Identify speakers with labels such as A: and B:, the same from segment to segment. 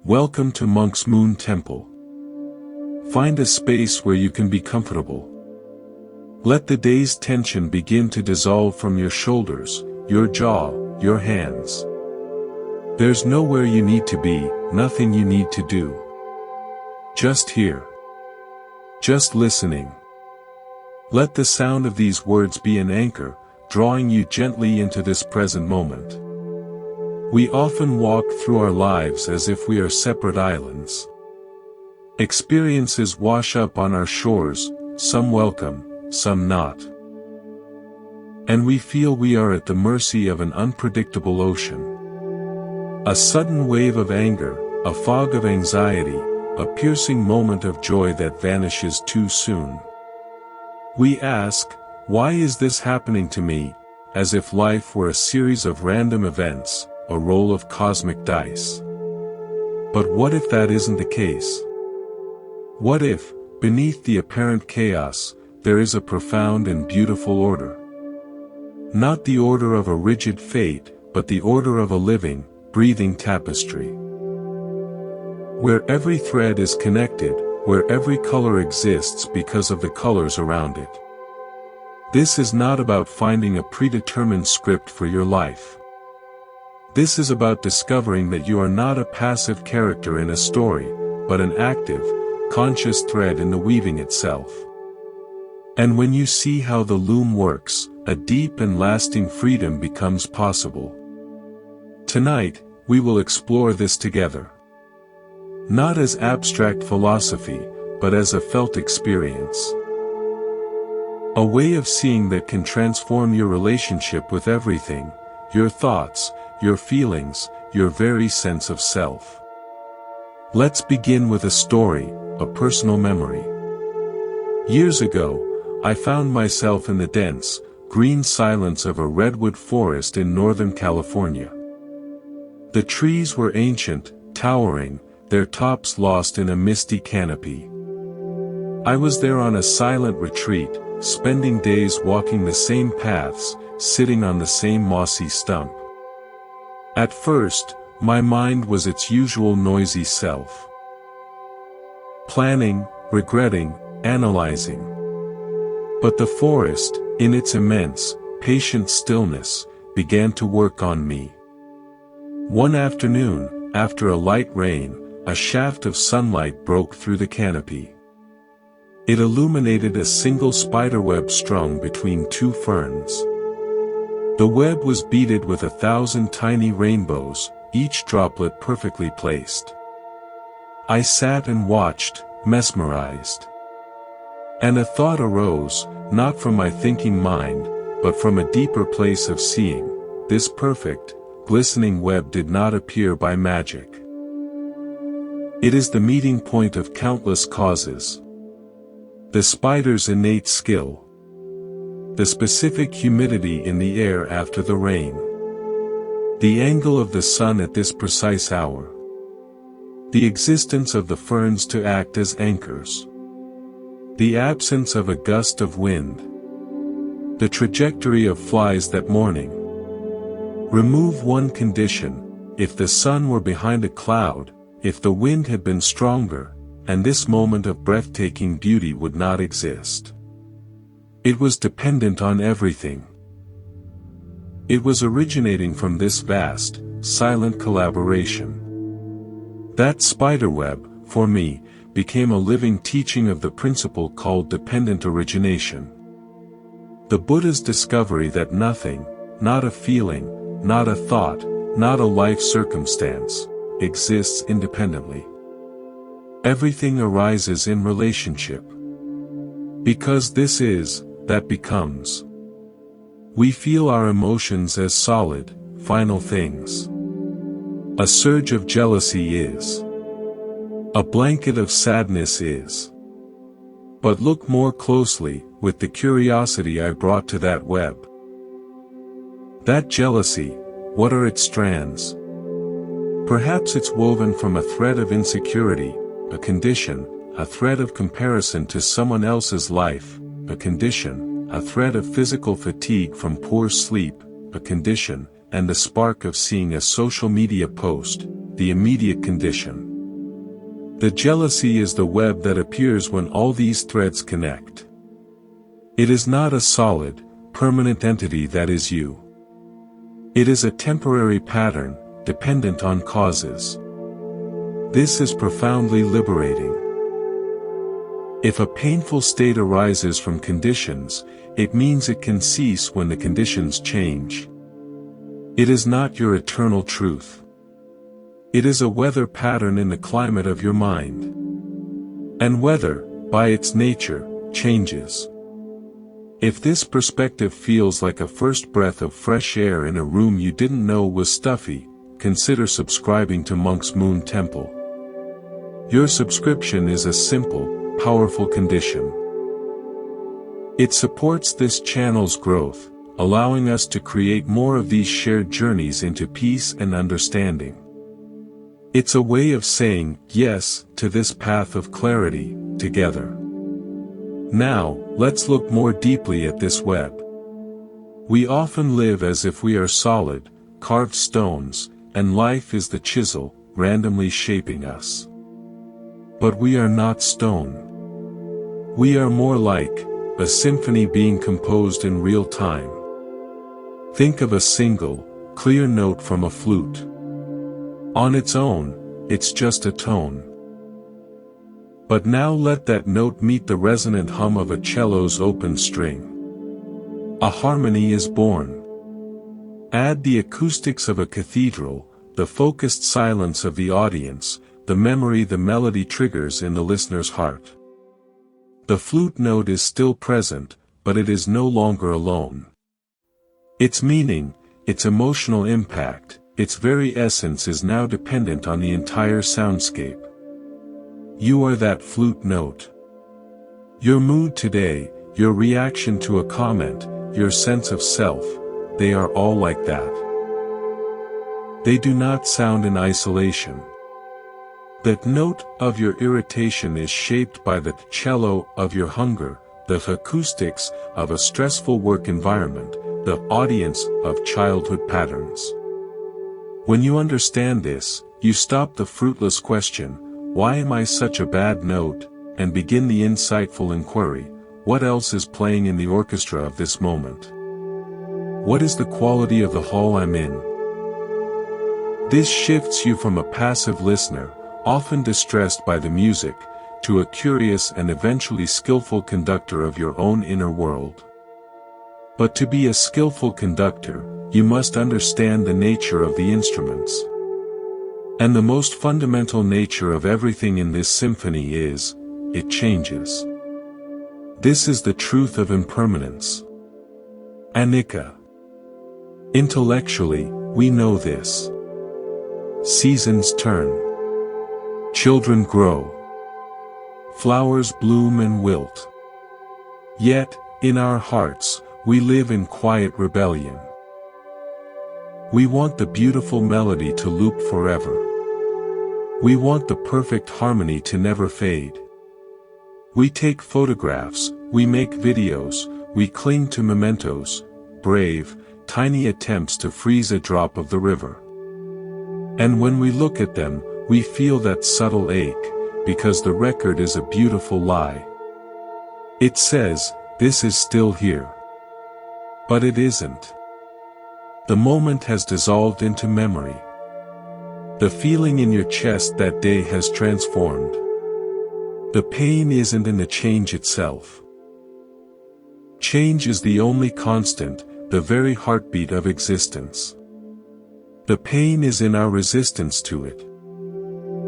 A: Welcome to Monk's Moon Temple. Find a space where you can be comfortable. Let the day's tension begin to dissolve from your shoulders, your jaw, your hands. There's nowhere you need to be, nothing you need to do. Just here. Just listening. Let the sound of these words be an anchor, drawing you gently into this present moment. We often walk through our lives as if we are separate islands. Experiences wash up on our shores, some welcome, some not. And we feel we are at the mercy of an unpredictable ocean. A sudden wave of anger, a fog of anxiety, a piercing moment of joy that vanishes too soon. We ask, why is this happening to me, as if life were a series of random events, a roll of cosmic dice. But what if that isn't the case? What if, beneath the apparent chaos, there is a profound and beautiful order? Not the order of a rigid fate, but the order of a living, breathing tapestry. Where every thread is connected, where every color exists because of the colors around it. This is not about finding a predetermined script for your life. This is about discovering that you are not a passive character in a story, but an active, conscious thread in the weaving itself. And when you see how the loom works, a deep and lasting freedom becomes possible. Tonight, we will explore this together. Not as abstract philosophy, but as a felt experience. A way of seeing that can transform your relationship with everything, your thoughts, your feelings, your very sense of self. Let's begin with a story, a personal memory. Years ago, I found myself in the dense, green silence of a redwood forest in Northern California. The trees were ancient, towering, their tops lost in a misty canopy. I was there on a silent retreat, spending days walking the same paths, sitting on the same mossy stump. At first, my mind was its usual noisy self. Planning, regretting, analyzing. But the forest, in its immense, patient stillness, began to work on me. One afternoon, after a light rain, a shaft of sunlight broke through the canopy. It illuminated a single spiderweb strung between two ferns. The web was beaded with 1,000 tiny rainbows, each droplet perfectly placed. I sat and watched, mesmerized. And a thought arose, not from my thinking mind, but from a deeper place of seeing. This perfect, glistening web did not appear by magic. It is the meeting point of countless causes. The spider's innate skill. The specific humidity in the air after the rain. The angle of the sun at this precise hour. The existence of the ferns to act as anchors. The absence of a gust of wind. The trajectory of flies that morning. Remove one condition, if the sun were behind a cloud, if the wind had been stronger, and this moment of breathtaking beauty would not exist. It was dependent on everything. It was originating from this vast, silent collaboration. That spiderweb, for me, became a living teaching of the principle called dependent origination. The Buddha's discovery that nothing, not a feeling, not a thought, not a life circumstance, exists independently. Everything arises in relationship. Because this is, that becomes. We feel our emotions as solid, final things. A surge of jealousy is. A blanket of sadness is. But look more closely, with the curiosity I brought to that web. That jealousy, what are its strands? Perhaps it's woven from a thread of insecurity, a condition, a thread of comparison to someone else's life, a condition, a thread of physical fatigue from poor sleep, a condition, and the spark of seeing a social media post, the immediate condition. The jealousy is the web that appears when all these threads connect. It is not a solid, permanent entity that is you. It is a temporary pattern, dependent on causes. This is profoundly liberating. If a painful state arises from conditions, it means it can cease when the conditions change. It is not your eternal truth. It is a weather pattern in the climate of your mind. And weather, by its nature, changes. If this perspective feels like a first breath of fresh air in a room you didn't know was stuffy, consider subscribing to Monk's Moon Temple. Your subscription is a simple, powerful condition. It supports this channel's growth, allowing us to create more of these shared journeys into peace and understanding. It's a way of saying yes to this path of clarity, together. Now, let's look more deeply at this web. We often live as if we are solid, carved stones, and life is the chisel, randomly shaping us. But we are not stone. We are more like a symphony being composed in real time. Think of a single, clear note from a flute. On its own, it's just a tone. But now let that note meet the resonant hum of a cello's open string. A harmony is born. Add the acoustics of a cathedral, the focused silence of the audience, the memory the melody triggers in the listener's heart. The flute note is still present, but it is no longer alone. Its meaning, its emotional impact, its very essence is now dependent on the entire soundscape. You are that flute note. Your mood today, your reaction to a comment, your sense of self, they are all like that. They do not sound in isolation. That note of your irritation is shaped by the cello of your hunger, the acoustics of a stressful work environment, the audience of childhood patterns. When you understand this, you stop the fruitless question, why am I such a bad note, and begin the insightful inquiry, what else is playing in the orchestra of this moment? What is the quality of the hall I'm in? This shifts you from a passive listener, often distressed by the music, to a curious and eventually skillful conductor of your own inner world. But to be a skillful conductor, you must understand the nature of the instruments. And the most fundamental nature of everything in this symphony is, it changes. This is the truth of impermanence. Anicca. Intellectually, we know this. Seasons turn. Children grow. Flowers bloom and wilt. Yet, in our hearts, we live in quiet rebellion. We want the beautiful melody to loop forever. We want the perfect harmony to never fade. We take photographs, we make videos, we cling to mementos, brave, tiny attempts to freeze a drop of the river. And when we look at them, we feel that subtle ache, because the record is a beautiful lie. It says, this is still here. But it isn't. The moment has dissolved into memory. The feeling in your chest that day has transformed. The pain isn't in the change itself. Change is the only constant, the very heartbeat of existence. The pain is in our resistance to it.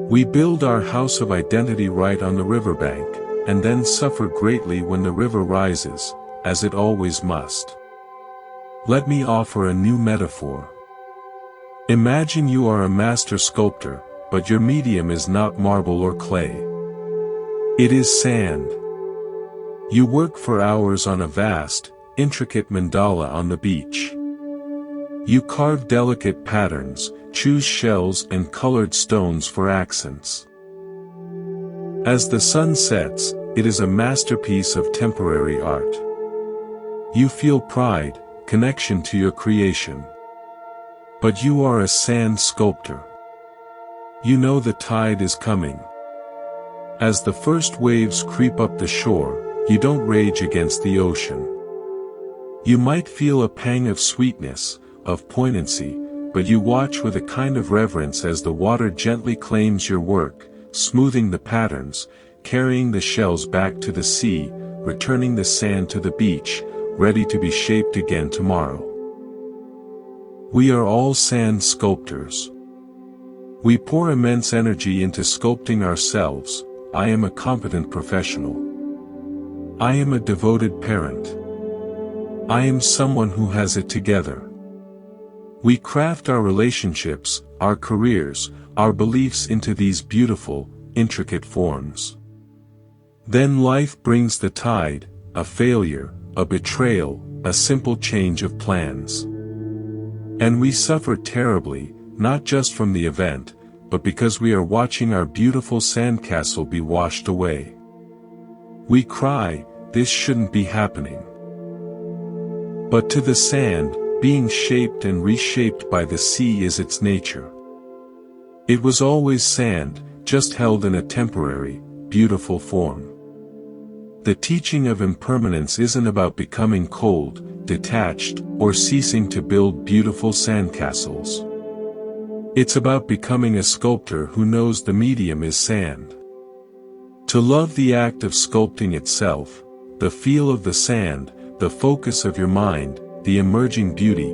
A: We build our house of identity right on the riverbank, and then suffer greatly when the river rises, as it always must. Let me offer a new metaphor. Imagine you are a master sculptor, but your medium is not marble or clay. It is sand. You work for hours on a vast, intricate mandala on the beach. You carve delicate patterns, choose shells and colored stones for accents. As the sun sets, it is a masterpiece of temporary art. You feel pride, connection to your creation. But you are a sand sculptor. You know the tide is coming. As the first waves creep up the shore, you don't rage against the ocean. You might feel a pang of sweetness, of poignancy, but you watch with a kind of reverence as the water gently claims your work, smoothing the patterns, carrying the shells back to the sea, returning the sand to the beach, ready to be shaped again tomorrow. We are all sand sculptors. We pour immense energy into sculpting ourselves. I am a competent professional. I am a devoted parent. I am someone who has it together. We craft our relationships, our careers, our beliefs into these beautiful, intricate forms. Then life brings the tide, a failure, a betrayal, a simple change of plans. And we suffer terribly, not just from the event, but because we are watching our beautiful sandcastle be washed away. We cry, this shouldn't be happening. But to the sand, being shaped and reshaped by the sea is its nature. It was always sand, just held in a temporary, beautiful form. The teaching of impermanence isn't about becoming cold, detached, or ceasing to build beautiful sandcastles. It's about becoming a sculptor who knows the medium is sand. To love the act of sculpting itself, the feel of the sand, the focus of your mind, the emerging beauty,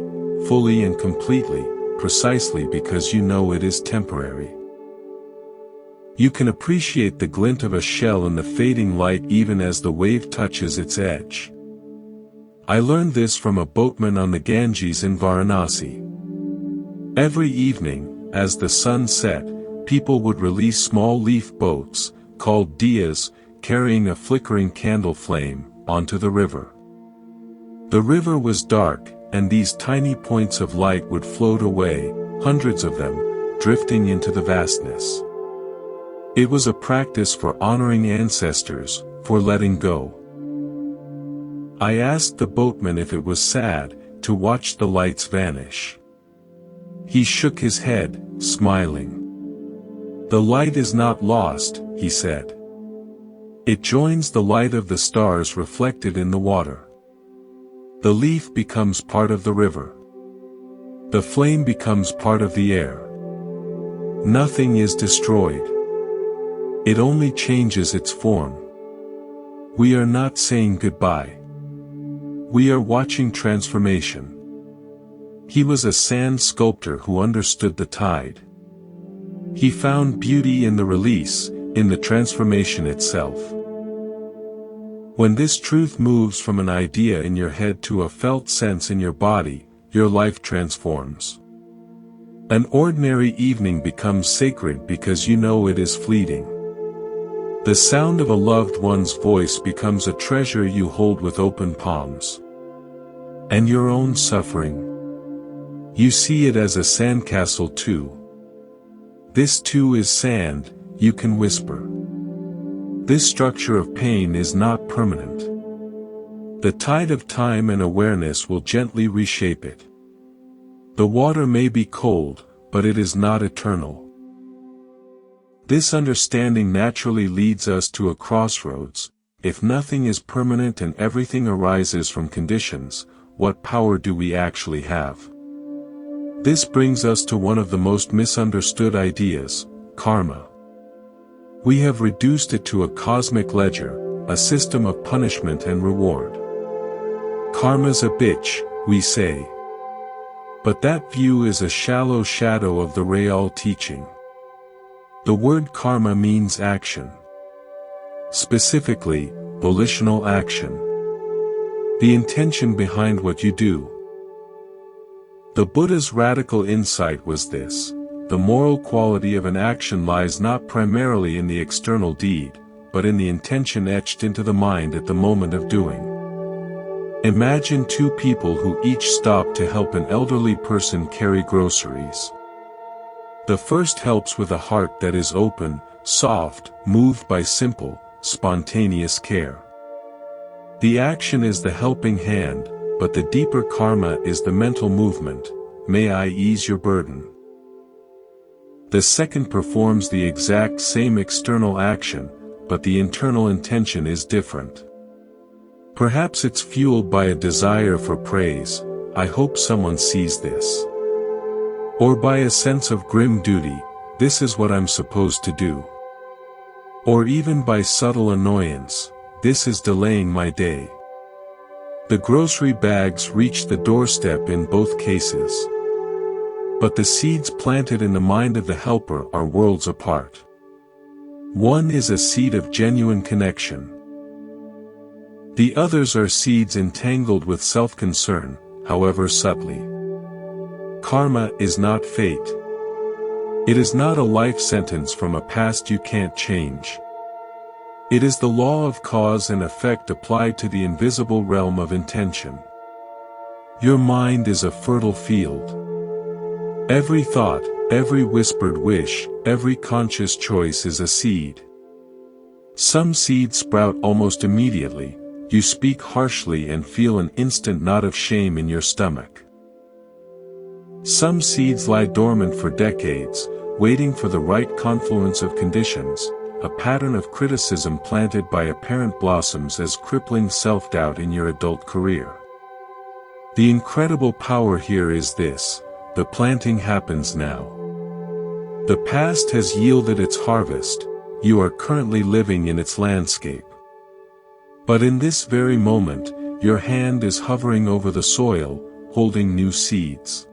A: fully and completely, precisely because you know it is temporary. You can appreciate the glint of a shell in the fading light even as the wave touches its edge. I learned this from a boatman on the Ganges in Varanasi. Every evening, as the sun set, people would release small leaf boats, called diyas, carrying a flickering candle flame, onto the river. The river was dark, and these tiny points of light would float away, hundreds of them, drifting into the vastness. It was a practice for honoring ancestors, for letting go. I asked the boatman if it was sad, to watch the lights vanish. He shook his head, smiling. The light is not lost, he said. It joins the light of the stars reflected in the water. The leaf becomes part of the river. The flame becomes part of the air. Nothing is destroyed. It only changes its form. We are not saying goodbye. We are watching transformation. He was a sand sculptor who understood the tide. He found beauty in the release, in the transformation itself. When this truth moves from an idea in your head to a felt sense in your body, your life transforms. An ordinary evening becomes sacred because you know it is fleeting. The sound of a loved one's voice becomes a treasure you hold with open palms. And your own suffering? You see it as a sandcastle too. This too is sand, you can whisper. This structure of pain is not permanent. The tide of time and awareness will gently reshape it. The water may be cold, but it is not eternal. This understanding naturally leads us to a crossroads. If nothing is permanent and everything arises from conditions, what power do we actually have? This brings us to one of the most misunderstood ideas, karma. We have reduced it to a cosmic ledger, a system of punishment and reward. Karma's a bitch, we say. But that view is a shallow shadow of the real teaching. The word karma means action. Specifically, volitional action. The intention behind what you do. The Buddha's radical insight was this: the moral quality of an action lies not primarily in the external deed, but in the intention etched into the mind at the moment of doing. Imagine two people who each stop to help an elderly person carry groceries. The first helps with a heart that is open, soft, moved by simple, spontaneous care. The action is the helping hand, but the deeper karma is the mental movement: may I ease your burden. The second performs the exact same external action, but the internal intention is different. Perhaps it's fueled by a desire for praise, I hope someone sees this. Or by a sense of grim duty, this is what I'm supposed to do. Or even by subtle annoyance, this is delaying my day. The grocery bags reach the doorstep in both cases. But the seeds planted in the mind of the helper are worlds apart. One is a seed of genuine connection. The others are seeds entangled with self-concern, however subtly. Karma is not fate. It is not a life sentence from a past you can't change. It is the law of cause and effect applied to the invisible realm of intention. Your mind is a fertile field. Every thought, every whispered wish, every conscious choice is a seed. Some seeds sprout almost immediately. You speak harshly and feel an instant knot of shame in your stomach. Some seeds lie dormant for decades, waiting for the right confluence of conditions, a pattern of criticism planted by apparent blossoms as crippling self-doubt in your adult career. The incredible power here is this: the planting happens now. The past has yielded its harvest, you are currently living in its landscape. But in this very moment, your hand is hovering over the soil, holding new seeds.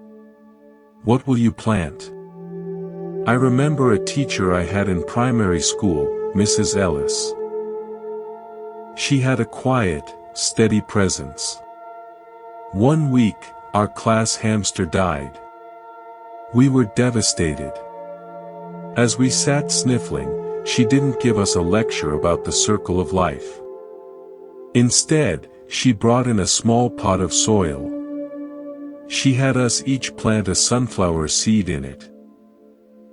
A: What will you plant? I remember a teacher I had in primary school, Mrs. Ellis. She had a quiet, steady presence. One week, our class hamster died. We were devastated. As we sat sniffling, she didn't give us a lecture about the circle of life. Instead, she brought in a small pot of soil. She had us each plant a sunflower seed in it.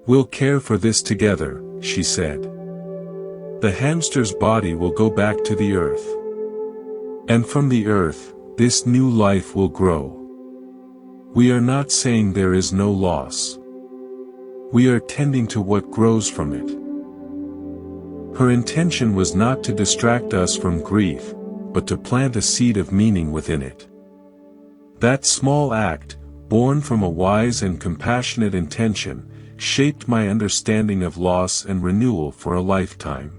A: We'll care for this together, she said. The hamster's body will go back to the earth. And from the earth, this new life will grow. We are not saying there is no loss. We are tending to what grows from it. Her intention was not to distract us from grief, but to plant a seed of meaning within it. That small act, born from a wise and compassionate intention, shaped my understanding of loss and renewal for a lifetime.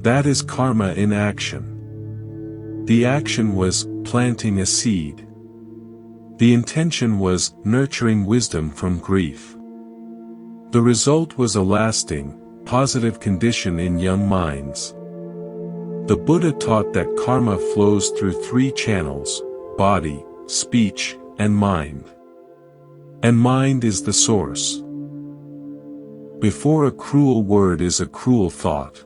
A: That is karma in action. The action was planting a seed. The intention was nurturing wisdom from grief. The result was a lasting, positive condition in young minds. The Buddha taught that karma flows through three channels: body, speech, and mind. And mind is the source. Before a cruel word is a cruel thought.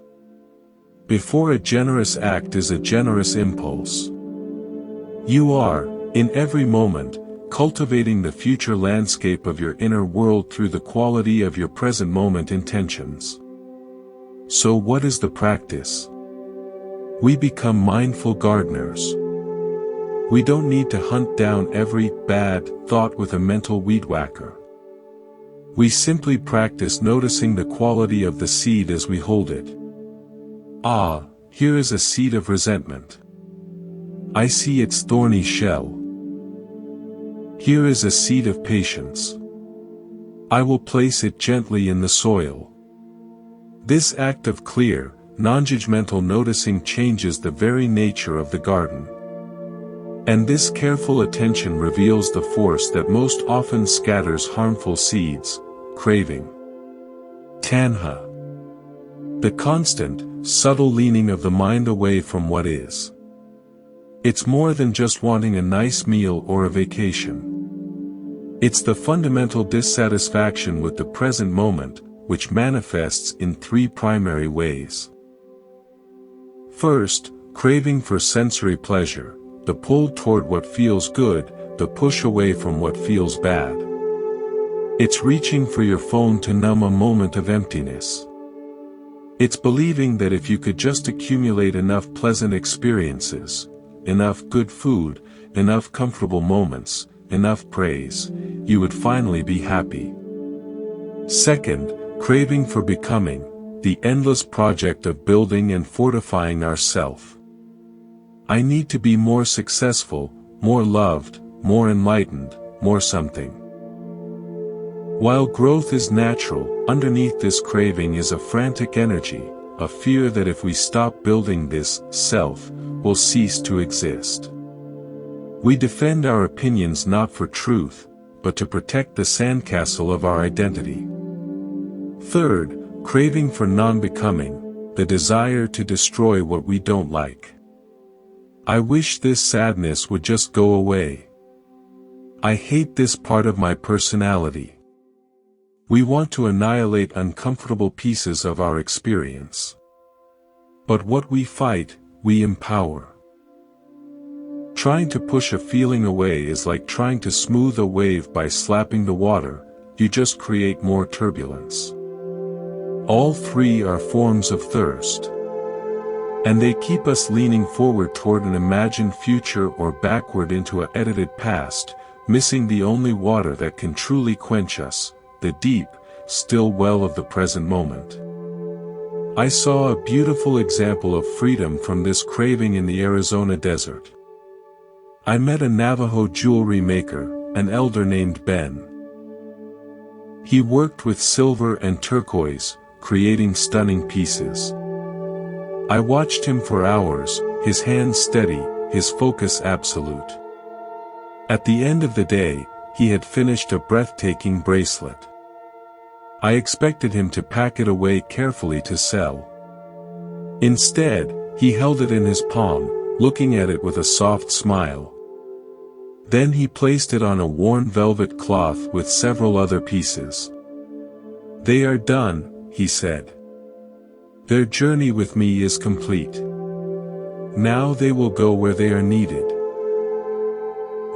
A: Before a generous act is a generous impulse. You are, in every moment, cultivating the future landscape of your inner world through the quality of your present moment intentions. So what is the practice? We become mindful gardeners. We don't need to hunt down every bad thought with a mental weed whacker. We simply practice noticing the quality of the seed as we hold it. Ah, here is a seed of resentment. I see its thorny shell. Here is a seed of patience. I will place it gently in the soil. This act of clear, non-judgmental noticing changes the very nature of the garden. And this careful attention reveals the force that most often scatters harmful seeds: craving. Tanha. The constant, subtle leaning of the mind away from what is. It's more than just wanting a nice meal or a vacation. It's the fundamental dissatisfaction with the present moment, which manifests in three primary ways. First, craving for sensory pleasure, the pull toward what feels good, the push away from what feels bad. It's reaching for your phone to numb a moment of emptiness. It's believing that if you could just accumulate enough pleasant experiences, enough good food, enough comfortable moments, enough praise, you would finally be happy. Second, craving for becoming, the endless project of building and fortifying ourself. I need to be more successful, more loved, more enlightened, more something. While growth is natural, underneath this craving is a frantic energy, a fear that if we stop building this self, we'll cease to exist. We defend our opinions not for truth, but to protect the sandcastle of our identity. Third, craving for non-becoming, the desire to destroy what we don't like. I wish this sadness would just go away. I hate this part of my personality. We want to annihilate uncomfortable pieces of our experience. But what we fight, we empower. Trying to push a feeling away is like trying to smooth a wave by slapping the water, you just create more turbulence. All three are forms of thirst. And they keep us leaning forward toward an imagined future or backward into an edited past, missing the only water that can truly quench us, the deep, still well of the present moment. I saw a beautiful example of freedom from this craving in the Arizona desert. I met a Navajo jewelry maker, an elder named Ben. He worked with silver and turquoise, creating stunning pieces. I watched him for hours, his hands steady, his focus absolute. At the end of the day, he had finished a breathtaking bracelet. I expected him to pack it away carefully to sell. Instead, he held it in his palm, looking at it with a soft smile. Then he placed it on a worn velvet cloth with several other pieces. "They are done," he said. "Their journey with me is complete. Now they will go where they are needed.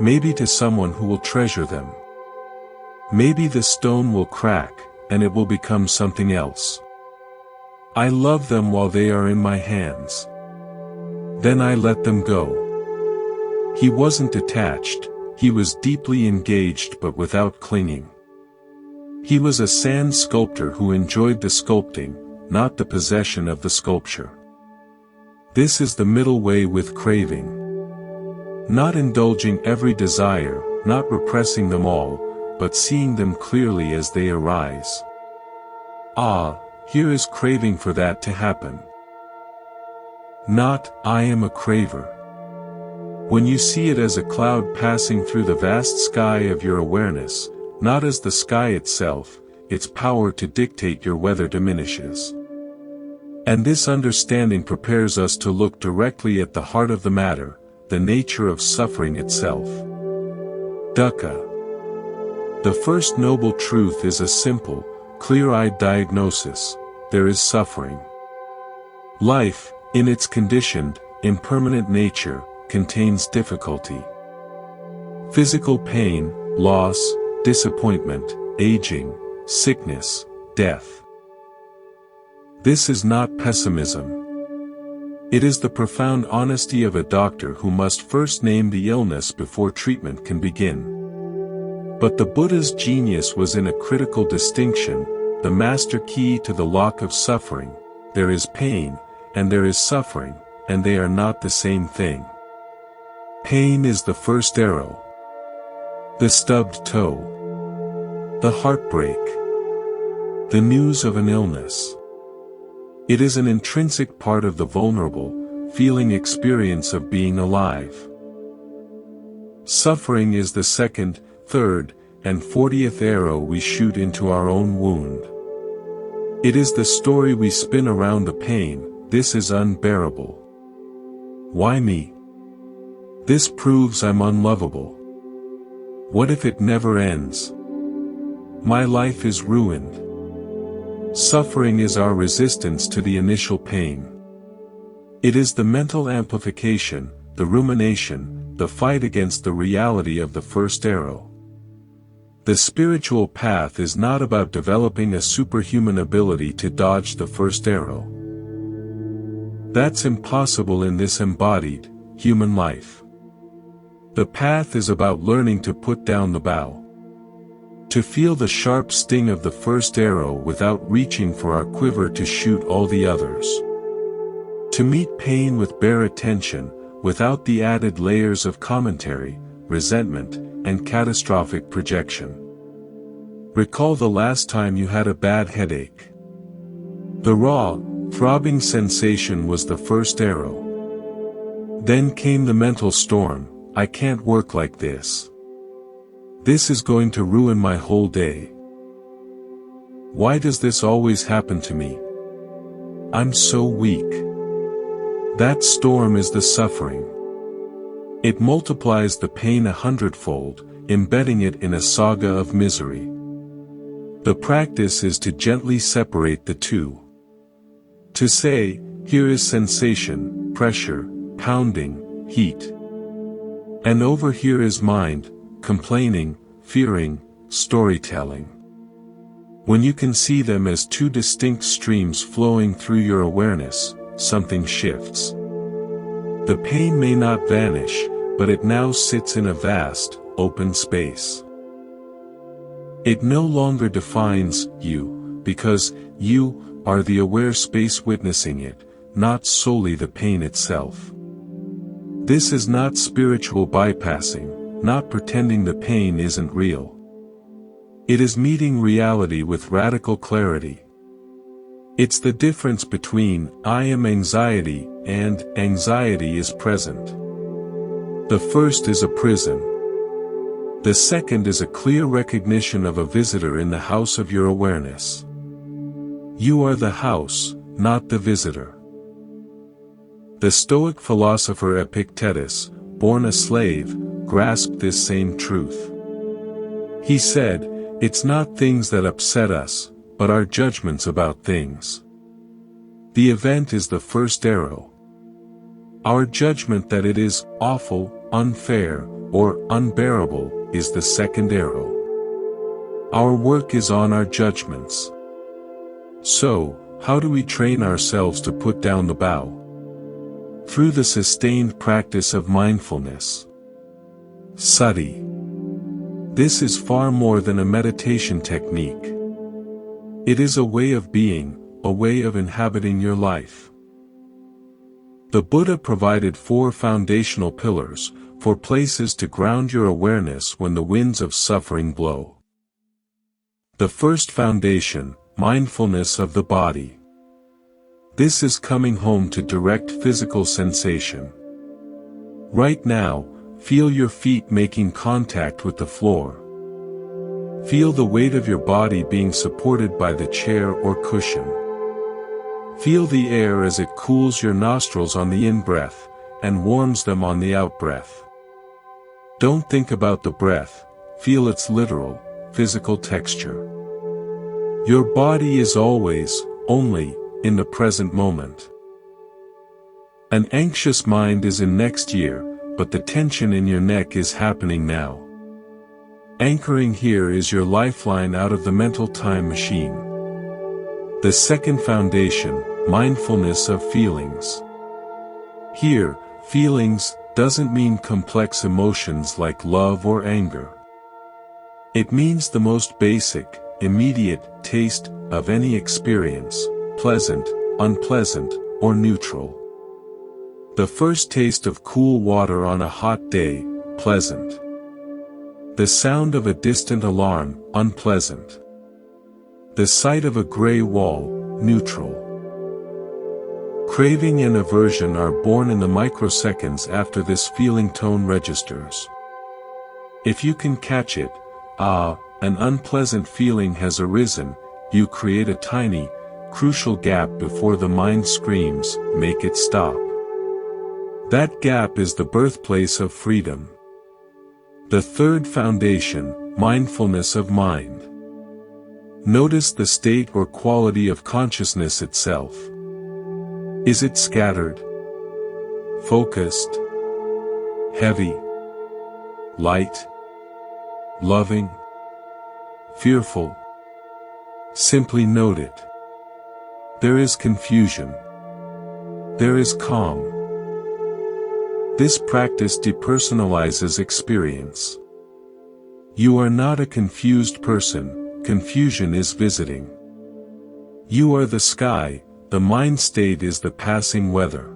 A: Maybe to someone who will treasure them. Maybe the stone will crack, and it will become something else. I love them while they are in my hands. Then I let them go." He wasn't detached, he was deeply engaged but without clinging. He was a sand sculptor who enjoyed the sculpting, not the possession of the sculpture. This is the middle way with craving. Not indulging every desire, not repressing them all, but seeing them clearly as they arise. Here is craving for that to happen. Not, I am a craver. When you see it as a cloud passing through the vast sky of your awareness, not as the sky itself, its power to dictate your weather diminishes. And this understanding prepares us to look directly at the heart of the matter, the nature of suffering itself. Dukkha. The first noble truth is a simple, clear-eyed diagnosis: there is suffering. Life, in its conditioned, impermanent nature, contains difficulty. Physical pain, loss, disappointment, aging, sickness, death. This is not pessimism. It is the profound honesty of a doctor who must first name the illness before treatment can begin. But the Buddha's genius was in a critical distinction, the master key to the lock of suffering: there is pain, and there is suffering, and they are not the same thing. Pain is the first arrow. The stubbed toe. The heartbreak. The news of an illness. It is an intrinsic part of the vulnerable, feeling experience of being alive. Suffering is the second, third, and 40th arrow we shoot into our own wound. It is the story we spin around the pain: this is unbearable. Why me? This proves I'm unlovable. What if it never ends? My life is ruined. Suffering is our resistance to the initial pain. It is the mental amplification, the rumination, the fight against the reality of the first arrow. The spiritual path is not about developing a superhuman ability to dodge the first arrow. That's impossible in this embodied, human life. The path is about learning to put down the bow. To feel the sharp sting of the first arrow without reaching for our quiver to shoot all the others. To meet pain with bare attention, without the added layers of commentary, resentment, and catastrophic projection. Recall the last time you had a bad headache. The raw, throbbing sensation was the first arrow. Then came the mental storm, I can't work like this. This is going to ruin my whole day. Why does this always happen to me? I'm so weak. That storm is the suffering. It multiplies the pain 100-fold, embedding it in a saga of misery. The practice is to gently separate the two. To say, here is sensation, pressure, pounding, heat. And over here is mind, complaining, fearing, storytelling. When you can see them as two distinct streams flowing through your awareness, something shifts. The pain may not vanish, but it now sits in a vast, open space. It no longer defines you, because you are the aware space witnessing it, not solely the pain itself. This is not spiritual bypassing, not pretending the pain isn't real. It is meeting reality with radical clarity. It's the difference between I am anxiety and anxiety is present. The first is a prison. The second is a clear recognition of a visitor in the house of your awareness. You are the house, not the visitor. The Stoic philosopher Epictetus, born a slave, grasped this same truth. He said, it's not things that upset us, but our judgments about things. The event is the first arrow. Our judgment that it is awful, unfair, or unbearable is the second arrow. Our work is on our judgments. So, how do we train ourselves to put down the bow? Through the sustained practice of mindfulness. Sati. This is far more than a meditation technique. It is a way of being, a way of inhabiting your life. The Buddha provided 4 foundational pillars, for places to ground your awareness when the winds of suffering blow. The first foundation, mindfulness of the body. This is coming home to direct physical sensation. Right now, feel your feet making contact with the floor. Feel the weight of your body being supported by the chair or cushion. Feel the air as it cools your nostrils on the in-breath, and warms them on the out-breath. Don't think about the breath, feel its literal, physical texture. Your body is always, only, in the present moment. An anxious mind is in next year, but the tension in your neck is happening now. Anchoring here is your lifeline out of the mental time machine. The second foundation, mindfulness of feelings. Here, feelings doesn't mean complex emotions like love or anger. It means the most basic, immediate taste of any experience, pleasant, unpleasant, or neutral. The first taste of cool water on a hot day, pleasant. The sound of a distant alarm, unpleasant. The sight of a gray wall, neutral. Craving and aversion are born in the microseconds after this feeling tone registers. If you can catch it, an unpleasant feeling has arisen, you create a tiny, crucial gap before the mind screams, make it stop. That gap is the birthplace of freedom. The third foundation, mindfulness of mind. Notice the state or quality of consciousness itself. Is it scattered? Focused? Heavy? Light? Loving? Fearful? Simply note it. There is confusion. There is calm. This practice depersonalizes experience. You are not a confused person, confusion is visiting. You are the sky, the mind state is the passing weather.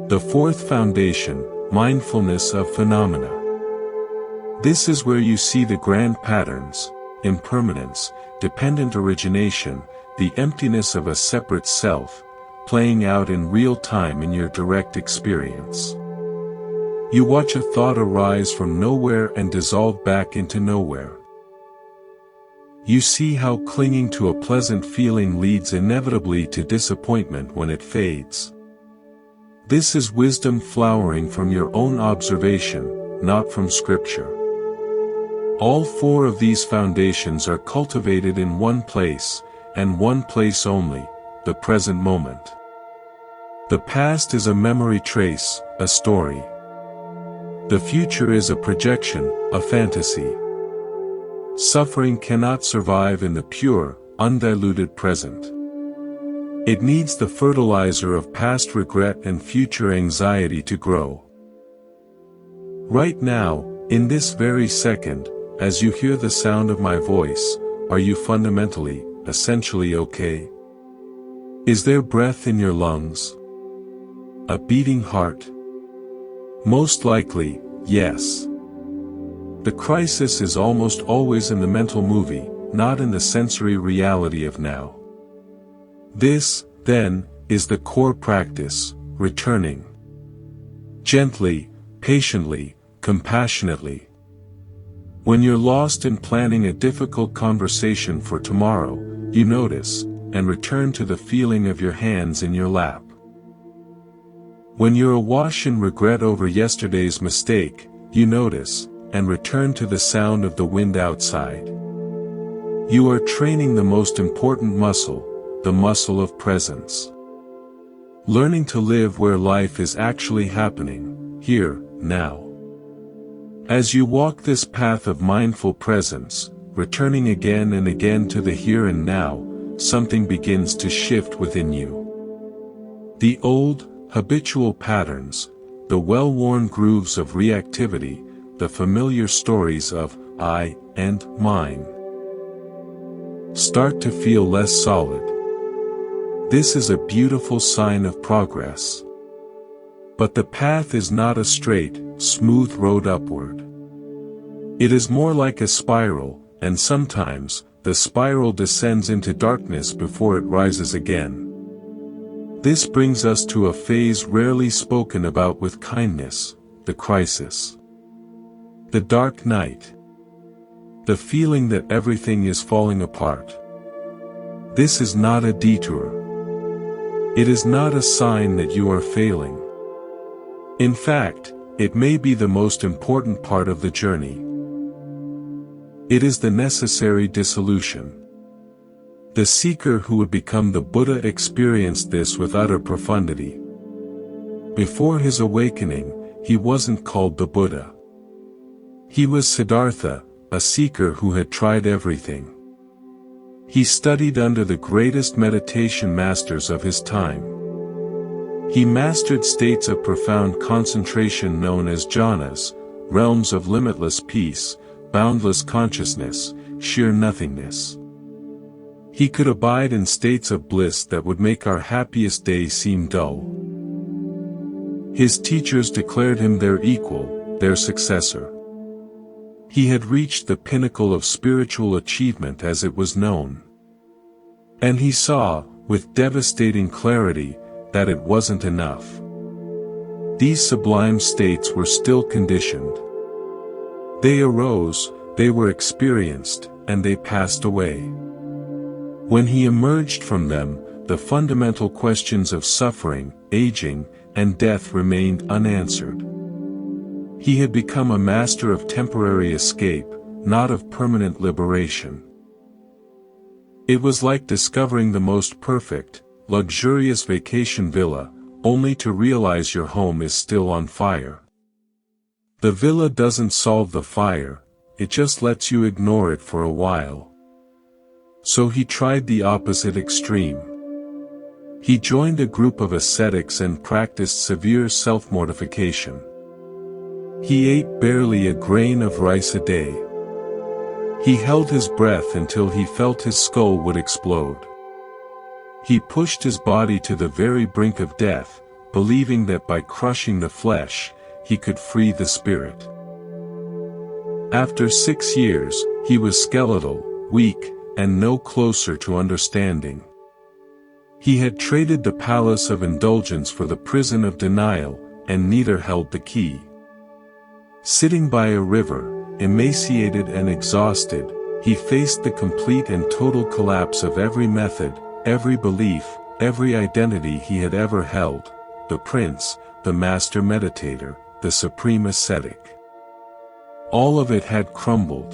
A: The fourth foundation, mindfulness of phenomena. This is where you see the grand patterns, impermanence, dependent origination, the emptiness of a separate self, playing out in real time in your direct experience. You watch a thought arise from nowhere and dissolve back into nowhere. You see how clinging to a pleasant feeling leads inevitably to disappointment when it fades. This is wisdom flowering from your own observation, not from scripture. All four of these foundations are cultivated in one place, and one place only, the present moment. The past is a memory trace, a story. The future is a projection, a fantasy. Suffering cannot survive in the pure, undiluted present. It needs the fertilizer of past regret and future anxiety to grow. Right now, in this very second, as you hear the sound of my voice, are you fundamentally, essentially okay? Is there breath in your lungs? A beating heart? Most likely, yes. The crisis is almost always in the mental movie, not in the sensory reality of now. This, then, is the core practice, returning. Gently, patiently, compassionately. When you're lost in planning a difficult conversation for tomorrow, you notice, and return to the feeling of your hands in your lap. When you're awash in regret over yesterday's mistake, you notice, and return to the sound of the wind outside. You are training the most important muscle, the muscle of presence. Learning to live where life is actually happening, here, now. As you walk this path of mindful presence, returning again and again to the here and now, something begins to shift within you. The old, habitual patterns, the well-worn grooves of reactivity, the familiar stories of I and mine, start to feel less solid. This is a beautiful sign of progress. But the path is not a straight, smooth road upward. It is more like a spiral, and sometimes, the spiral descends into darkness before it rises again. This brings us to a phase rarely spoken about with kindness, the crisis. The dark night. The feeling that everything is falling apart. This is not a detour. It is not a sign that you are failing. In fact, it may be the most important part of the journey. It is the necessary dissolution. The seeker who would become the Buddha experienced this with utter profundity. Before his awakening, he wasn't called the Buddha. He was Siddhartha, a seeker who had tried everything. He studied under the greatest meditation masters of his time. He mastered states of profound concentration known as jhanas, realms of limitless peace, boundless consciousness, sheer nothingness. He could abide in states of bliss that would make our happiest day seem dull. His teachers declared him their equal, their successor. He had reached the pinnacle of spiritual achievement as it was known. And he saw, with devastating clarity, that it wasn't enough. These sublime states were still conditioned. They arose, they were experienced, and they passed away. When he emerged from them, the fundamental questions of suffering, aging, and death remained unanswered. He had become a master of temporary escape, not of permanent liberation. It was like discovering the most perfect, luxurious vacation villa, only to realize your home is still on fire. The villa doesn't solve the fire, it just lets you ignore it for a while. So he tried the opposite extreme. He joined a group of ascetics and practiced severe self-mortification. He ate barely a grain of rice a day. He held his breath until he felt his skull would explode. He pushed his body to the very brink of death, believing that by crushing the flesh, he could free the spirit. After 6 years, he was skeletal, weak, and no closer to understanding. He had traded the palace of indulgence for the prison of denial, and neither held the key. Sitting by a river, emaciated and exhausted, he faced the complete and total collapse of every method, every belief, every identity he had ever held: the prince, the master meditator, the supreme ascetic. All of it had crumbled.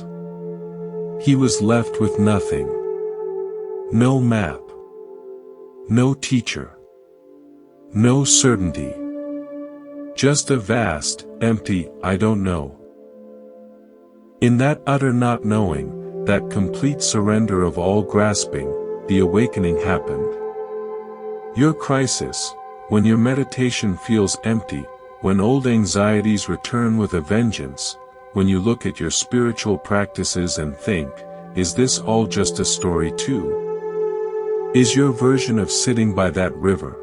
A: He was left with nothing. No map. No teacher. No certainty. Just a vast, empty, I don't know. In that utter not knowing, that complete surrender of all grasping, the awakening happened. Your crisis, when your meditation feels empty, when old anxieties return with a vengeance, when you look at your spiritual practices and think, is this all just a story too? Is your version of sitting by that river?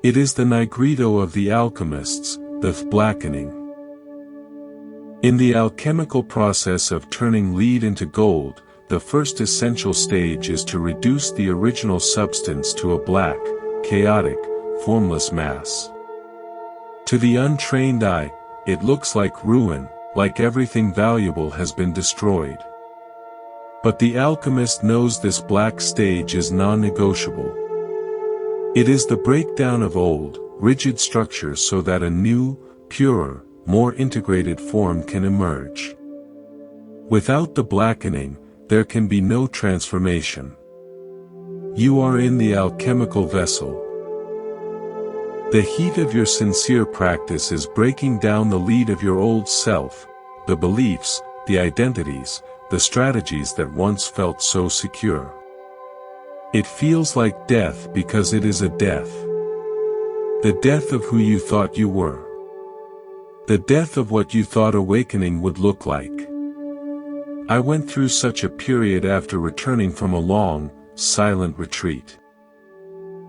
A: It is the nigredo of the alchemists, the blackening. In the alchemical process of turning lead into gold, the first essential stage is to reduce the original substance to a black, chaotic, formless mass. To the untrained eye, it looks like ruin, like everything valuable has been destroyed. But the alchemist knows this black stage is non-negotiable. It is the breakdown of old, rigid structures so that a new, purer, more integrated form can emerge. Without the blackening, there can be no transformation. You are in the alchemical vessel. The heat of your sincere practice is breaking down the lead of your old self, the beliefs, the identities, the strategies that once felt so secure. It feels like death because it is a death. The death of who you thought you were. The death of what you thought awakening would look like. I went through such a period after returning from a long, silent retreat.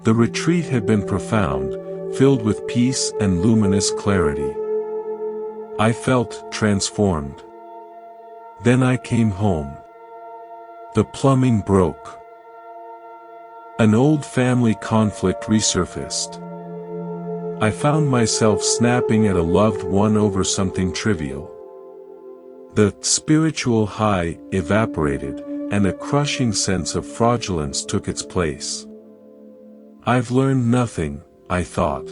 A: The retreat had been profound, filled with peace and luminous clarity. I felt transformed. Then I came home. The plumbing broke. An old family conflict resurfaced. I found myself snapping at a loved one over something trivial. The spiritual high evaporated, and a crushing sense of fraudulence took its place. I've learned nothing, I thought.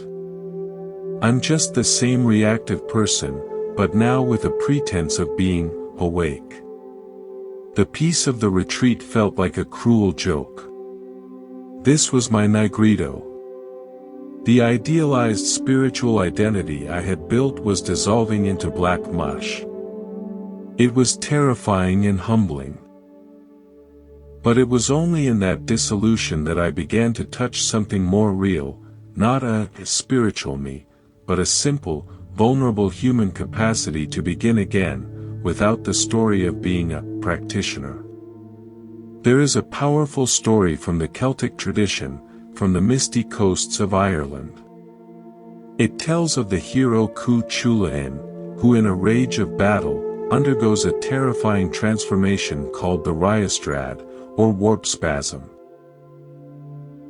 A: I'm just the same reactive person, but now with a pretense of being awake. The peace of the retreat felt like a cruel joke. This was my nigredo. The idealized spiritual identity I had built was dissolving into black mush. It was terrifying and humbling. But it was only in that dissolution that I began to touch something more real, not a spiritual me, but a simple, vulnerable human capacity to begin again, without the story of being a practitioner. There is a powerful story from the Celtic tradition, from the misty coasts of Ireland. It tells of the hero Cu Chulainn, who in a rage of battle, undergoes a terrifying transformation called the ryostrad, or warp spasm.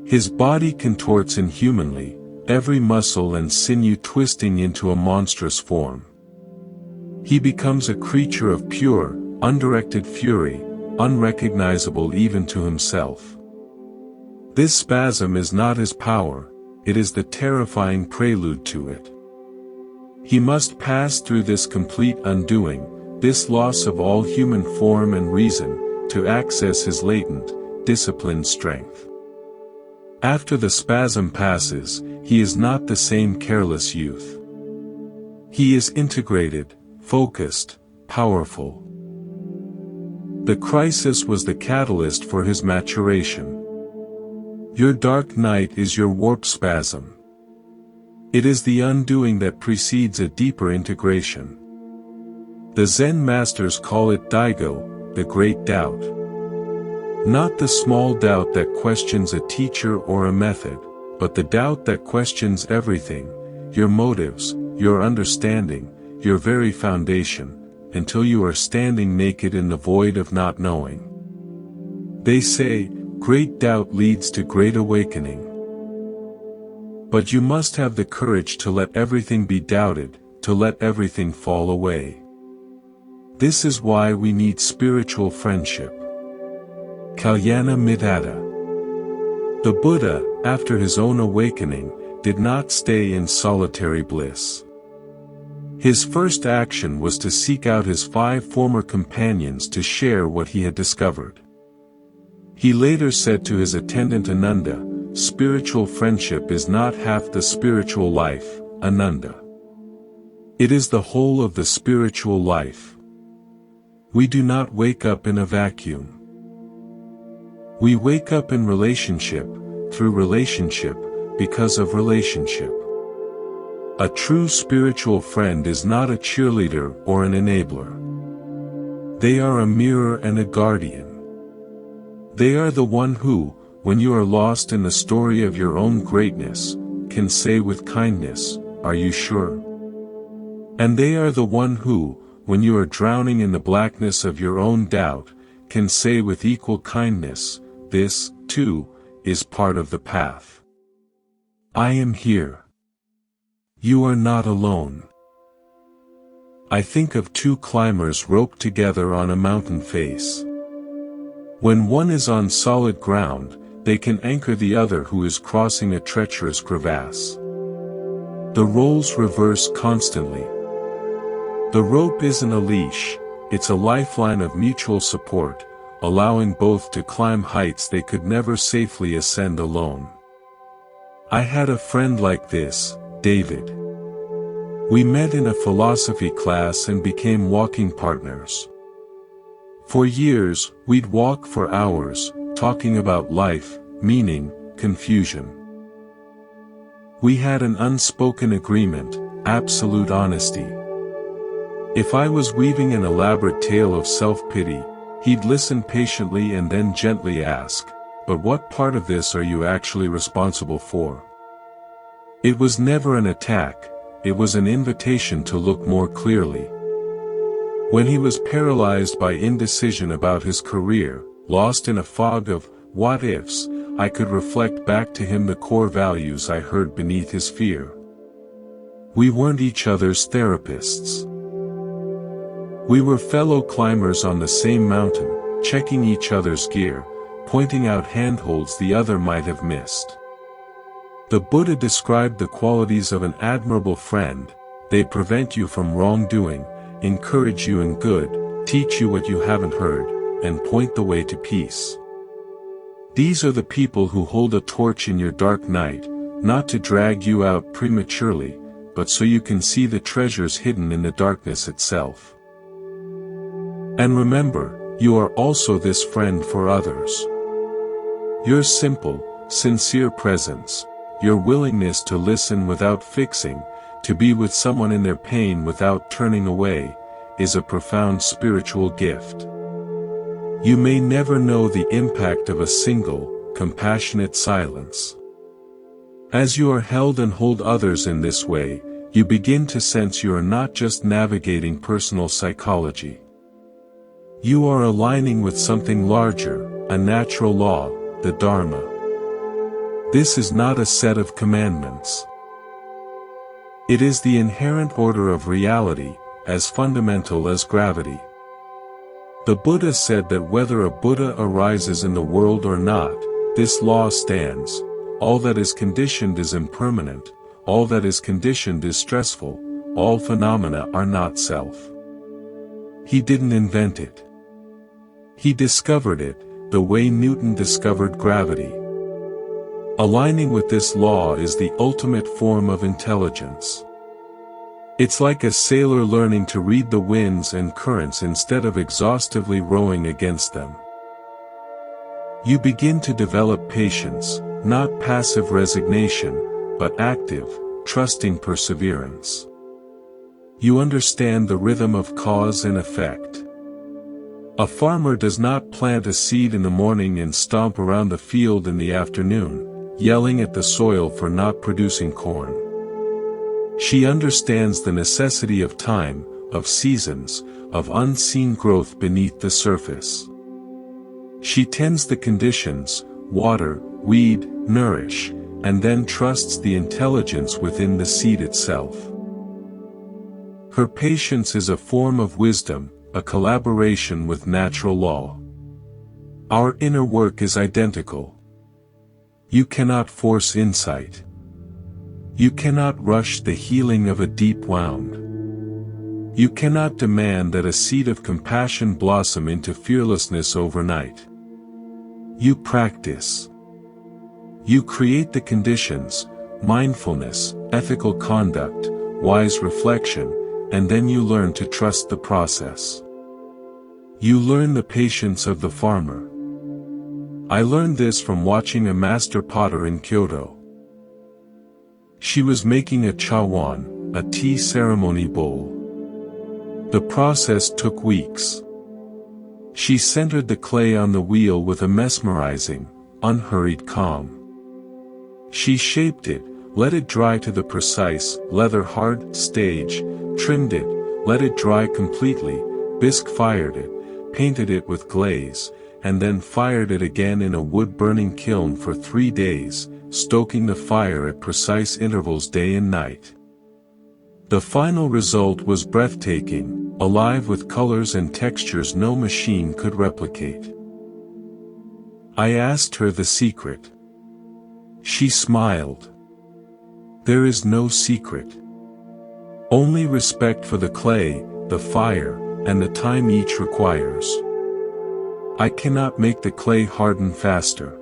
A: His body contorts inhumanly, every muscle and sinew twisting into a monstrous form. He becomes a creature of pure, undirected fury, unrecognizable even to himself. This spasm is not his power, it is the terrifying prelude to it. He must pass through this complete undoing, this loss of all human form and reason, to access his latent, disciplined strength. After the spasm passes, he is not the same careless youth. He is integrated, focused, powerful. The crisis was the catalyst for his maturation. Your dark night is your warp spasm. It is the undoing that precedes a deeper integration. The Zen masters call it Daigo, the great doubt. Not the small doubt that questions a teacher or a method, but the doubt that questions everything, your motives, your understanding, your very foundation, until you are standing naked in the void of not knowing. They say, great doubt leads to great awakening. But you must have the courage to let everything be doubted, to let everything fall away. This is why we need spiritual friendship. Kalyana Mittata. The Buddha, after his own awakening, did not stay in solitary bliss. His first action was to seek out his 5 former companions to share what he had discovered. He later said to his attendant Ananda, "Spiritual friendship is not half the spiritual life, Ananda. It is the whole of the spiritual life. We do not wake up in a vacuum. We wake up in relationship, through relationship, because of relationship. A true spiritual friend is not a cheerleader or an enabler. They are a mirror and a guardian. They are the one who, when you are lost in the story of your own greatness, can say with kindness, 'Are you sure?' And they are the one who, when you are drowning in the blackness of your own doubt, can say with equal kindness, 'This, too, is part of the path. I am here. You are not alone.' I think of 2 climbers roped together on a mountain face. When one is on solid ground, they can anchor the other who is crossing a treacherous crevasse. The roles reverse constantly. The rope isn't a leash, it's a lifeline of mutual support, allowing both to climb heights they could never safely ascend alone. I had a friend like this, David. We met in a philosophy class and became walking partners. For years, we'd walk for hours, talking about life, meaning, confusion. We had an unspoken agreement, absolute honesty. If I was weaving an elaborate tale of self-pity, he'd listen patiently and then gently ask, "But what part of this are you actually responsible for?" It was never an attack, it was an invitation to look more clearly. When he was paralyzed by indecision about his career, lost in a fog of what-ifs, I could reflect back to him the core values I heard beneath his fear. We weren't each other's therapists. We were fellow climbers on the same mountain, checking each other's gear, pointing out handholds the other might have missed. The Buddha described the qualities of an admirable friend: they prevent you from wrongdoing, encourage you in good, teach you what you haven't heard, and point the way to peace. These are the people who hold a torch in your dark night, not to drag you out prematurely, but so you can see the treasures hidden in the darkness itself. And remember, you are also this friend for others. Your simple, sincere presence, your willingness to listen without fixing, to be with someone in their pain without turning away, is a profound spiritual gift. You may never know the impact of a single, compassionate silence. As you are held and hold others in this way, you begin to sense you are not just navigating personal psychology. You are aligning with something larger, a natural law, the Dharma. This is not a set of commandments. It is the inherent order of reality, as fundamental as gravity. The Buddha said that whether a Buddha arises in the world or not, this law stands: all that is conditioned is impermanent, all that is conditioned is stressful, all phenomena are not self. He didn't invent it. He discovered it, the way Newton discovered gravity. Aligning with this law is the ultimate form of intelligence. It's like a sailor learning to read the winds and currents instead of exhaustively rowing against them. You begin to develop patience, not passive resignation, but active, trusting perseverance. You understand the rhythm of cause and effect. A farmer does not plant a seed in the morning and stomp around the field in the afternoon, yelling at the soil for not producing corn. She understands the necessity of time, of seasons, of unseen growth beneath the surface. She tends the conditions, water, weed, nourish, and then trusts the intelligence within the seed itself. Her patience is a form of wisdom, a collaboration with natural law. Our inner work is identical. You cannot force insight. You cannot rush the healing of a deep wound. You cannot demand that a seed of compassion blossom into fearlessness overnight. You practice. You create the conditions, mindfulness, ethical conduct, wise reflection, and then you learn to trust the process. You learn the patience of the farmer. I learned this from watching a master potter in Kyoto. She was making a chawan, a tea ceremony bowl. The process took weeks. She centered the clay on the wheel with a mesmerizing, unhurried calm. She shaped it, let it dry to the precise, leather-hard stage, trimmed it, let it dry completely, bisque-fired it, painted it with glaze, and then fired it again in a wood-burning kiln for 3 days, stoking the fire at precise intervals day and night. The final result was breathtaking, alive with colors and textures no machine could replicate. I asked her the secret. She smiled. There is no secret. Only respect for the clay, the fire, and the time each requires. I cannot make the clay harden faster.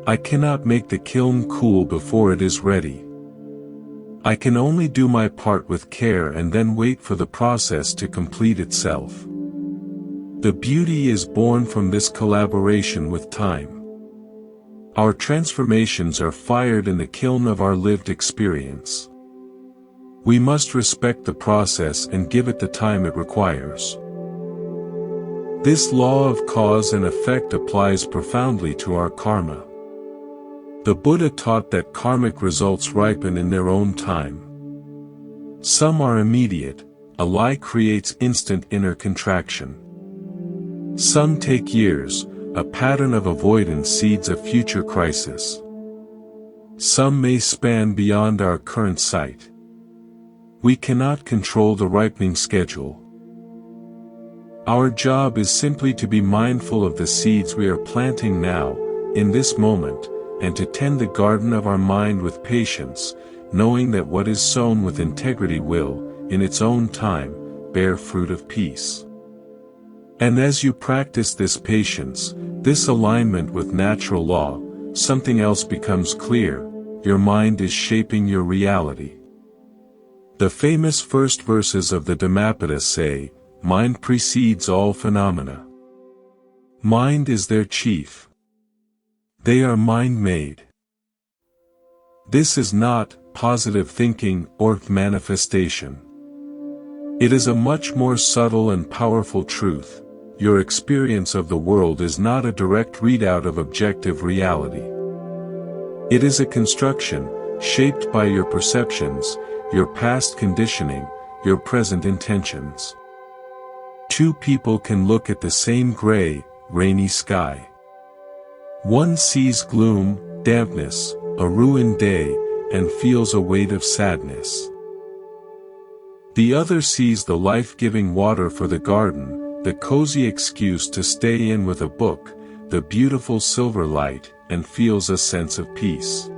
A: I cannot make the kiln cool before it is ready. I can only do my part with care and then wait for the process to complete itself. The beauty is born from this collaboration with time. Our transformations are fired in the kiln of our lived experience. We must respect the process and give it the time it requires. This law of cause and effect applies profoundly to our karma. The Buddha taught that karmic results ripen in their own time. Some are immediate, a lie creates instant inner contraction. Some take years, a pattern of avoidance seeds a future crisis. Some may span beyond our current sight. We cannot control the ripening schedule. Our job is simply to be mindful of the seeds we are planting now, in this moment, and to tend the garden of our mind with patience, knowing that what is sown with integrity will, in its own time, bear fruit of peace. And as you practice this patience, this alignment with natural law, something else becomes clear: your mind is shaping your reality. The famous first verses of the Dhammapada say, "Mind precedes all phenomena." Mind is their chief. They are mind-made. This is not positive thinking or manifestation. It is a much more subtle and powerful truth. Your experience of the world is not a direct readout of objective reality. It is a construction, shaped by your perceptions, your past conditioning, your present intentions. Two people can look at the same gray, rainy sky. One sees gloom, dampness, a ruined day, and feels a weight of sadness. The other sees the life-giving water for the garden, the cozy excuse to stay in with a book, the beautiful silver light, and feels a sense of peace.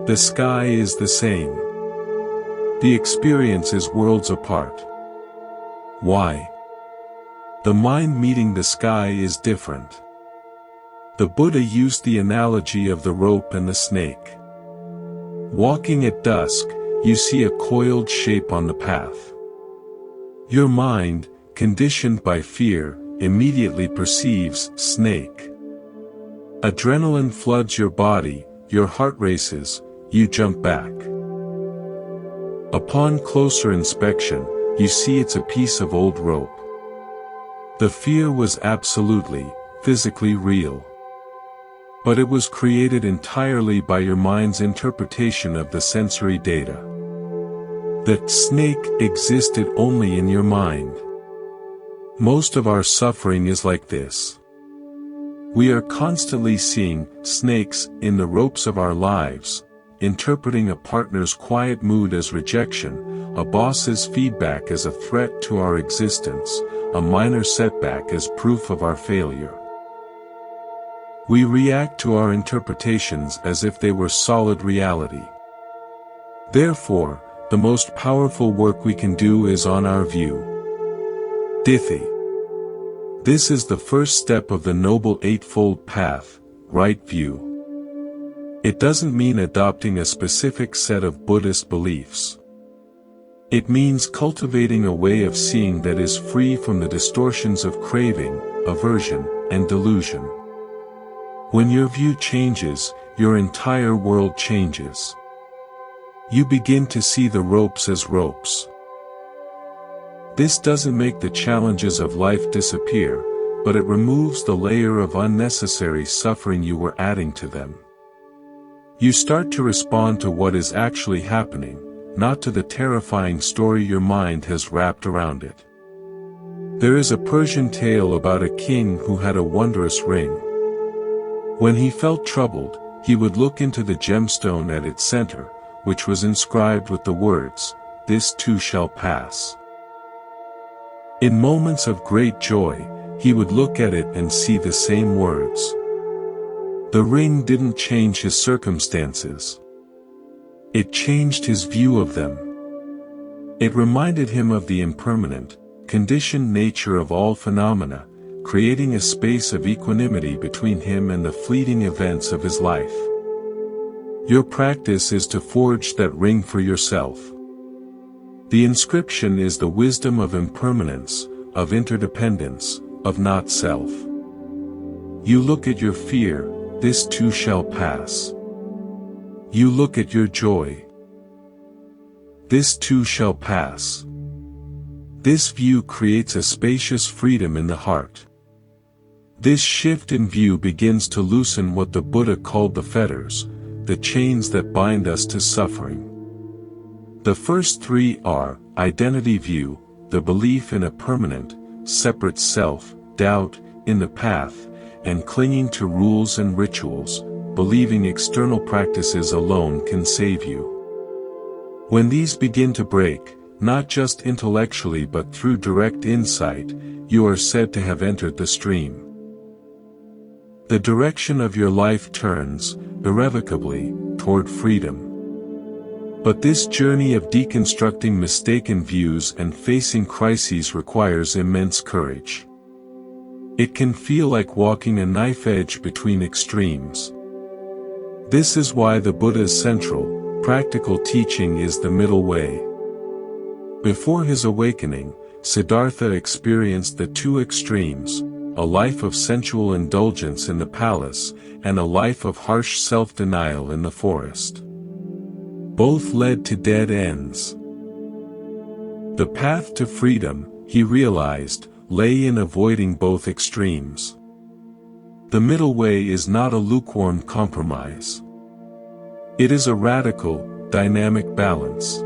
A: The sky is the same. The experience is worlds apart. Why? The mind meeting the sky is different. The Buddha used the analogy of the rope and the snake. Walking at dusk, you see a coiled shape on the path. Your mind, conditioned by fear, immediately perceives snake. Adrenaline floods your body, your heart races, you jump back. Upon closer inspection, you see it's a piece of old rope. The fear was absolutely, physically real. But it was created entirely by your mind's interpretation of the sensory data. That snake existed only in your mind. Most of our suffering is like this. We are constantly seeing snakes in the ropes of our lives, interpreting a partner's quiet mood as rejection, a boss's feedback as a threat to our existence, a minor setback as proof of our failure. We react to our interpretations as if they were solid reality. Therefore, the most powerful work we can do is on our view. Dithi. This is the first step of the Noble Eightfold Path, right view. It doesn't mean adopting a specific set of Buddhist beliefs. It means cultivating a way of seeing that is free from the distortions of craving, aversion, and delusion. When your view changes, your entire world changes. You begin to see the ropes as ropes. This doesn't make the challenges of life disappear, but it removes the layer of unnecessary suffering you were adding to them. You start to respond to what is actually happening, not to the terrifying story your mind has wrapped around it. There is a Persian tale about a king who had a wondrous ring. When he felt troubled, he would look into the gemstone at its center, which was inscribed with the words, "This too shall pass." In moments of great joy, he would look at it and see the same words. The ring didn't change his circumstances. It changed his view of them. It reminded him of the impermanent, conditioned nature of all phenomena, creating a space of equanimity between him and the fleeting events of his life. Your practice is to forge that ring for yourself. The inscription is the wisdom of impermanence, of interdependence, of not self. You look at your fear, this too shall pass. You look at your joy. This too shall pass. This view creates a spacious freedom in the heart. This shift in view begins to loosen what the Buddha called the fetters, the chains that bind us to suffering. The first three are, identity view, the belief in a permanent, separate self, doubt in the path, and clinging to rules and rituals, believing external practices alone can save you. When these begin to break, not just intellectually but through direct insight, you are said to have entered the stream. The direction of your life turns, irrevocably, toward freedom. But this journey of deconstructing mistaken views and facing crises requires immense courage. It can feel like walking a knife edge between extremes. This is why the Buddha's central, practical teaching is the middle way. Before his awakening, Siddhartha experienced the two extremes, a life of sensual indulgence in the palace, and a life of harsh self-denial in the forest. Both led to dead ends. The path to freedom, he realized, lay in avoiding both extremes. The middle way is not a lukewarm compromise. It is a radical, dynamic balance.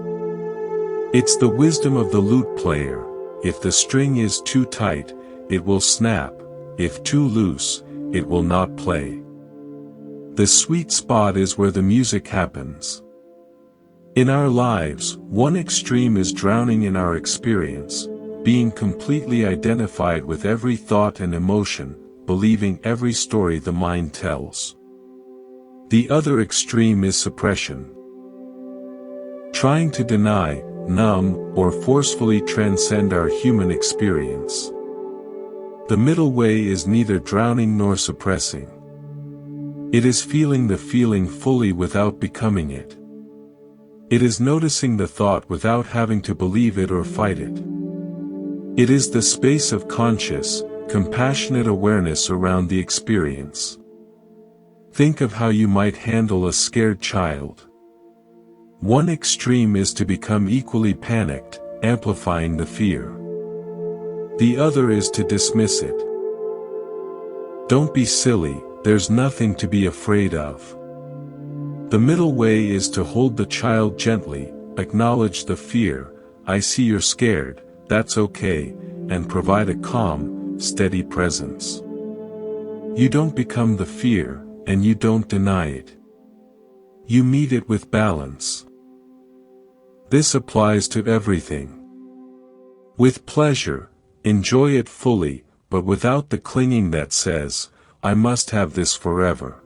A: It's the wisdom of the lute player. If the string is too tight, it will snap. If too loose, it will not play. The sweet spot is where the music happens. In our lives, one extreme is drowning in our experience, being completely identified with every thought and emotion, believing every story the mind tells. The other extreme is suppression. Trying to deny, numb, or forcefully transcend our human experience. The middle way is neither drowning nor suppressing. It is feeling the feeling fully without becoming it. It is noticing the thought without having to believe it or fight it. It is the space of conscious, compassionate awareness around the experience. Think of how you might handle a scared child. One extreme is to become equally panicked, amplifying the fear. The other is to dismiss it. Don't be silly, there's nothing to be afraid of. The middle way is to hold the child gently, acknowledge the fear, I see you're scared, that's okay, and provide a calm, steady presence. You don't become the fear, and you don't deny it. You meet it with balance. This applies to everything. With pleasure, enjoy it fully, but without the clinging that says, I must have this forever.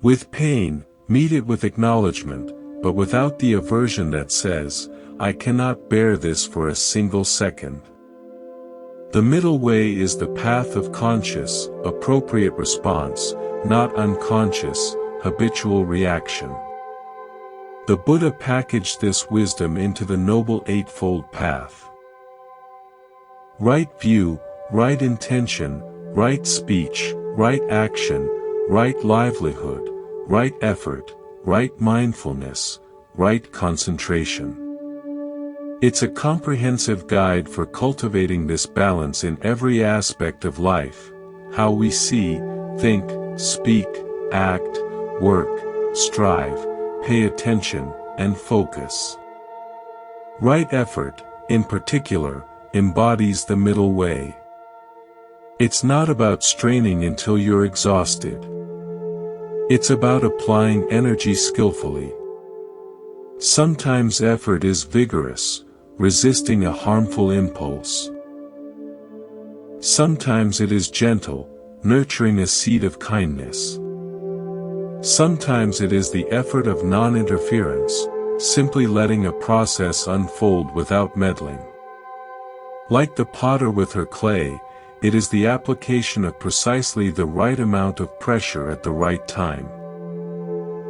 A: With pain, meet it with acknowledgement, but without the aversion that says, I cannot bear this for a single second. The middle way is the path of conscious, appropriate response, not unconscious, habitual reaction. The Buddha packaged this wisdom into the Noble Eightfold Path. Right view, right intention, right speech, right action, right livelihood, right effort, right mindfulness, right concentration. It's a comprehensive guide for cultivating this balance in every aspect of life: how we see, think, speak, act, work, strive, pay attention, and focus. Right effort, in particular, embodies the middle way. It's not about straining until you're exhausted. It's about applying energy skillfully. Sometimes effort is vigorous, resisting a harmful impulse. Sometimes it is gentle, nurturing a seed of kindness. Sometimes it is the effort of non-interference, simply letting a process unfold without meddling. Like the potter with her clay, it is the application of precisely the right amount of pressure at the right time.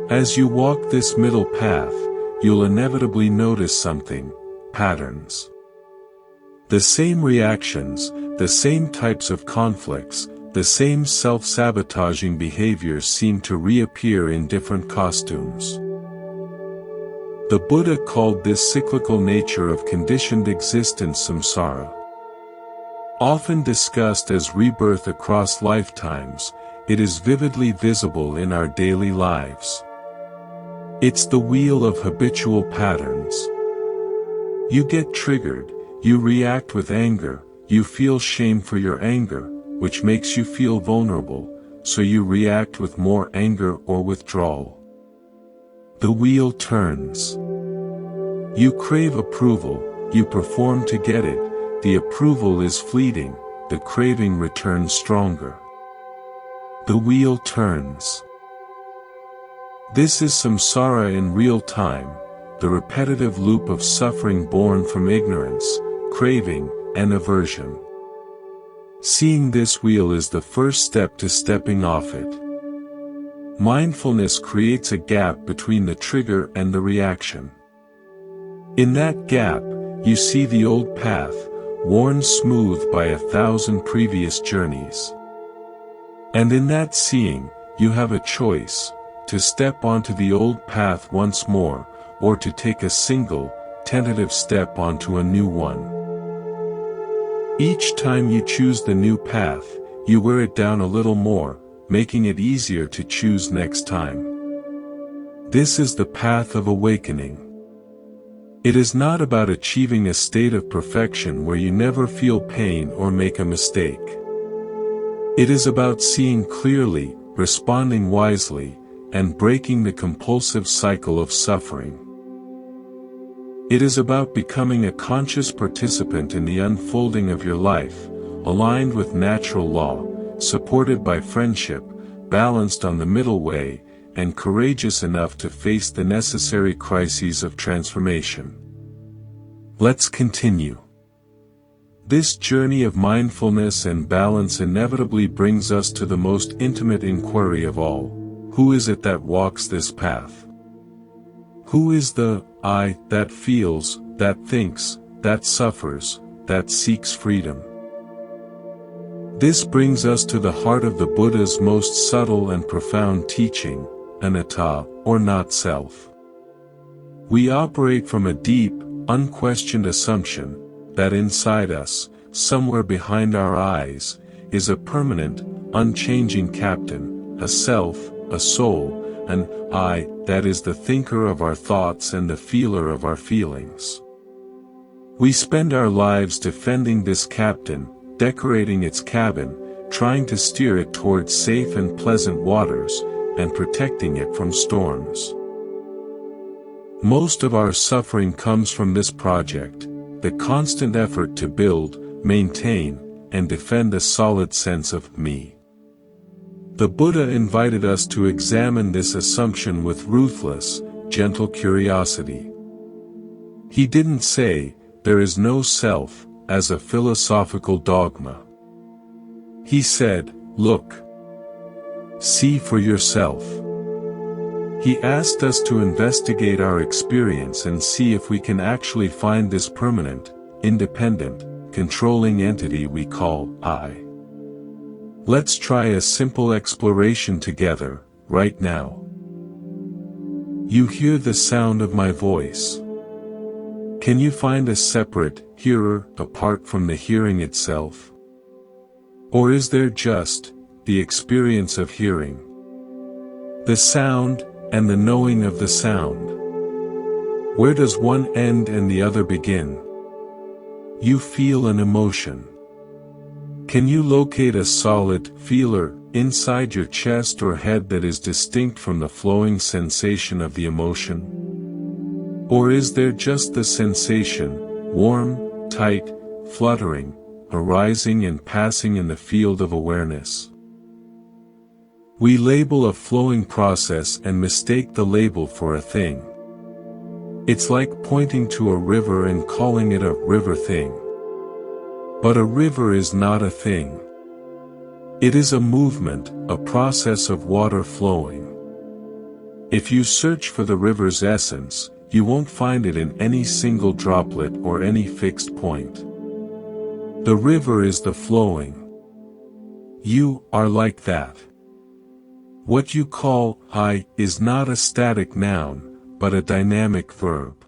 A: As you walk this middle path, you'll inevitably notice something: patterns. The same reactions, the same types of conflicts, the same self-sabotaging behaviors seem to reappear in different costumes. The Buddha called this cyclical nature of conditioned existence samsara. Often discussed as rebirth across lifetimes, it is vividly visible in our daily lives. It's the wheel of habitual patterns. You get triggered, you react with anger, you feel shame for your anger, which makes you feel vulnerable, so you react with more anger or withdrawal. The wheel turns. You crave approval, you perform to get it, the approval is fleeting, the craving returns stronger. The wheel turns. This is samsara in real time, the repetitive loop of suffering born from ignorance, craving, and aversion. Seeing this wheel is the first step to stepping off it. Mindfulness creates a gap between the trigger and the reaction. In that gap, you see the old path, worn smooth by 1,000 previous journeys. And in that seeing, you have a choice: to step onto the old path once more, or to take a single, tentative step onto a new one. Each time you choose the new path, you wear it down a little more, making it easier to choose next time. This is the path of awakening. It is not about achieving a state of perfection where you never feel pain or make a mistake. It is about seeing clearly, responding wisely, and breaking the compulsive cycle of suffering. It is about becoming a conscious participant in the unfolding of your life, aligned with natural law, supported by friendship, balanced on the middle way, and courageous enough to face the necessary crises of transformation. Let's continue. This journey of mindfulness and balance inevitably brings us to the most intimate inquiry of all: who is it that walks this path? Who is the I that feels, that thinks, that suffers, that seeks freedom? This brings us to the heart of the Buddha's most subtle and profound teaching, anatta, or not self. We operate from a deep, unquestioned assumption that inside us, somewhere behind our eyes, is a permanent, unchanging captain, a self, a soul, an I that is the thinker of our thoughts and the feeler of our feelings. We spend our lives defending this captain, decorating its cabin, trying to steer it towards safe and pleasant waters, and protecting it from storms. Most of our suffering comes from this project, the constant effort to build, maintain, and defend a solid sense of me. The Buddha invited us to examine this assumption with ruthless, gentle curiosity. He didn't say, "There is no self," as a philosophical dogma. He said, "Look. See for yourself." He asked us to investigate our experience and see if we can actually find this permanent, independent, controlling entity we call I. Let's try a simple exploration together, right now. You hear the sound of my voice. Can you find a separate hearer apart from the hearing itself? Or is there just the experience of hearing? The sound and the knowing of the sound. Where does one end and the other begin? You feel an emotion. Can you locate a solid feeler inside your chest or head that is distinct from the flowing sensation of the emotion? Or is there just the sensation, warm, tight, fluttering, arising and passing in the field of awareness? We label a flowing process and mistake the label for a thing. It's like pointing to a river and calling it a river thing. But a river is not a thing. It is a movement, a process of water flowing. If you search for the river's essence, you won't find it in any single droplet or any fixed point. The river is the flowing. You are like that. What you call I is not a static noun, but a dynamic verb.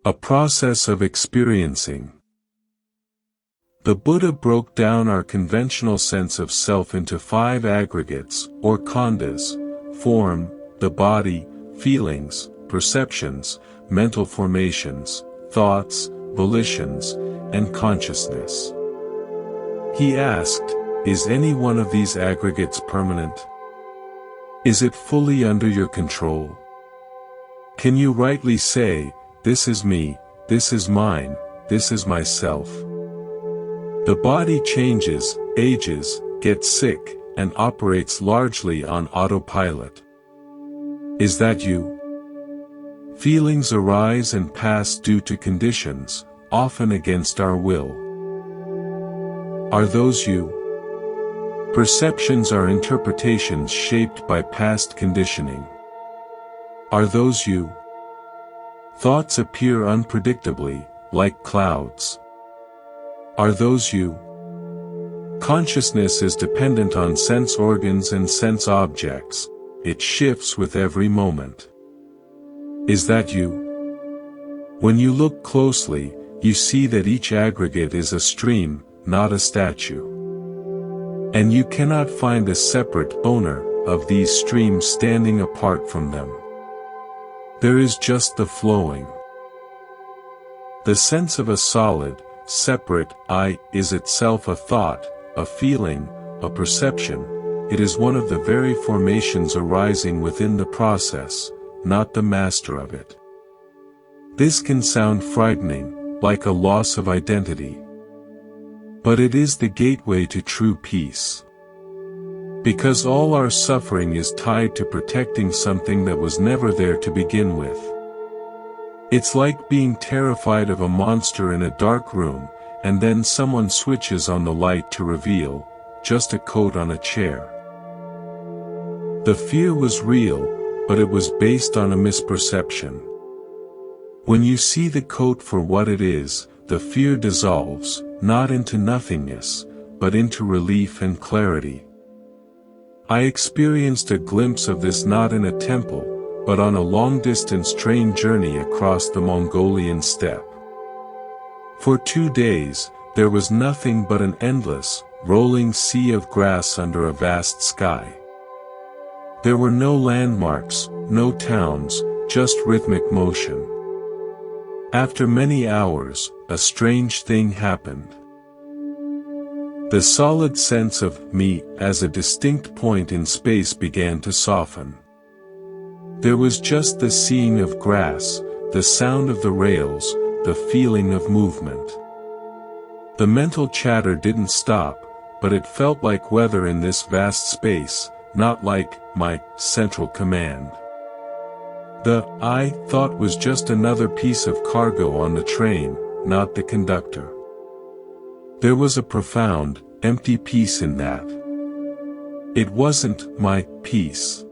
A: A process of experiencing. The Buddha broke down our conventional sense of self into 5 aggregates, or khandhas: form, the body, feelings, perceptions, mental formations, thoughts, volitions, and consciousness. He asked, is any one of these aggregates permanent? Is it fully under your control? Can you rightly say, this is me, this is mine, this is myself? The body changes, ages, gets sick, and operates largely on autopilot. Is that you? Feelings arise and pass due to conditions, often against our will. Are those you? Perceptions are interpretations shaped by past conditioning. Are those you? Thoughts appear unpredictably, like clouds. Are those you? Consciousness is dependent on sense organs and sense objects. It shifts with every moment. Is that you? When you look closely, you see that each aggregate is a stream, not a statue. And you cannot find a separate owner of these streams standing apart from them. There is just the flowing. The sense of a solid, separate I is itself a thought, a feeling, a perception. It is one of the very formations arising within the process, not the master of it. This can sound frightening, like a loss of identity. But it is the gateway to true peace. Because all our suffering is tied to protecting something that was never there to begin with. It's like being terrified of a monster in a dark room, and then someone switches on the light to reveal, just a coat on a chair. The fear was real, but it was based on a misperception. When you see the coat for what it is, the fear dissolves, not into nothingness, but into relief and clarity. I experienced a glimpse of this not in a temple, but on a long-distance train journey across the Mongolian steppe. For 2 days, there was nothing but an endless, rolling sea of grass under a vast sky. There were no landmarks, no towns, just rhythmic motion. After many hours, a strange thing happened. The solid sense of me as a distinct point in space began to soften. There was just the seeing of grass, the sound of the rails, the feeling of movement. The mental chatter didn't stop, but it felt like weather in this vast space, not like my central command. The I thought was just another piece of cargo on the train, not the conductor. There was a profound, empty peace in that. It wasn't my peace.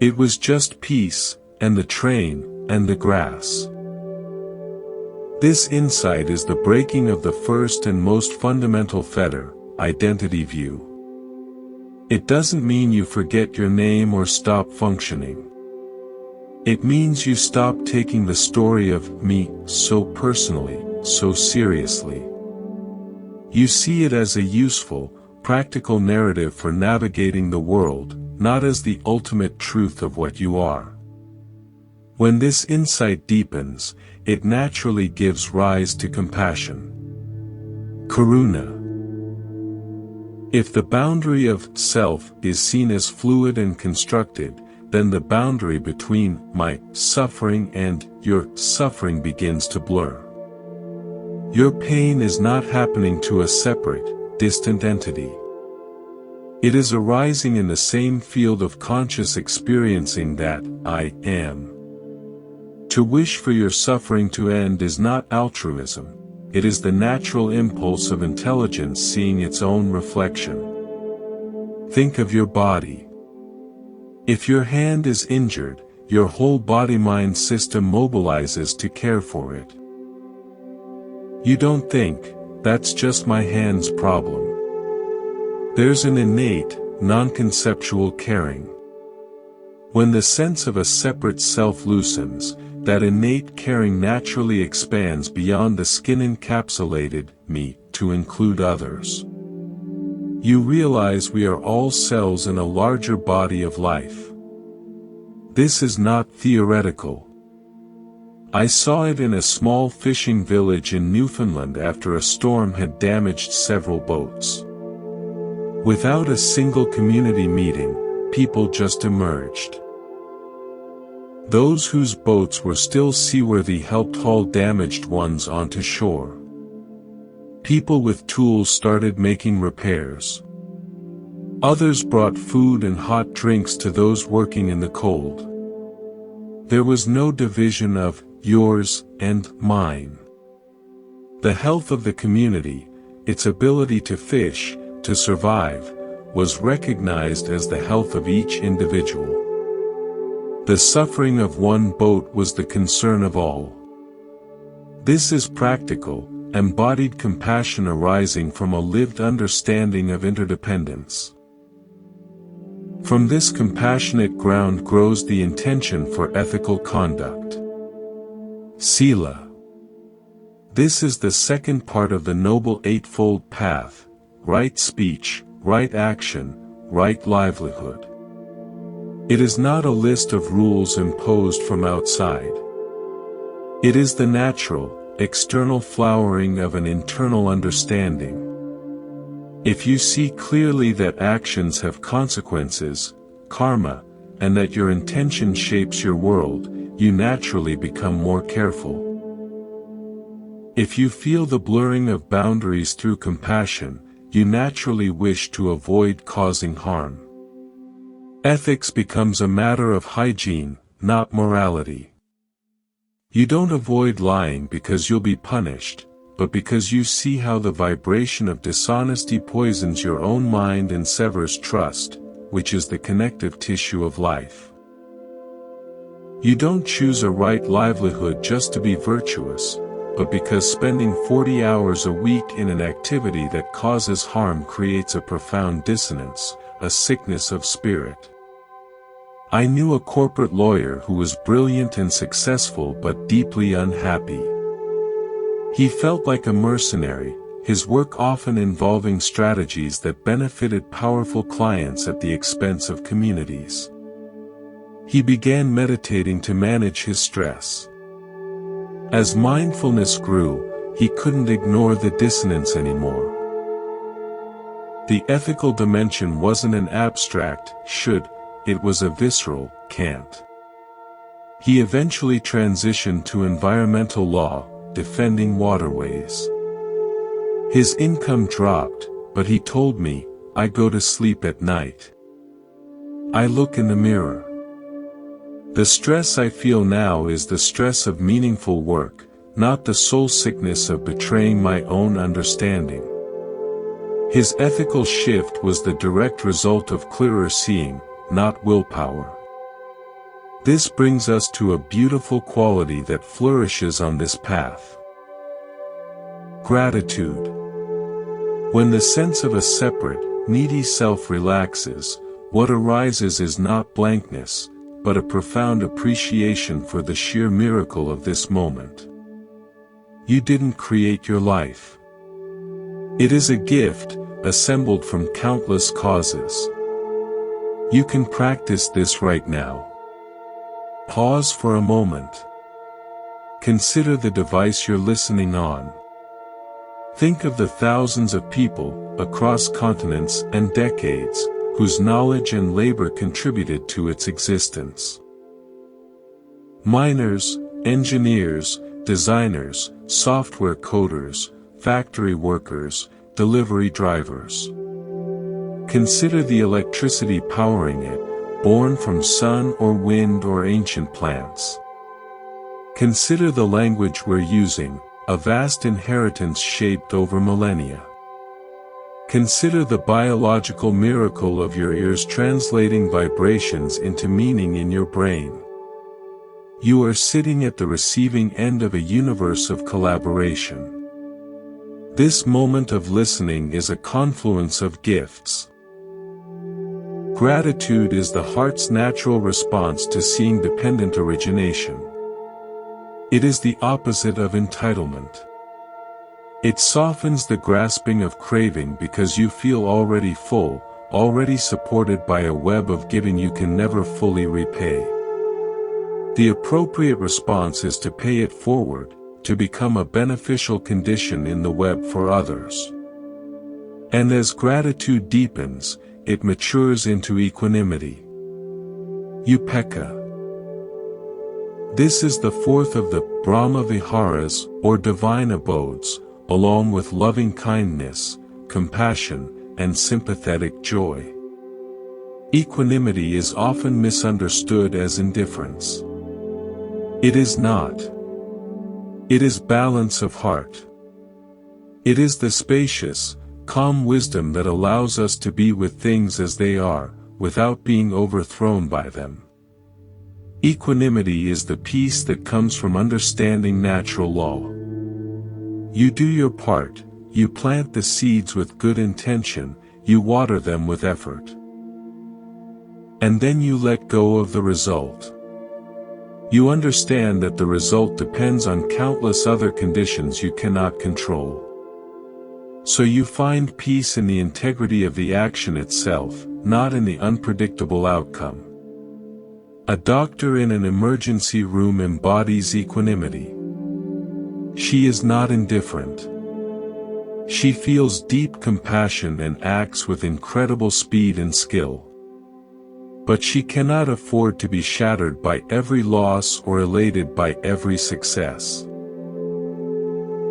A: It was just peace, and the train, and the grass. This insight is the breaking of the first and most fundamental fetter, identity view. It doesn't mean you forget your name or stop functioning. It means you stop taking the story of me so personally, so seriously. You see it as a useful, practical narrative for navigating the world, not as the ultimate truth of what you are. When this insight deepens, it naturally gives rise to compassion. Karuna. If the boundary of self is seen as fluid and constructed, then the boundary between my suffering and your suffering begins to blur. Your pain is not happening to a separate, distant entity. It is arising in the same field of conscious experiencing that I am. To wish for your suffering to end is not altruism, it is the natural impulse of intelligence seeing its own reflection. Think of your body. If your hand is injured, your whole body-mind system mobilizes to care for it. You don't think, that's just my hand's problem. There's an innate, non-conceptual caring. When the sense of a separate self loosens, that innate caring naturally expands beyond the skin-encapsulated me to include others. You realize we are all cells in a larger body of life. This is not theoretical. I saw it in a small fishing village in Newfoundland after a storm had damaged several boats. Without a single community meeting, people just emerged. Those whose boats were still seaworthy helped haul damaged ones onto shore. People with tools started making repairs. Others brought food and hot drinks to those working in the cold. There was no division of yours and mine. The health of the community, its ability to fish, to survive, was recognized as the health of each individual. The suffering of one boat was the concern of all. This is practical, embodied compassion arising from a lived understanding of interdependence. From this compassionate ground grows the intention for ethical conduct. Sila. This is the second part of the Noble Eightfold Path: right speech, right action, right livelihood. It is not a list of rules imposed from outside. It is the natural, external flowering of an internal understanding. If you see clearly that actions have consequences, karma, and that your intention shapes your world, you naturally become more careful. If you feel the blurring of boundaries through compassion, you naturally wish to avoid causing harm. Ethics becomes a matter of hygiene, not morality. You don't avoid lying because you'll be punished, but because you see how the vibration of dishonesty poisons your own mind and severs trust, which is the connective tissue of life. You don't choose a right livelihood just to be virtuous, but because spending 40 hours a week in an activity that causes harm creates a profound dissonance, a sickness of spirit. I knew a corporate lawyer who was brilliant and successful but deeply unhappy. He felt like a mercenary, his work often involving strategies that benefited powerful clients at the expense of communities. He began meditating to manage his stress. As mindfulness grew, he couldn't ignore the dissonance anymore. The ethical dimension wasn't an abstract should, it was a visceral can't. He eventually transitioned to environmental law, defending waterways. His income dropped, but he told me, I go to sleep at night. I look in the mirror. The stress I feel now is the stress of meaningful work, not the soul sickness of betraying my own understanding. His ethical shift was the direct result of clearer seeing, not willpower. This brings us to a beautiful quality that flourishes on this path. Gratitude. When the sense of a separate, needy self relaxes, what arises is not blankness, but a profound appreciation for the sheer miracle of this moment. You didn't create your life. It is a gift, assembled from countless causes. You can practice this right now. Pause for a moment. Consider the device you're listening on. Think of the thousands of people, across continents and decades, whose knowledge and labor contributed to its existence. Miners, engineers, designers, software coders, factory workers, delivery drivers. Consider the electricity powering it, born from sun or wind or ancient plants. Consider the language we're using, a vast inheritance shaped over millennia. Consider the biological miracle of your ears translating vibrations into meaning in your brain. You are sitting at the receiving end of a universe of collaboration. This moment of listening is a confluence of gifts. Gratitude is the heart's natural response to seeing dependent origination. It is the opposite of entitlement. It softens the grasping of craving because you feel already full, already supported by a web of giving you can never fully repay. The appropriate response is to pay it forward, to become a beneficial condition in the web for others. And as gratitude deepens, it matures into equanimity. Upekkha. This is the fourth of the Brahma Viharas, or divine abodes, along with loving kindness, compassion, and sympathetic joy. Equanimity is often misunderstood as indifference. It is not. It is balance of heart. It is the spacious, calm wisdom that allows us to be with things as they are, without being overthrown by them. Equanimity is the peace that comes from understanding natural law. You do your part, you plant the seeds with good intention, you water them with effort. And then you let go of the result. You understand that the result depends on countless other conditions you cannot control. So you find peace in the integrity of the action itself, not in the unpredictable outcome. A doctor in an emergency room embodies equanimity. She is not indifferent. She feels deep compassion and acts with incredible speed and skill. But she cannot afford to be shattered by every loss or elated by every success.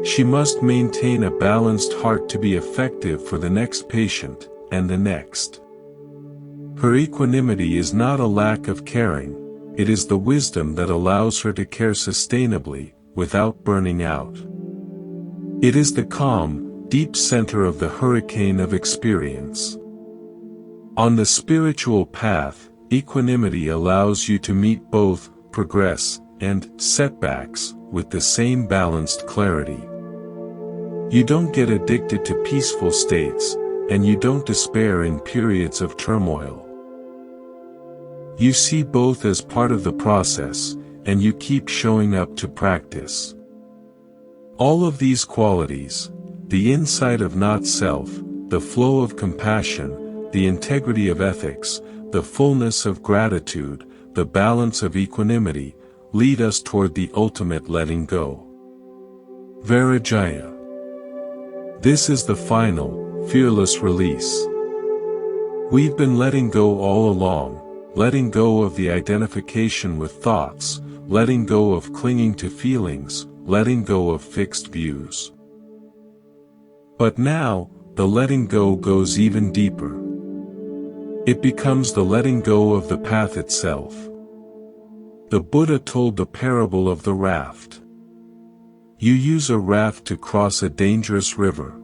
A: She must maintain a balanced heart to be effective for the next patient, and the next. Her equanimity is not a lack of caring, it is the wisdom that allows her to care sustainably, without burning out. It is the calm, deep center of the hurricane of experience. On the spiritual path, equanimity allows you to meet both progress and setbacks with the same balanced clarity. You don't get addicted to peaceful states, and you don't despair in periods of turmoil. You see both as part of the process, and you keep showing up to practice. All of these qualities, the insight of not-self, the flow of compassion, the integrity of ethics, the fullness of gratitude, the balance of equanimity, lead us toward the ultimate letting go. Vairagya. This is the final, fearless release. We've been letting go all along, letting go of the identification with thoughts, letting go of clinging to feelings, letting go of fixed views. But now, the letting go goes even deeper. It becomes the letting go of the path itself. The Buddha told the parable of the raft. You use a raft to cross a dangerous river.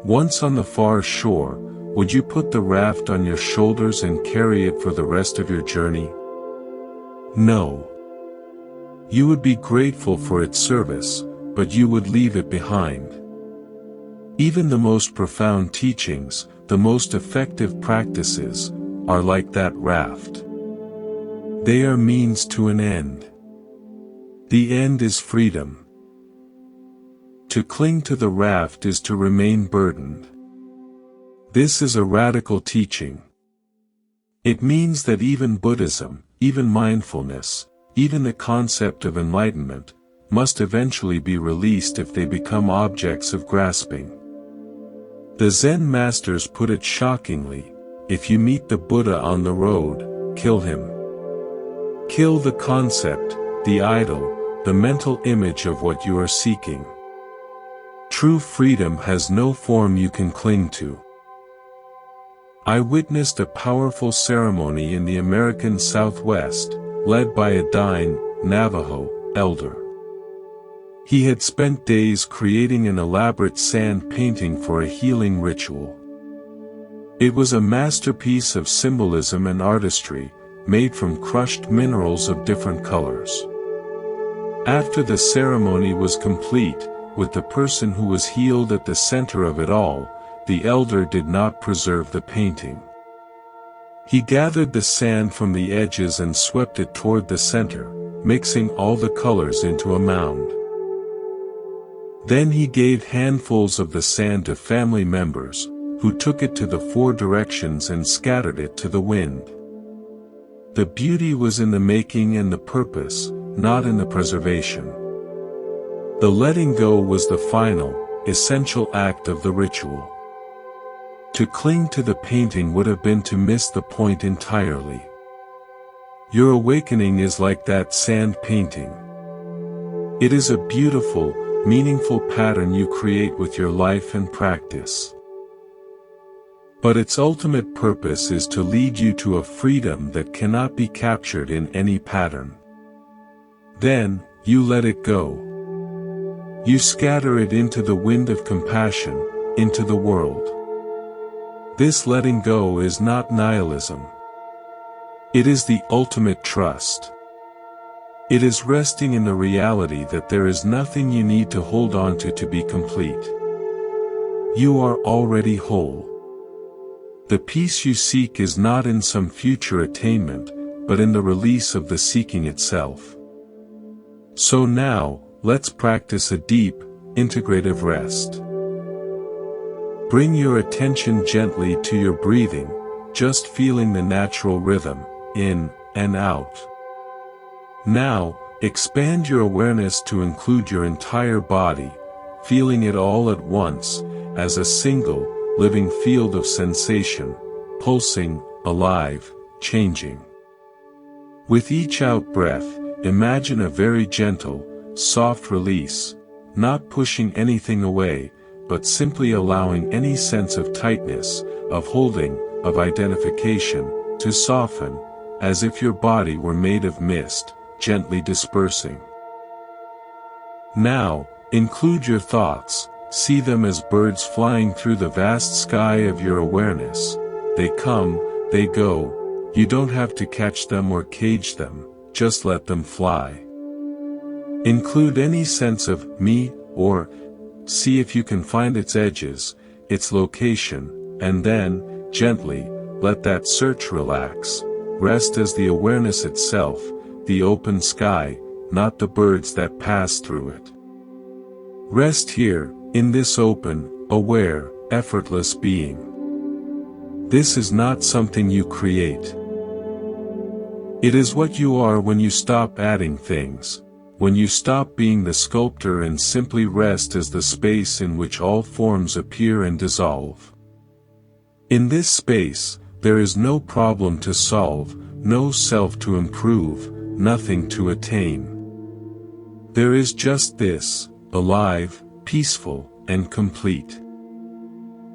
A: Once on the far shore, would you put the raft on your shoulders and carry it for the rest of your journey? No. You would be grateful for its service, but you would leave it behind. Even the most profound teachings, the most effective practices, are like that raft. They are means to an end. The end is freedom. To cling to the raft is to remain burdened. This is a radical teaching. It means that even Buddhism, even mindfulness, even the concept of enlightenment, must eventually be released if they become objects of grasping. The Zen masters put it shockingly: if you meet the Buddha on the road, kill him. Kill the concept, the idol, the mental image of what you are seeking. True freedom has no form you can cling to. I witnessed a powerful ceremony in the American Southwest, led by a dying Navajo elder. He had spent days creating an elaborate sand painting for a healing ritual. It was a masterpiece of symbolism and artistry, made from crushed minerals of different colors. After the ceremony was complete, with the person who was healed at the center of it all, the elder did not preserve the painting. He gathered the sand from the edges and swept it toward the center, mixing all the colors into a mound. Then he gave handfuls of the sand to family members, who took it to the four directions and scattered it to the wind. The beauty was in the making and the purpose, not in the preservation. The letting go was the final, essential act of the ritual. To cling to the painting would have been to miss the point entirely. Your awakening is like that sand painting. It is a beautiful, meaningful pattern you create with your life and practice. But its ultimate purpose is to lead you to a freedom that cannot be captured in any pattern. Then, you let it go. You scatter it into the wind of compassion, into the world. This letting go is not nihilism. It is the ultimate trust. It is resting in the reality that there is nothing you need to hold on to be complete. You are already whole. The peace you seek is not in some future attainment, but in the release of the seeking itself. So now, let's practice a deep, integrative rest. Bring your attention gently to your breathing, just feeling the natural rhythm, in and out. Now, expand your awareness to include your entire body, feeling it all at once, as a single, living field of sensation, pulsing, alive, changing. With each out-breath, imagine a very gentle, soft release, not pushing anything away, but simply allowing any sense of tightness, of holding, of identification, to soften, as if your body were made of mist, gently dispersing. Now, include your thoughts, see them as birds flying through the vast sky of your awareness. They come, they go, you don't have to catch them or cage them, just let them fly. Include any sense of me, or see if you can find its edges, its location, and then, gently, let that search relax, rest as the awareness itself, the open sky, not the birds that pass through it. Rest here, in this open, aware, effortless being. This is not something you create. It is what you are when you stop adding things, when you stop being the sculptor and simply rest as the space in which all forms appear and dissolve. In this space, there is no problem to solve, no self to improve, nothing to attain. There is just this, alive, peaceful, and complete.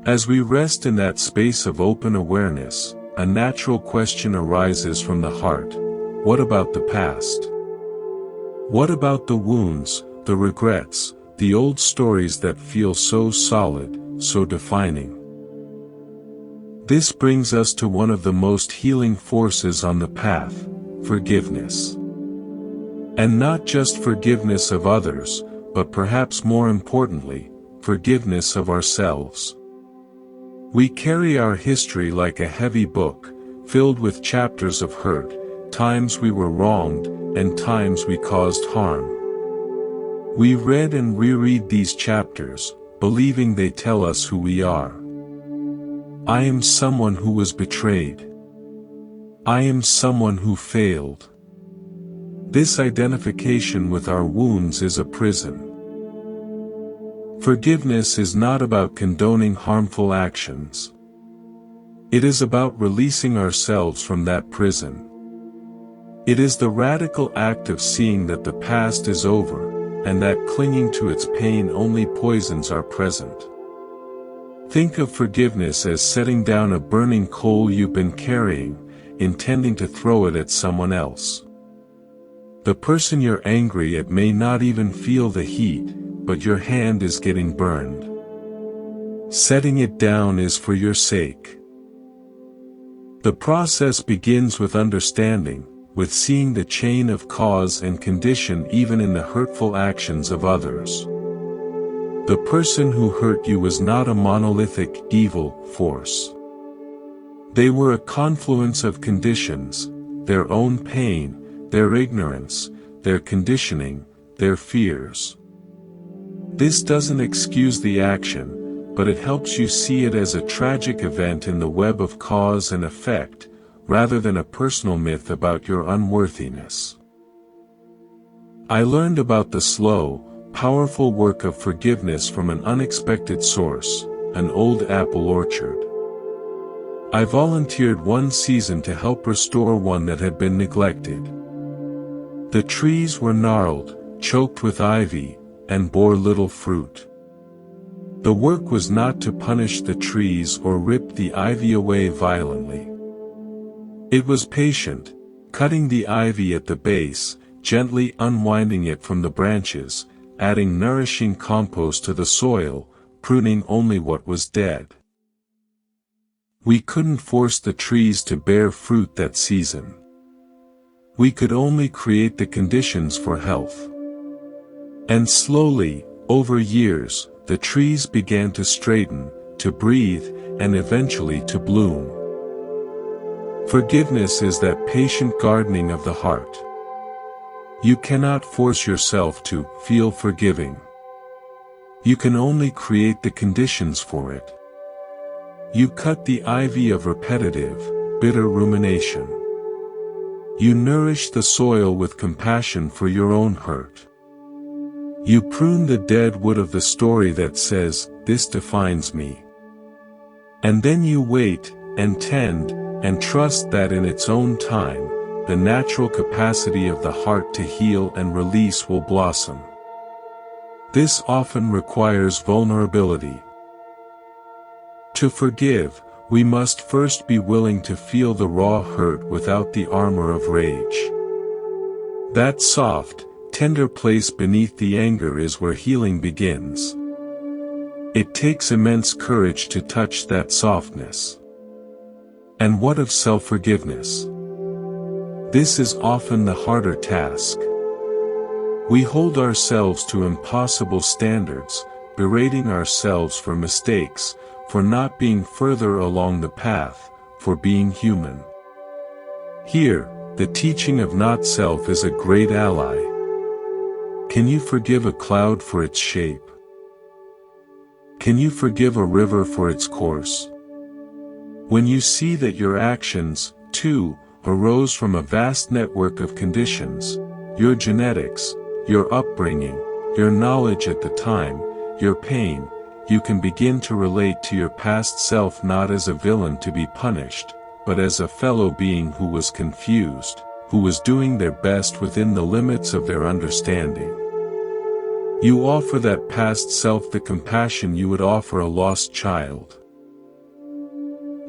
A: As we rest in that space of open awareness, a natural question arises from the heart: what about the past? What about the wounds, the regrets, the old stories that feel so solid, so defining? This brings us to one of the most healing forces on the path: forgiveness. And not just forgiveness of others, but perhaps more importantly, forgiveness of ourselves. We carry our history like a heavy book, filled with chapters of hurt, times we were wronged, and times we caused harm. We read and reread these chapters, believing they tell us who we are. I am someone who was betrayed. I am someone who failed. This identification with our wounds is a prison. Forgiveness is not about condoning harmful actions. It is about releasing ourselves from that prison. It is the radical act of seeing that the past is over, and that clinging to its pain only poisons our present. Think of forgiveness as setting down a burning coal you've been carrying, intending to throw it at someone else. The person you're angry at may not even feel the heat, but your hand is getting burned. Setting it down is for your sake. The process begins with understanding, with seeing the chain of cause and condition even in the hurtful actions of others. The person who hurt you was not a monolithic, evil force. They were a confluence of conditions, their own pain, their ignorance, their conditioning, their fears. This doesn't excuse the action, but it helps you see it as a tragic event in the web of cause and effect, rather than a personal myth about your unworthiness. I learned about the slow, powerful work of forgiveness from an unexpected source, an old apple orchard. I volunteered one season to help restore one that had been neglected. The trees were gnarled, choked with ivy, and bore little fruit. The work was not to punish the trees or rip the ivy away violently. It was patient, cutting the ivy at the base, gently unwinding it from the branches, adding nourishing compost to the soil, pruning only what was dead. We couldn't force the trees to bear fruit that season. We could only create the conditions for health. And slowly, over years, the trees began to straighten, to breathe, and eventually to bloom. Forgiveness is that patient gardening of the heart. You cannot force yourself to feel forgiving. You can only create the conditions for it. You cut the ivy of repetitive, bitter rumination. You nourish the soil with compassion for your own hurt. You prune the dead wood of the story that says, "This defines me." And then you wait, and tend, and trust that in its own time, the natural capacity of the heart to heal and release will blossom. This often requires vulnerability. To forgive, we must first be willing to feel the raw hurt without the armor of rage. That soft, tender place beneath the anger is where healing begins. It takes immense courage to touch that softness. And what of self-forgiveness? This is often the harder task. We hold ourselves to impossible standards, berating ourselves for mistakes, for not being further along the path, for being human. Here, the teaching of not self is a great ally. Can you forgive a cloud for its shape? Can you forgive a river for its course? When you see that your actions, too, arose from a vast network of conditions, your genetics, your upbringing, your knowledge at the time, your pain, you can begin to relate to your past self not as a villain to be punished, but as a fellow being who was confused, who was doing their best within the limits of their understanding. You offer that past self the compassion you would offer a lost child.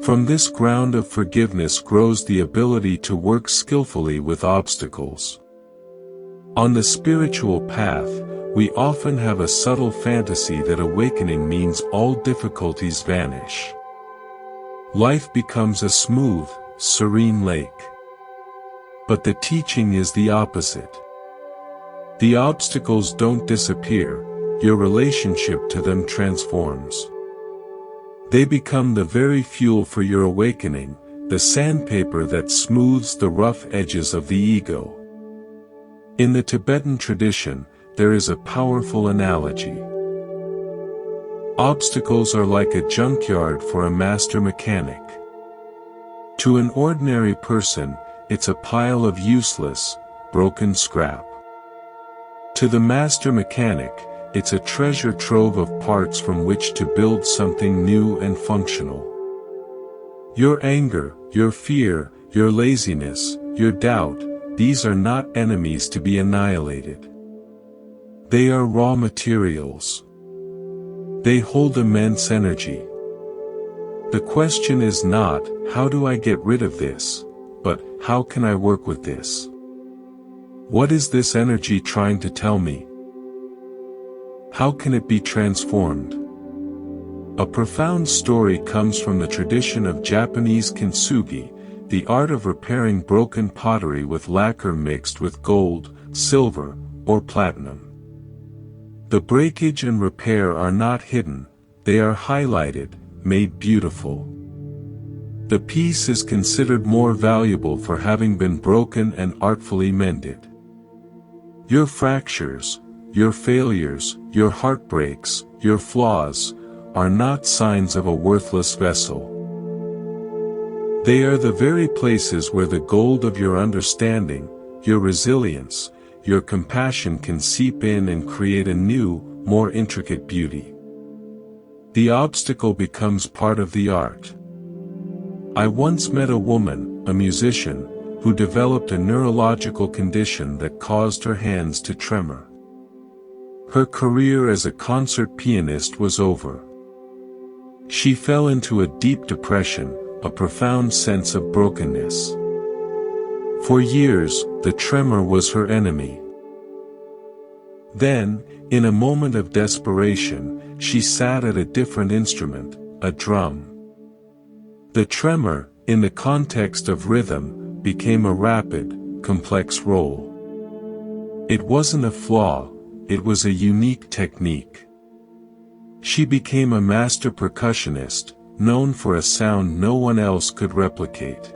A: From this ground of forgiveness grows the ability to work skillfully with obstacles. On the spiritual path, we often have a subtle fantasy that awakening means all difficulties vanish. Life becomes a smooth, serene lake. But the teaching is the opposite. The obstacles don't disappear, your relationship to them transforms. They become the very fuel for your awakening, the sandpaper that smooths the rough edges of the ego. In the Tibetan tradition, there is a powerful analogy. Obstacles are like a junkyard for a master mechanic. To an ordinary person, it's a pile of useless, broken scrap. To the master mechanic, it's a treasure trove of parts from which to build something new and functional. Your anger, your fear, your laziness, your doubt, these are not enemies to be annihilated. They are raw materials. They hold immense energy. The question is not, how do I get rid of this, but, how can I work with this? What is this energy trying to tell me? How can it be transformed? A profound story comes from the tradition of Japanese kintsugi, the art of repairing broken pottery with lacquer mixed with gold, silver, or platinum. The breakage and repair are not hidden, they are highlighted, made beautiful. The piece is considered more valuable for having been broken and artfully mended. Your fractures, your failures, your heartbreaks, your flaws, are not signs of a worthless vessel. They are the very places where the gold of your understanding, your resilience, your compassion can seep in and create a new, more intricate beauty. The obstacle becomes part of the art. I once met a woman, a musician, who developed a neurological condition that caused her hands to tremor. Her career as a concert pianist was over. She fell into a deep depression, a profound sense of brokenness. For years, the tremor was her enemy. Then, in a moment of desperation, she sat at a different instrument, a drum. The tremor, in the context of rhythm, became a rapid, complex roll. It wasn't a flaw, it was a unique technique. She became a master percussionist, known for a sound no one else could replicate.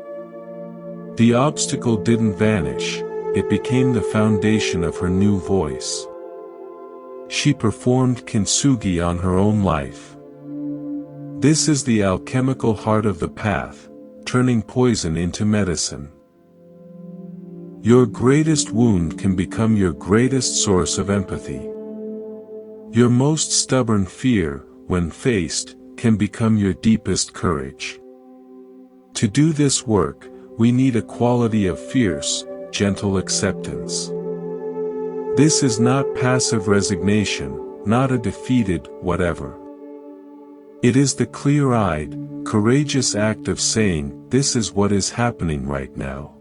A: The obstacle didn't vanish, it became the foundation of her new voice. She performed kintsugi on her own life. This is the alchemical heart of the path, turning poison into medicine. Your greatest wound can become your greatest source of empathy. Your most stubborn fear, when faced, can become your deepest courage. To do this work, we need a quality of fierce, gentle acceptance. This is not passive resignation, not a defeated whatever. It is the clear-eyed, courageous act of saying, this is what is happening right now.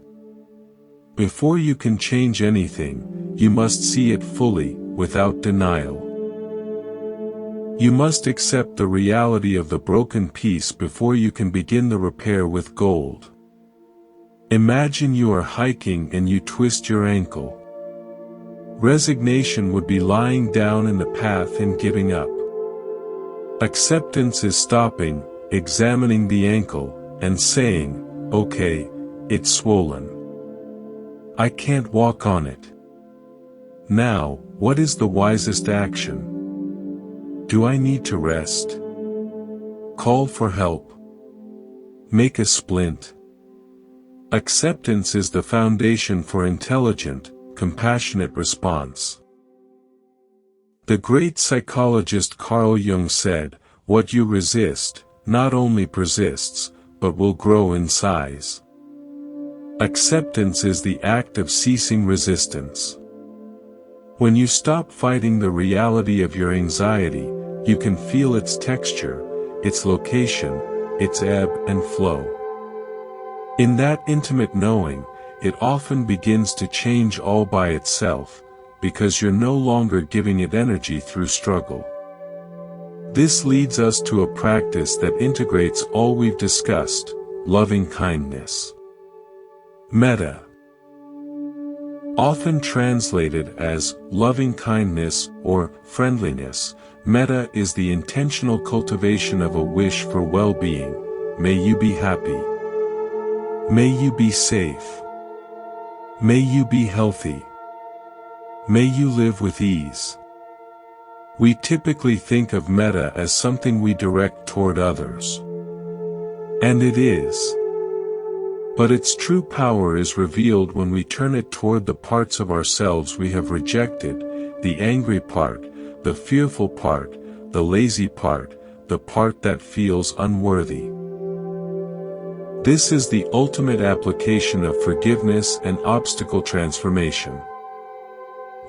A: Before you can change anything, you must see it fully, without denial. You must accept the reality of the broken piece before you can begin the repair with gold. Imagine you are hiking and you twist your ankle. Resignation would be lying down in the path and giving up. Acceptance is stopping, examining the ankle, and saying, okay, it's swollen. I can't walk on it. Now, what is the wisest action? Do I need to rest? Call for help. Make a splint. Acceptance is the foundation for intelligent, compassionate response. The great psychologist Carl Jung said, "What you resist, not only persists, but will grow in size." Acceptance is the act of ceasing resistance. When you stop fighting the reality of your anxiety, you can feel its texture, its location, its ebb and flow. In that intimate knowing, it often begins to change all by itself, because you're no longer giving it energy through struggle. This leads us to a practice that integrates all we've discussed: loving kindness. Metta. Often translated as loving kindness or friendliness, metta is the intentional cultivation of a wish for well-being. May you be happy. May you be safe. May you be healthy. May you live with ease. We typically think of metta as something we direct toward others. And it is. But its true power is revealed when we turn it toward the parts of ourselves we have rejected: the angry part, the fearful part, the lazy part, the part that feels unworthy. This is the ultimate application of forgiveness and obstacle transformation.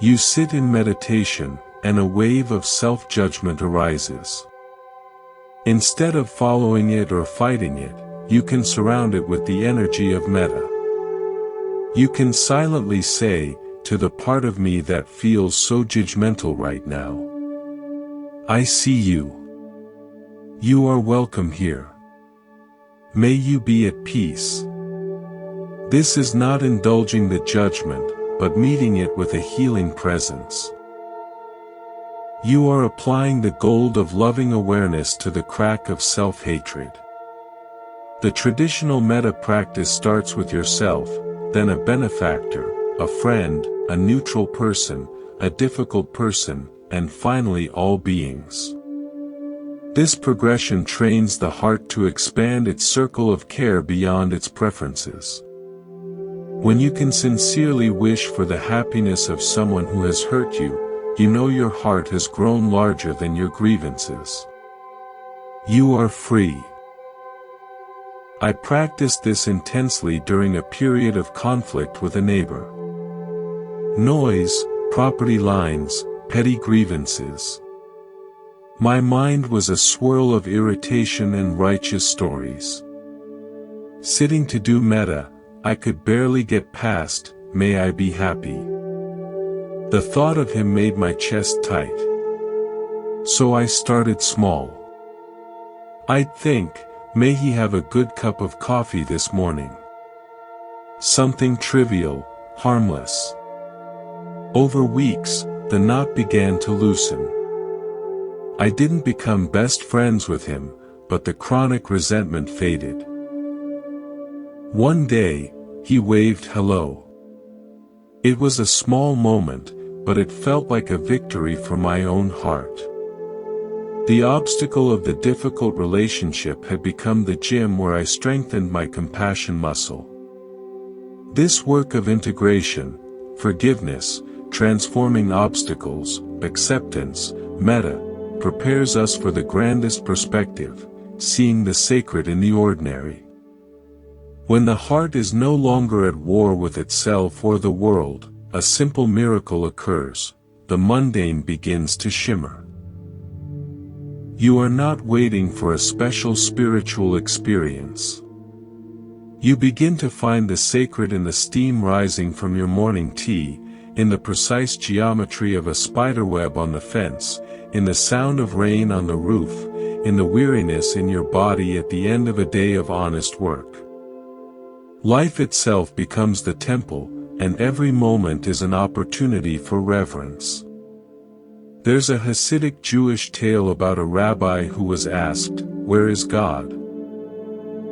A: You sit in meditation, and a wave of self-judgment arises. Instead of following it or fighting it, you can surround it with the energy of metta. You can silently say, to the part of me that feels so judgmental right now, I see you. You are welcome here. May you be at peace. This is not indulging the judgment, but meeting it with a healing presence. You are applying the gold of loving awareness to the crack of self-hatred. The traditional metta practice starts with yourself, then a benefactor, a friend, a neutral person, a difficult person, and finally all beings. This progression trains the heart to expand its circle of care beyond its preferences. When you can sincerely wish for the happiness of someone who has hurt you, you know your heart has grown larger than your grievances. You are free. I practiced this intensely during a period of conflict with a neighbor. Noise, property lines, petty grievances. My mind was a swirl of irritation and righteous stories. Sitting to do metta, I could barely get past, may I be happy. The thought of him made my chest tight. So I started small. I'd think, may he have a good cup of coffee this morning. Something trivial, harmless. Over weeks, the knot began to loosen. I didn't become best friends with him, but the chronic resentment faded. One day, he waved hello. It was a small moment, but it felt like a victory for my own heart. The obstacle of the difficult relationship had become the gym where I strengthened my compassion muscle. This work of integration, forgiveness, transforming obstacles, acceptance, metta, prepares us for the grandest perspective, seeing the sacred in the ordinary. When the heart is no longer at war with itself or the world, a simple miracle occurs: the mundane begins to shimmer. You are not waiting for a special spiritual experience. You begin to find the sacred in the steam rising from your morning tea, in the precise geometry of a spiderweb on the fence, in the sound of rain on the roof, in the weariness in your body at the end of a day of honest work. Life itself becomes the temple, and every moment is an opportunity for reverence. There's a Hasidic Jewish tale about a rabbi who was asked, "Where is God?"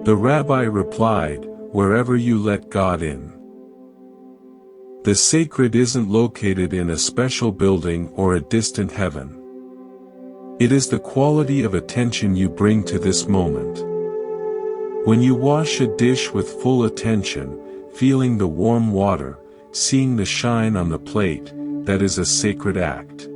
A: The rabbi replied, "Wherever you let God in." The sacred isn't located in a special building or a distant heaven. It is the quality of attention you bring to this moment. When you wash a dish with full attention, feeling the warm water, seeing the shine on the plate, that is a sacred act.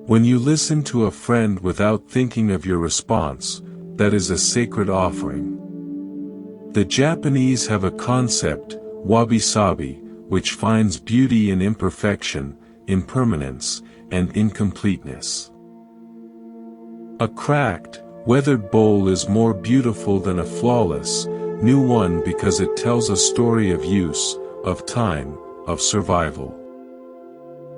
A: When you listen to a friend without thinking of your response, that is a sacred offering. The Japanese have a concept, wabi-sabi, which finds beauty in imperfection, impermanence, and incompleteness. A cracked, weathered bowl is more beautiful than a flawless, new one because it tells a story of use, of time, of survival.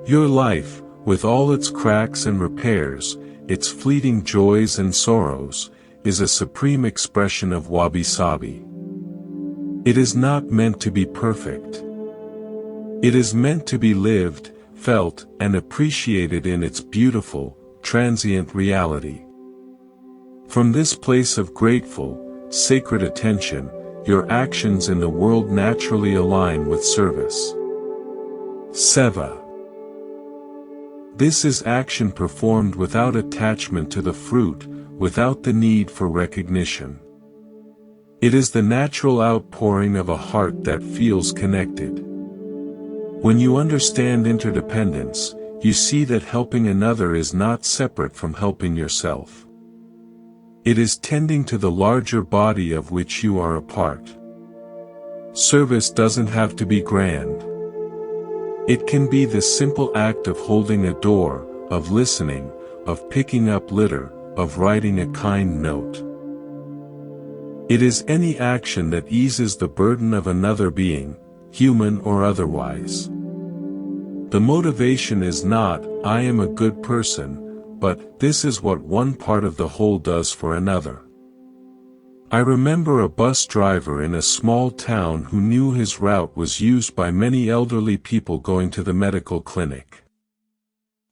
A: Your life, with all its cracks and repairs, its fleeting joys and sorrows, is a supreme expression of wabi-sabi. It is not meant to be perfect. It is meant to be lived, felt, and appreciated in its beautiful, transient reality. From this place of grateful, sacred attention, your actions in the world naturally align with service. Seva. This is action performed without attachment to the fruit, without the need for recognition. It is the natural outpouring of a heart that feels connected. When you understand interdependence, you see that helping another is not separate from helping yourself. It is tending to the larger body of which you are a part. Service doesn't have to be grand. It can be the simple act of holding a door, of listening, of picking up litter, of writing a kind note. It is any action that eases the burden of another being, human or otherwise. The motivation is not, I am a good person, but, this is what one part of the whole does for another. I remember a bus driver in a small town who knew his route was used by many elderly people going to the medical clinic.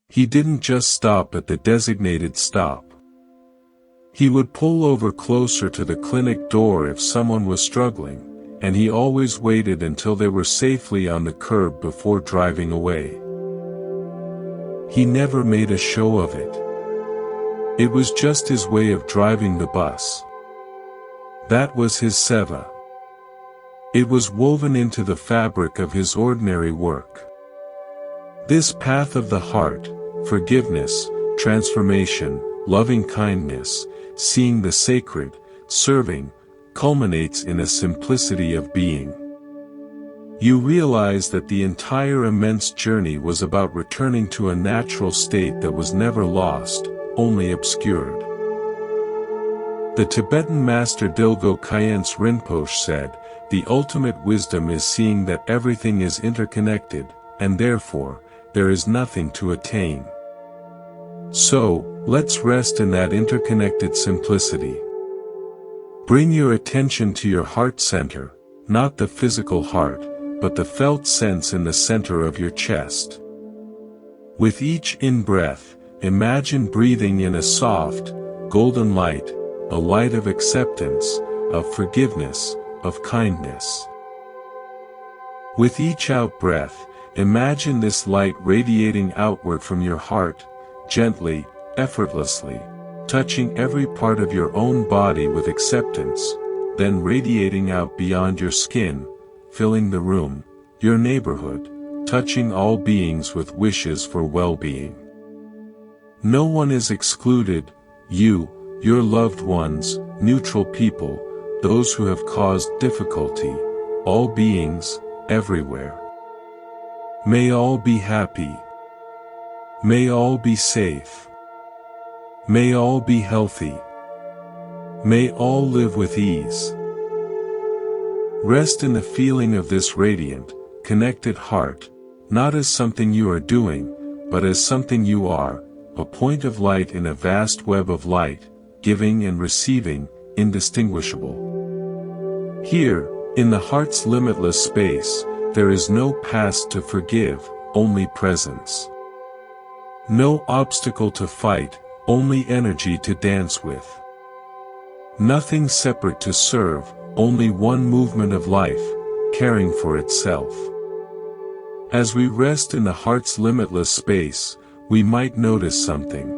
A: He didn't just stop at the designated stop. He would pull over closer to the clinic door if someone was struggling, and he always waited until they were safely on the curb before driving away. He never made a show of it. It was just his way of driving the bus. That was his seva. It was woven into the fabric of his ordinary work. This path of the heart, forgiveness, transformation, loving kindness, seeing the sacred, serving, culminates in a simplicity of being. You realize that the entire immense journey was about returning to a natural state that was never lost, only obscured. The Tibetan master Dilgo Khyentse Rinpoche said, the ultimate wisdom is seeing that everything is interconnected, and therefore, there is nothing to attain. So, let's rest in that interconnected simplicity. Bring your attention to your heart center, not the physical heart, but the felt sense in the center of your chest. With each in-breath, imagine breathing in a soft, golden light, a light of acceptance, of forgiveness, of kindness. With each out-breath, imagine this light radiating outward from your heart, gently, effortlessly, touching every part of your own body with acceptance, then radiating out beyond your skin, filling the room, your neighborhood, touching all beings with wishes for well-being. No one is excluded, you, your loved ones, neutral people, those who have caused difficulty, all beings, everywhere. May all be happy. May all be safe. May all be healthy. May all live with ease. Rest in the feeling of this radiant, connected heart, not as something you are doing, but as something you are, a point of light in a vast web of light, giving and receiving, indistinguishable. Here, in the heart's limitless space, there is no past to forgive, only presence. No obstacle to fight, only energy to dance with. Nothing separate to serve, only one movement of life, caring for itself. As we rest in the heart's limitless space, we might notice something.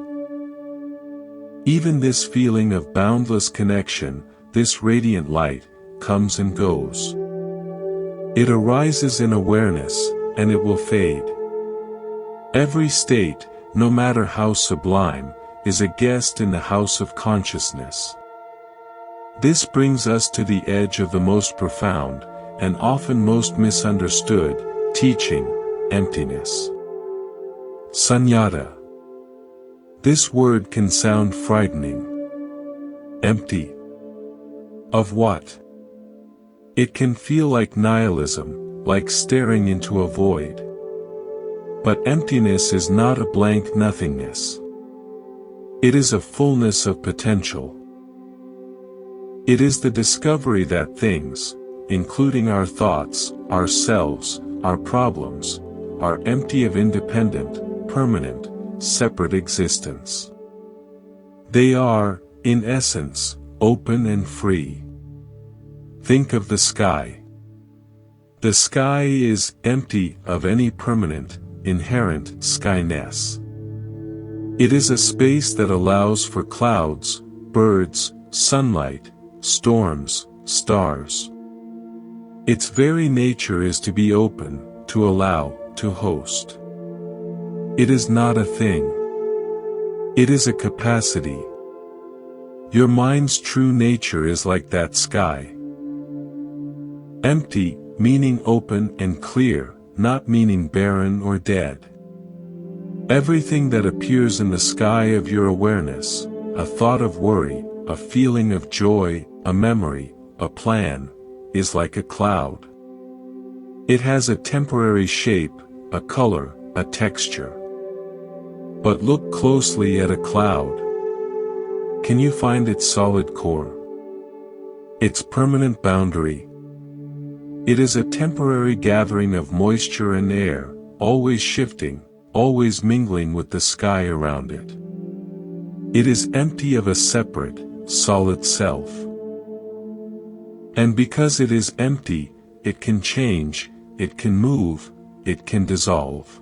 A: Even this feeling of boundless connection, this radiant light, comes and goes. It arises in awareness, and it will fade. Every state, no matter how sublime, is a guest in the house of consciousness. This brings us to the edge of the most profound, and often most misunderstood, teaching, emptiness. Sunyata. This word can sound frightening. Empty. Of what? It can feel like nihilism, like staring into a void. But emptiness is not a blank nothingness. It is a fullness of potential. It is the discovery that things, including our thoughts, ourselves, our problems, are empty of independent, permanent, separate existence. They are, in essence, open and free. Think of the sky. The sky is empty of any permanent, inherent skyness. It is a space that allows for clouds, birds, sunlight, storms, stars. Its very nature is to be open, to allow, to host. It is not a thing. It is a capacity. Your mind's true nature is like that sky. Empty, meaning open and clear, not meaning barren or dead. Everything that appears in the sky of your awareness, a thought of worry, a feeling of joy, a memory, a plan, is like a cloud. It has a temporary shape, a color, a texture. But look closely at a cloud. Can you find its solid core? Its permanent boundary? It is a temporary gathering of moisture and air, always shifting, always mingling with the sky around it. It is empty of a separate, solid self. And because it is empty, it can change, it can move, it can dissolve.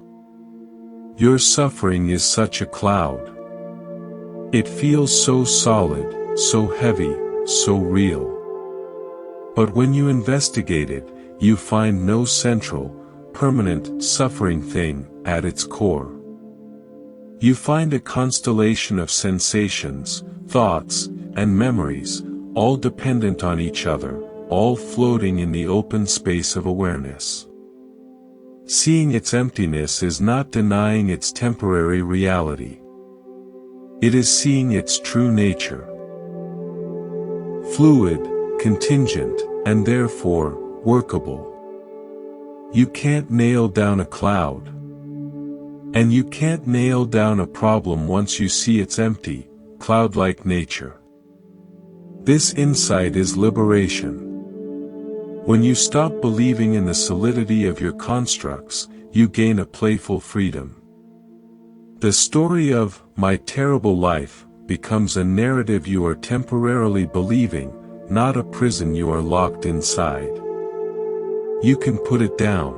A: Your suffering is such a cloud. It feels so solid, so heavy, so real. But when you investigate it, you find no central, permanent, suffering thing at its core. You find a constellation of sensations, thoughts, and memories, all dependent on each other, all floating in the open space of awareness. Seeing its emptiness is not denying its temporary reality. It is seeing its true nature. Fluid, contingent, and therefore, workable. You can't nail down a cloud. And you can't nail down a problem once you see its empty, cloud-like nature. This insight is liberation. When you stop believing in the solidity of your constructs, you gain a playful freedom. The story of "my terrible life" becomes a narrative you are temporarily believing, not a prison you are locked inside. You can put it down.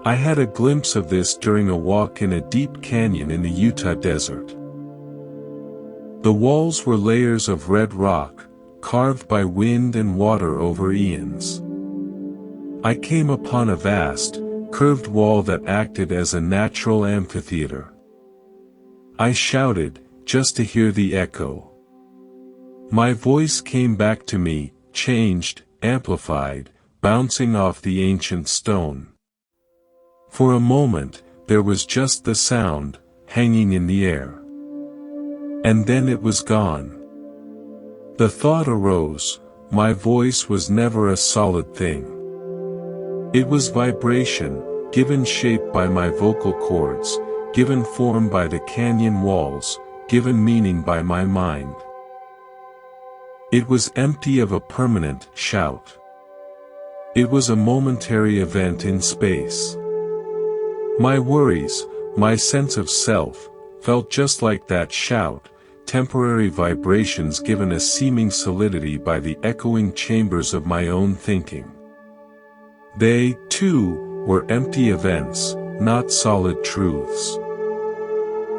A: I had a glimpse of this during a walk in a deep canyon in the Utah desert. The walls were layers of red rock, carved by wind and water over eons. I came upon a vast, curved wall that acted as a natural amphitheater. I shouted, just to hear the echo. My voice came back to me, changed, amplified, bouncing off the ancient stone. For a moment, there was just the sound, hanging in the air. And then it was gone. The thought arose, my voice was never a solid thing. It was vibration, given shape by my vocal cords, given form by the canyon walls, given meaning by my mind. It was empty of a permanent shout. It was a momentary event in space. My worries, my sense of self, felt just like that shout, temporary vibrations given a seeming solidity by the echoing chambers of my own thinking. They, too, were empty events, not solid truths.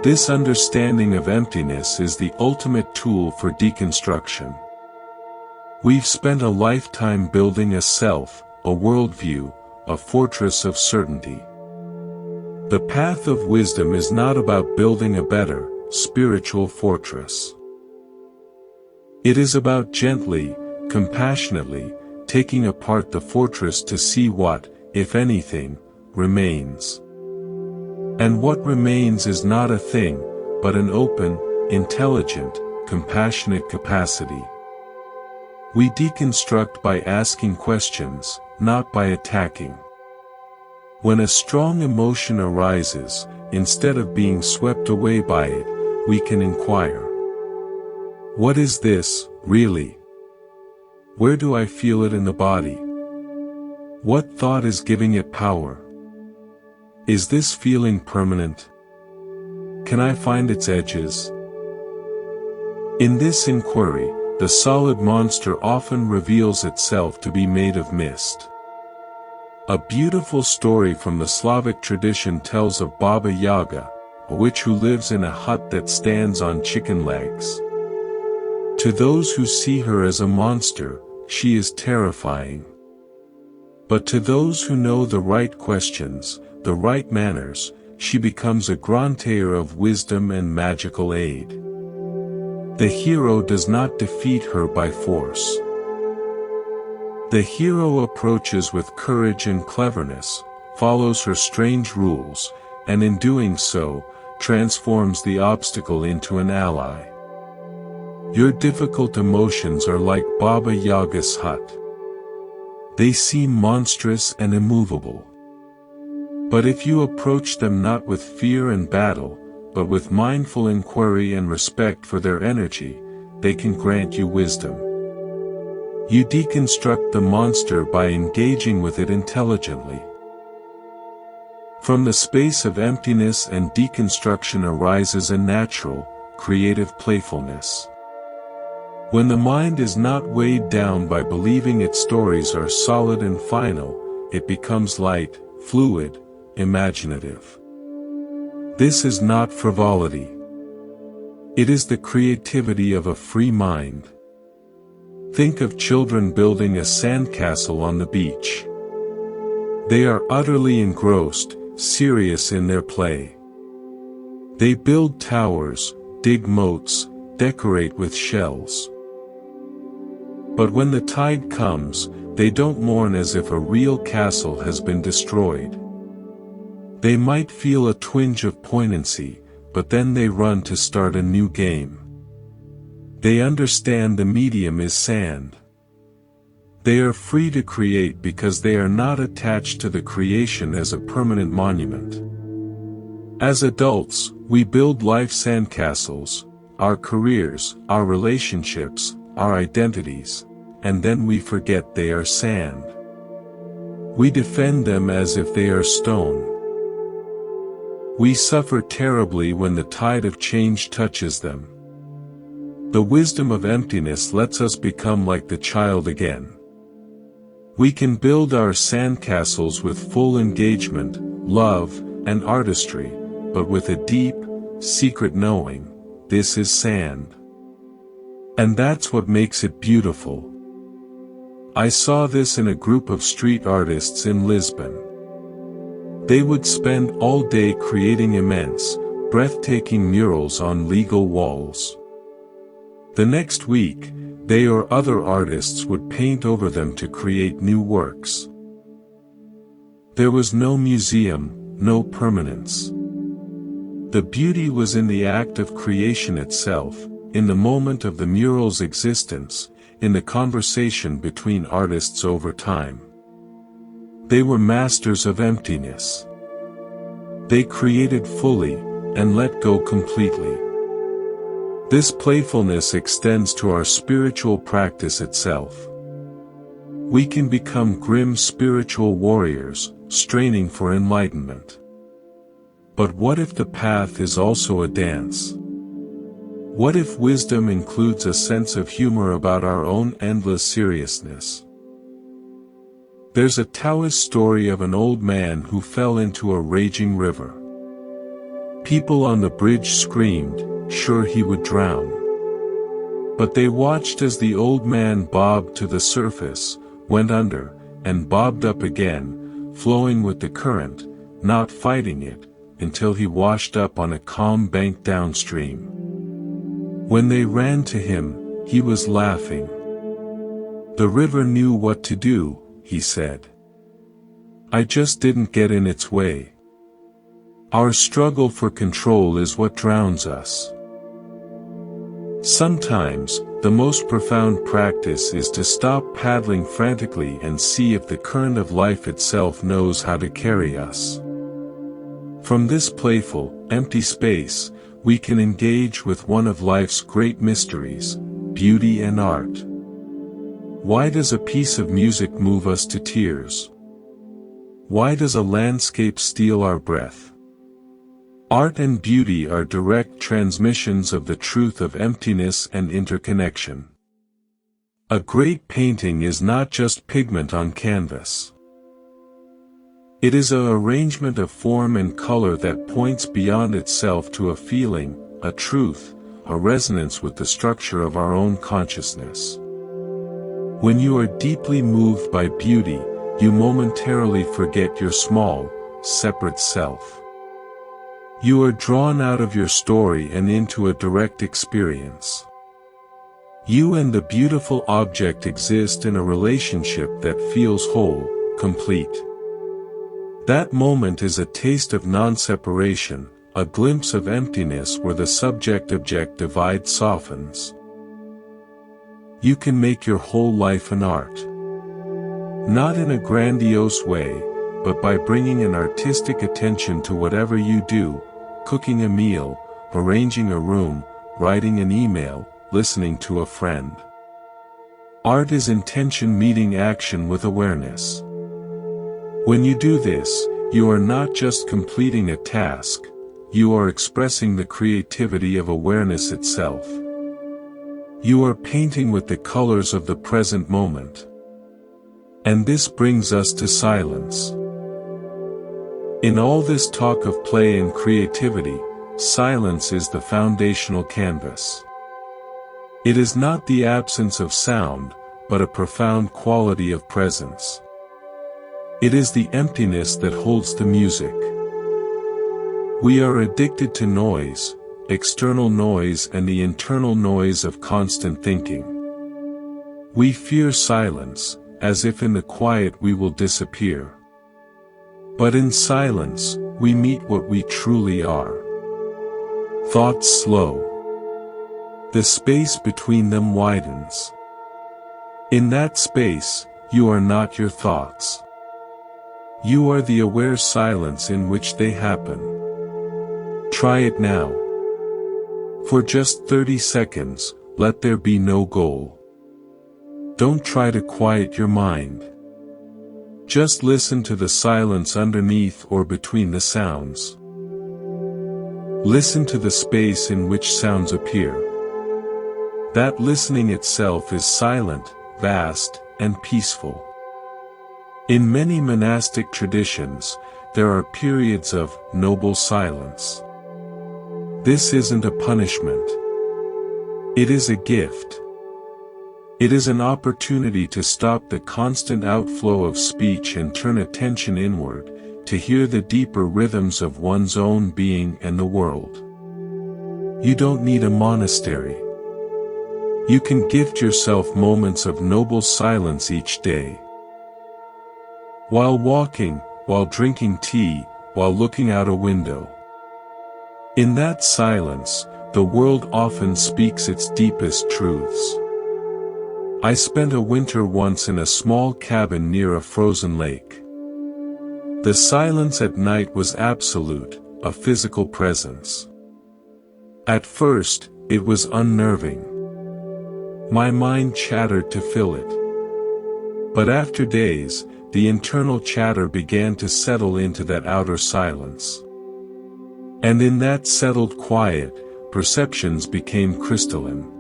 A: This understanding of emptiness is the ultimate tool for deconstruction. We've spent a lifetime building a self, a worldview, a fortress of certainty. The path of wisdom is not about building a better, spiritual fortress. It is about gently, compassionately, taking apart the fortress to see what, if anything, remains. And what remains is not a thing, but an open, intelligent, compassionate capacity. We deconstruct by asking questions, not by attacking. When a strong emotion arises, instead of being swept away by it, we can inquire. What is this, really? Where do I feel it in the body? What thought is giving it power? Is this feeling permanent? Can I find its edges? In this inquiry, the solid monster often reveals itself to be made of mist. A beautiful story from the Slavic tradition tells of Baba Yaga, a witch who lives in a hut that stands on chicken legs. To those who see her as a monster, she is terrifying. But to those who know the right questions, the right manners, she becomes a granteur of wisdom and magical aid. The hero does not defeat her by force. The hero approaches with courage and cleverness, follows her strange rules, and in doing so, transforms the obstacle into an ally. Your difficult emotions are like Baba Yaga's hut. They seem monstrous and immovable. But if you approach them not with fear and battle, but with mindful inquiry and respect for their energy, they can grant you wisdom. You deconstruct the monster by engaging with it intelligently. From the space of emptiness and deconstruction arises a natural, creative playfulness. When the mind is not weighed down by believing its stories are solid and final, it becomes light, fluid, imaginative. This is not frivolity. It is the creativity of a free mind. Think of children building a sandcastle on the beach. They are utterly engrossed, serious in their play. They build towers, dig moats, decorate with shells. But when the tide comes, they don't mourn as if a real castle has been destroyed. They might feel a twinge of poignancy, but then they run to start a new game. They understand the medium is sand. They are free to create because they are not attached to the creation as a permanent monument. As adults, we build life sandcastles, our careers, our relationships, our identities, and then we forget they are sand. We defend them as if they are stone. We suffer terribly when the tide of change touches them. The wisdom of emptiness lets us become like the child again. We can build our sandcastles with full engagement, love, and artistry, but with a deep, secret knowing, this is sand. And that's what makes it beautiful. I saw this in a group of street artists in Lisbon. They would spend all day creating immense, breathtaking murals on legal walls. The next week, they or other artists would paint over them to create new works. There was no museum, no permanence. The beauty was in the act of creation itself, in the moment of the mural's existence, in the conversation between artists over time. They were masters of emptiness. They created fully, and let go completely. This playfulness extends to our spiritual practice itself. We can become grim spiritual warriors, straining for enlightenment. But what if the path is also a dance? What if wisdom includes a sense of humor about our own endless seriousness? There's a Taoist story of an old man who fell into a raging river. People on the bridge screamed, sure he would drown. But they watched as the old man bobbed to the surface, went under, and bobbed up again, flowing with the current, not fighting it, until he washed up on a calm bank downstream. When they ran to him, he was laughing. The river knew what to do, he said. I just didn't get in its way. Our struggle for control is what drowns us. Sometimes, the most profound practice is to stop paddling frantically and see if the current of life itself knows how to carry us. From this playful, empty space, we can engage with one of life's great mysteries, beauty and art. Why does a piece of music move us to tears? Why does a landscape steal our breath? Art and beauty are direct transmissions of the truth of emptiness and interconnection. A great painting is not just pigment on canvas. It is an arrangement of form and color that points beyond itself to a feeling, a truth, a resonance with the structure of our own consciousness. When you are deeply moved by beauty, you momentarily forget your small, separate self. You are drawn out of your story and into a direct experience. You and the beautiful object exist in a relationship that feels whole, complete. That moment is a taste of non-separation, a glimpse of emptiness where the subject-object divide softens. You can make your whole life an art. Not in a grandiose way, but by bringing an artistic attention to whatever you do, cooking a meal, arranging a room, writing an email, listening to a friend. Art is intention meeting action with awareness. When you do this, you are not just completing a task, you are expressing the creativity of awareness itself. You are painting with the colors of the present moment. And this brings us to silence. In all this talk of play and creativity, silence is the foundational canvas. It is not the absence of sound, but a profound quality of presence. It is the emptiness that holds the music. We are addicted to noise, external noise and the internal noise of constant thinking. We fear silence, as if in the quiet we will disappear. But in silence, we meet what we truly are. Thoughts slow. The space between them widens. In that space, you are not your thoughts. You are the aware silence in which they happen. Try it now. For just 30 seconds, let there be no goal. Don't try to quiet your mind. Just listen to the silence underneath or between the sounds. Listen to the space in which sounds appear. That listening itself is silent, vast, and peaceful. In many monastic traditions, there are periods of noble silence. This isn't a punishment. It is a gift. It is an opportunity to stop the constant outflow of speech and turn attention inward, to hear the deeper rhythms of one's own being and the world. You don't need a monastery. You can gift yourself moments of noble silence each day. While walking, while drinking tea, while looking out a window. In that silence, the world often speaks its deepest truths. I spent a winter once in a small cabin near a frozen lake. The silence at night was absolute, a physical presence. At first, it was unnerving. My mind chattered to fill it. But after days, the internal chatter began to settle into that outer silence. And in that settled quiet, perceptions became crystalline.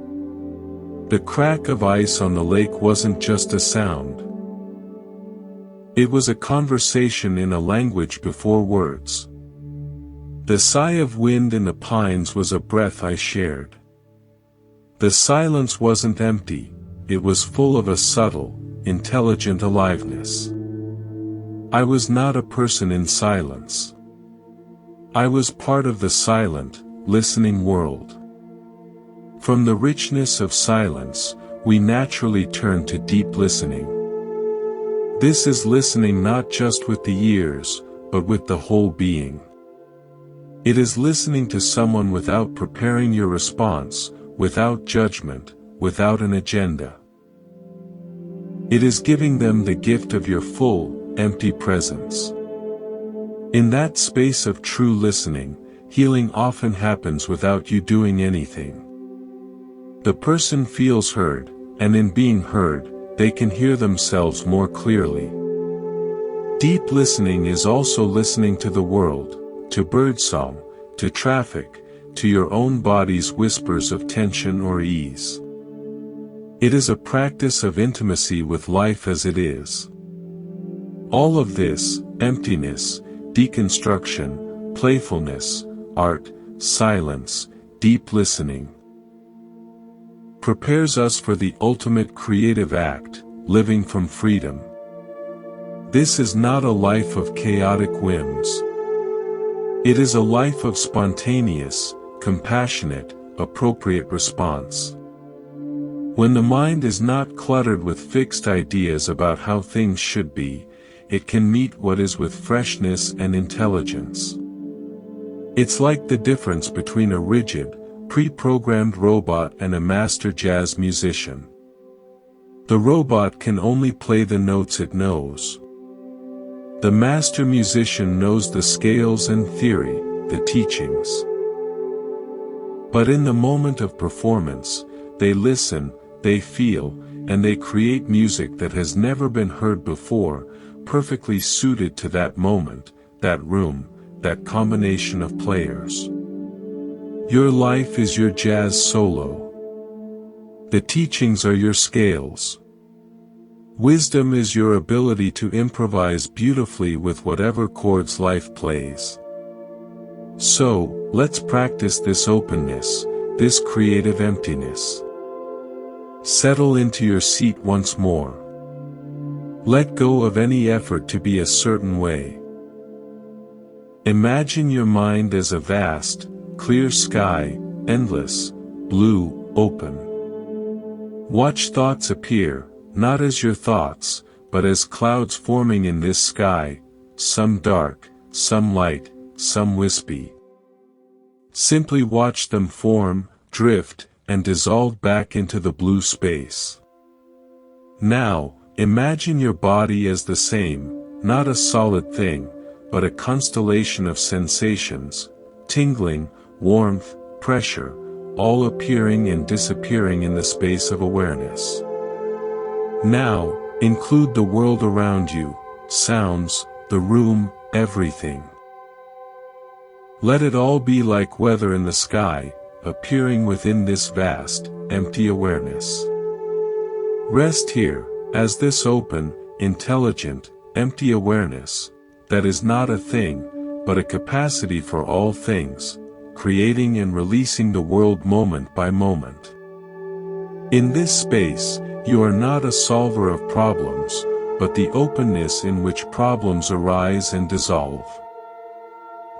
A: The crack of ice on the lake wasn't just a sound. It was a conversation in a language before words. The sigh of wind in the pines was a breath I shared. The silence wasn't empty, it was full of a subtle, intelligent aliveness. I was not a person in silence. I was part of the silent, listening world. From the richness of silence, we naturally turn to deep listening. This is listening not just with the ears, but with the whole being. It is listening to someone without preparing your response, without judgment, without an agenda. It is giving them the gift of your full, empty presence. In that space of true listening, healing often happens without you doing anything. The person feels heard, and in being heard, they can hear themselves more clearly. Deep listening is also listening to the world, to birdsong, to traffic, to your own body's whispers of tension or ease. It is a practice of intimacy with life as it is. All of this, emptiness, deconstruction, playfulness, art, silence, deep listening, prepares us for the ultimate creative act, living from freedom. This is not a life of chaotic whims. It is a life of spontaneous, compassionate, appropriate response. When the mind is not cluttered with fixed ideas about how things should be, it can meet what is with freshness and intelligence. It's like the difference between a rigid, pre-programmed robot and a master jazz musician. The robot can only play the notes it knows. The master musician knows the scales and theory, the teachings. But in the moment of performance, they listen, they feel, and they create music that has never been heard before, perfectly suited to that moment, that room, that combination of players. Your life is your jazz solo. The teachings are your scales. Wisdom is your ability to improvise beautifully with whatever chords life plays. So, let's practice this openness, this creative emptiness. Settle into your seat once more. Let go of any effort to be a certain way. Imagine your mind as a vast, clear sky, endless, blue, open. Watch thoughts appear, not as your thoughts, but as clouds forming in this sky, some dark, some light, some wispy. Simply watch them form, drift, and dissolve back into the blue space. Now, imagine your body as the same, not a solid thing, but a constellation of sensations, tingling, warmth, pressure, all appearing and disappearing in the space of awareness. Now, include the world around you, sounds, the room, everything. Let it all be like weather in the sky, appearing within this vast, empty awareness. Rest here, as this open, intelligent, empty awareness, that is not a thing, but a capacity for all things, creating and releasing the world moment by moment. In this space, you are not a solver of problems, but the openness in which problems arise and dissolve.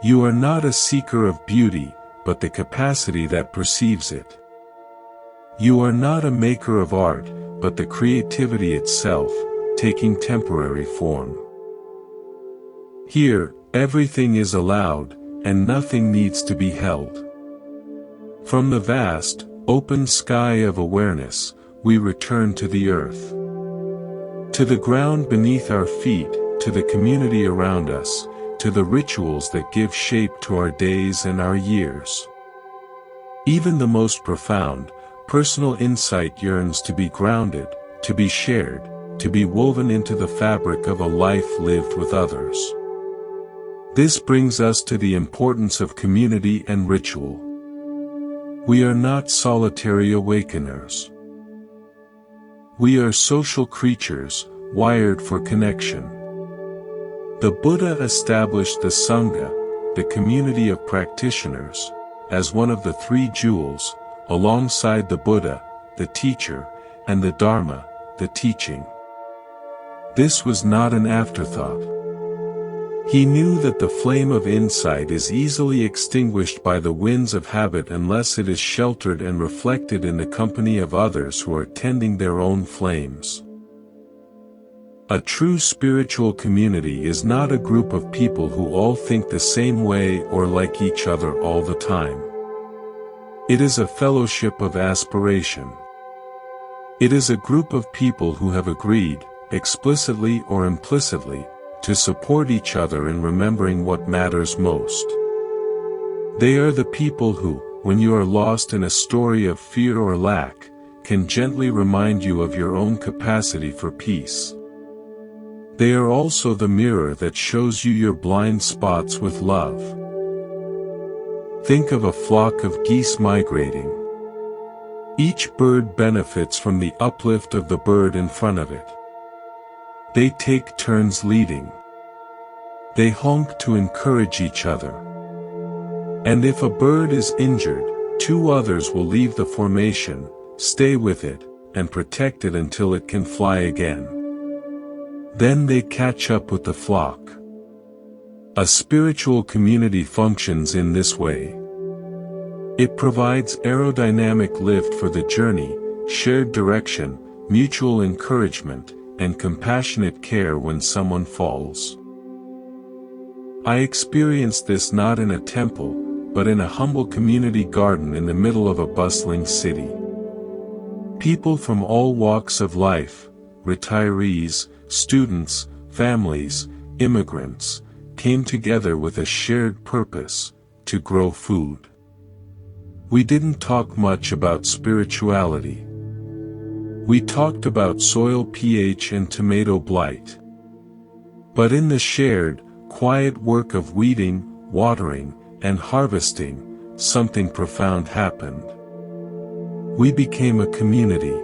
A: You are not a seeker of beauty, but the capacity that perceives it. You are not a maker of art, but the creativity itself, taking temporary form. Here, everything is allowed, and nothing needs to be held. From the vast, open sky of awareness, we return to the earth. To the ground beneath our feet, to the community around us, to the rituals that give shape to our days and our years. Even the most profound, personal insight yearns to be grounded, to be shared, to be woven into the fabric of a life lived with others. This brings us to the importance of community and ritual. We are not solitary awakeners. We are social creatures, wired for connection. The Buddha established the Sangha, the community of practitioners, as one of the three jewels, alongside the Buddha, the teacher, and the Dharma, the teaching. This was not an afterthought. He knew that the flame of insight is easily extinguished by the winds of habit unless it is sheltered and reflected in the company of others who are tending their own flames. A true spiritual community is not a group of people who all think the same way or like each other all the time. It is a fellowship of aspiration. It is a group of people who have agreed, explicitly or implicitly, to support each other in remembering what matters most. They are the people who, when you are lost in a story of fear or lack, can gently remind you of your own capacity for peace. They are also the mirror that shows you your blind spots with love. Think of a flock of geese migrating. Each bird benefits from the uplift of the bird in front of it. They take turns leading. They honk to encourage each other. And if a bird is injured, two others will leave the formation, stay with it, and protect it until it can fly again. Then they catch up with the flock. A spiritual community functions in this way. It provides aerodynamic lift for the journey, shared direction, mutual encouragement, and compassionate care when someone falls. I experienced this not in a temple, but in a humble community garden in the middle of a bustling city. People from all walks of life, retirees, students, families, immigrants, came together with a shared purpose, to grow food. We didn't talk much about spirituality. We talked about soil pH and tomato blight. But in the shared, quiet work of weeding, watering, and harvesting, something profound happened. We became a community.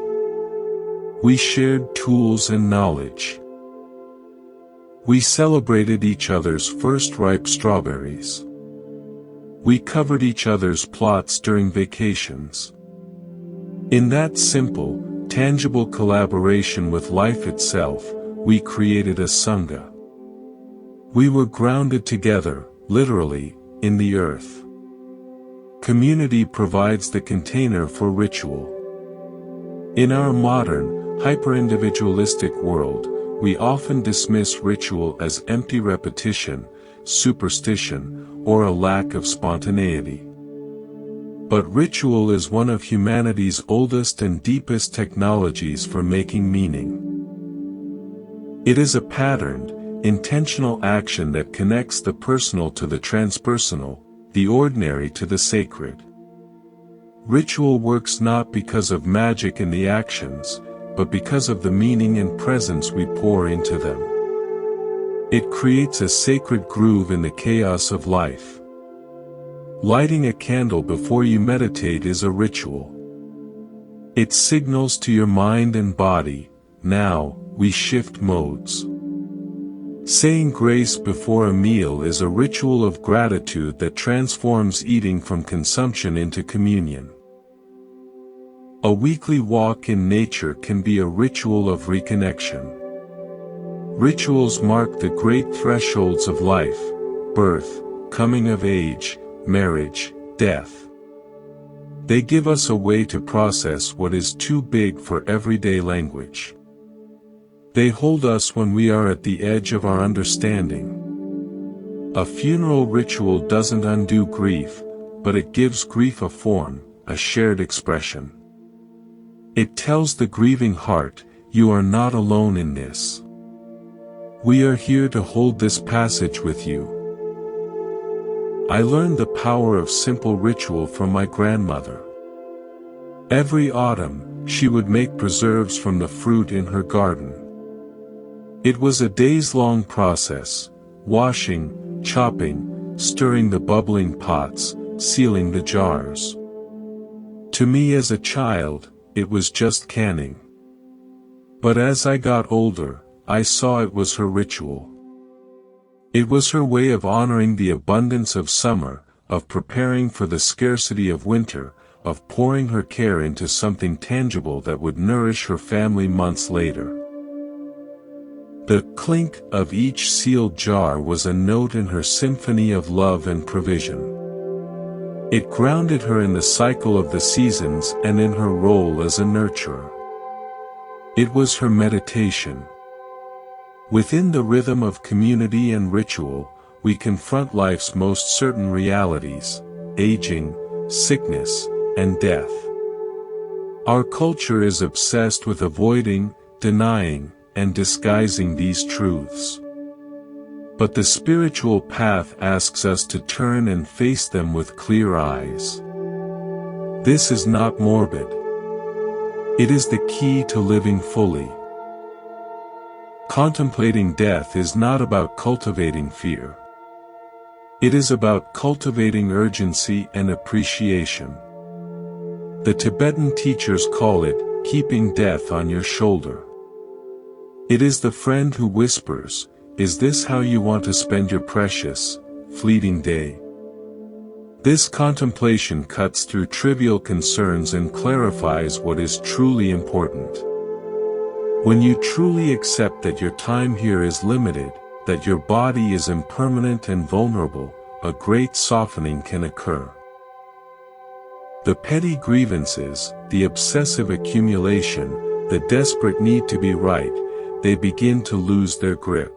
A: We shared tools and knowledge. We celebrated each other's first ripe strawberries. We covered each other's plots during vacations. In that simple, tangible collaboration with life itself, we created a sangha. We were grounded together, literally, in the earth. Community provides the container for ritual. In our modern, hyper-individualistic world, we often dismiss ritual as empty repetition, superstition, or a lack of spontaneity. But ritual is one of humanity's oldest and deepest technologies for making meaning. It is a patterned, intentional action that connects the personal to the transpersonal, the ordinary to the sacred. Ritual works not because of magic in the actions, but because of the meaning and presence we pour into them. It creates a sacred groove in the chaos of life. Lighting a candle before you meditate is a ritual. It signals to your mind and body, now, we shift modes. Saying grace before a meal is a ritual of gratitude that transforms eating from consumption into communion. A weekly walk in nature can be a ritual of reconnection. Rituals mark the great thresholds of life: birth, coming of age, marriage, death. They give us a way to process what is too big for everyday language. They hold us when we are at the edge of our understanding. A funeral ritual doesn't undo grief, but it gives grief a form, a shared expression. It tells the grieving heart, you are not alone in this. We are here to hold this passage with you. I learned the power of simple ritual from my grandmother. Every autumn, she would make preserves from the fruit in her garden. It was a days-long process: washing, chopping, stirring the bubbling pots, sealing the jars. To me as a child, it was just canning. But as I got older, I saw it was her ritual. It was her way of honoring the abundance of summer, of preparing for the scarcity of winter, of pouring her care into something tangible that would nourish her family months later. The clink of each sealed jar was a note in her symphony of love and provision. It grounded her in the cycle of the seasons and in her role as a nurturer. It was her meditation. Within the rhythm of community and ritual, we confront life's most certain realities: aging, sickness, and death. Our culture is obsessed with avoiding, denying, and disguising these truths. But the spiritual path asks us to turn and face them with clear eyes. This is not morbid. It is the key to living fully. Contemplating death is not about cultivating fear. It is about cultivating urgency and appreciation. The Tibetan teachers call it keeping death on your shoulder. It is the friend who whispers, "Is this how you want to spend your precious, fleeting day?" This contemplation cuts through trivial concerns and clarifies what is truly important. When you truly accept that your time here is limited, that your body is impermanent and vulnerable, a great softening can occur. The petty grievances, the obsessive accumulation, the desperate need to be right, they begin to lose their grip.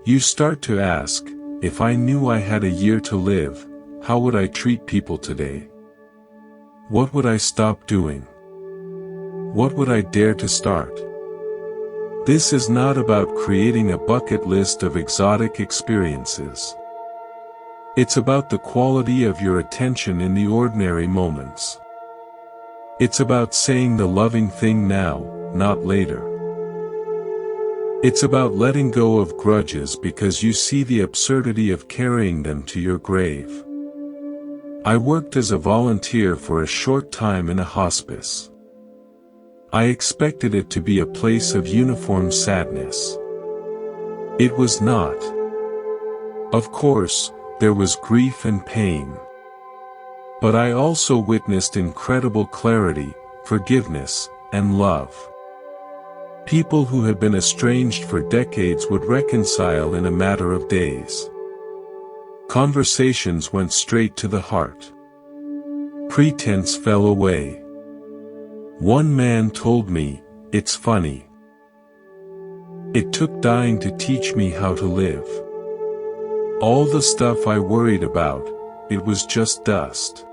A: You start to ask, if I knew I had a year to live, how would I treat people today? What would I stop doing? What would I dare to start? This is not about creating a bucket list of exotic experiences. It's about the quality of your attention in the ordinary moments. It's about saying the loving thing now, not later. It's about letting go of grudges because you see the absurdity of carrying them to your grave. I worked as a volunteer for a short time in a hospice. I expected it to be a place of uniform sadness. It was not. Of course, there was grief and pain. But I also witnessed incredible clarity, forgiveness, and love. People who had been estranged for decades would reconcile in a matter of days. Conversations went straight to the heart. Pretense fell away. One man told me, "It's funny. It took dying to teach me how to live. All the stuff I worried about, it was just dust."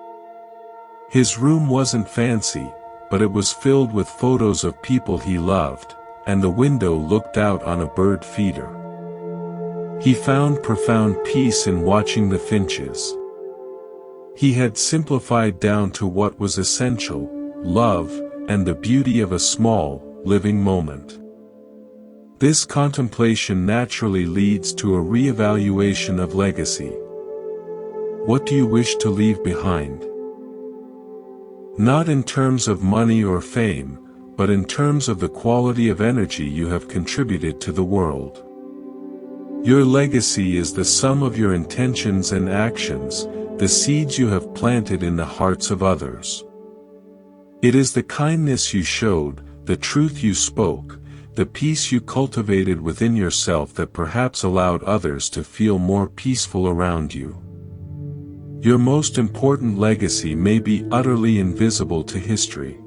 A: His room wasn't fancy, but it was filled with photos of people he loved, and the window looked out on a bird feeder. He found profound peace in watching the finches. He had simplified down to what was essential: love, and the beauty of a small, living moment. This contemplation naturally leads to a re-evaluation of legacy. What do you wish to leave behind? Not in terms of money or fame, but in terms of the quality of energy you have contributed to the world. Your legacy is the sum of your intentions and actions, the seeds you have planted in the hearts of others. It is the kindness you showed, the truth you spoke, the peace you cultivated within yourself that perhaps allowed others to feel more peaceful around you. Your most important legacy may be utterly invisible to history.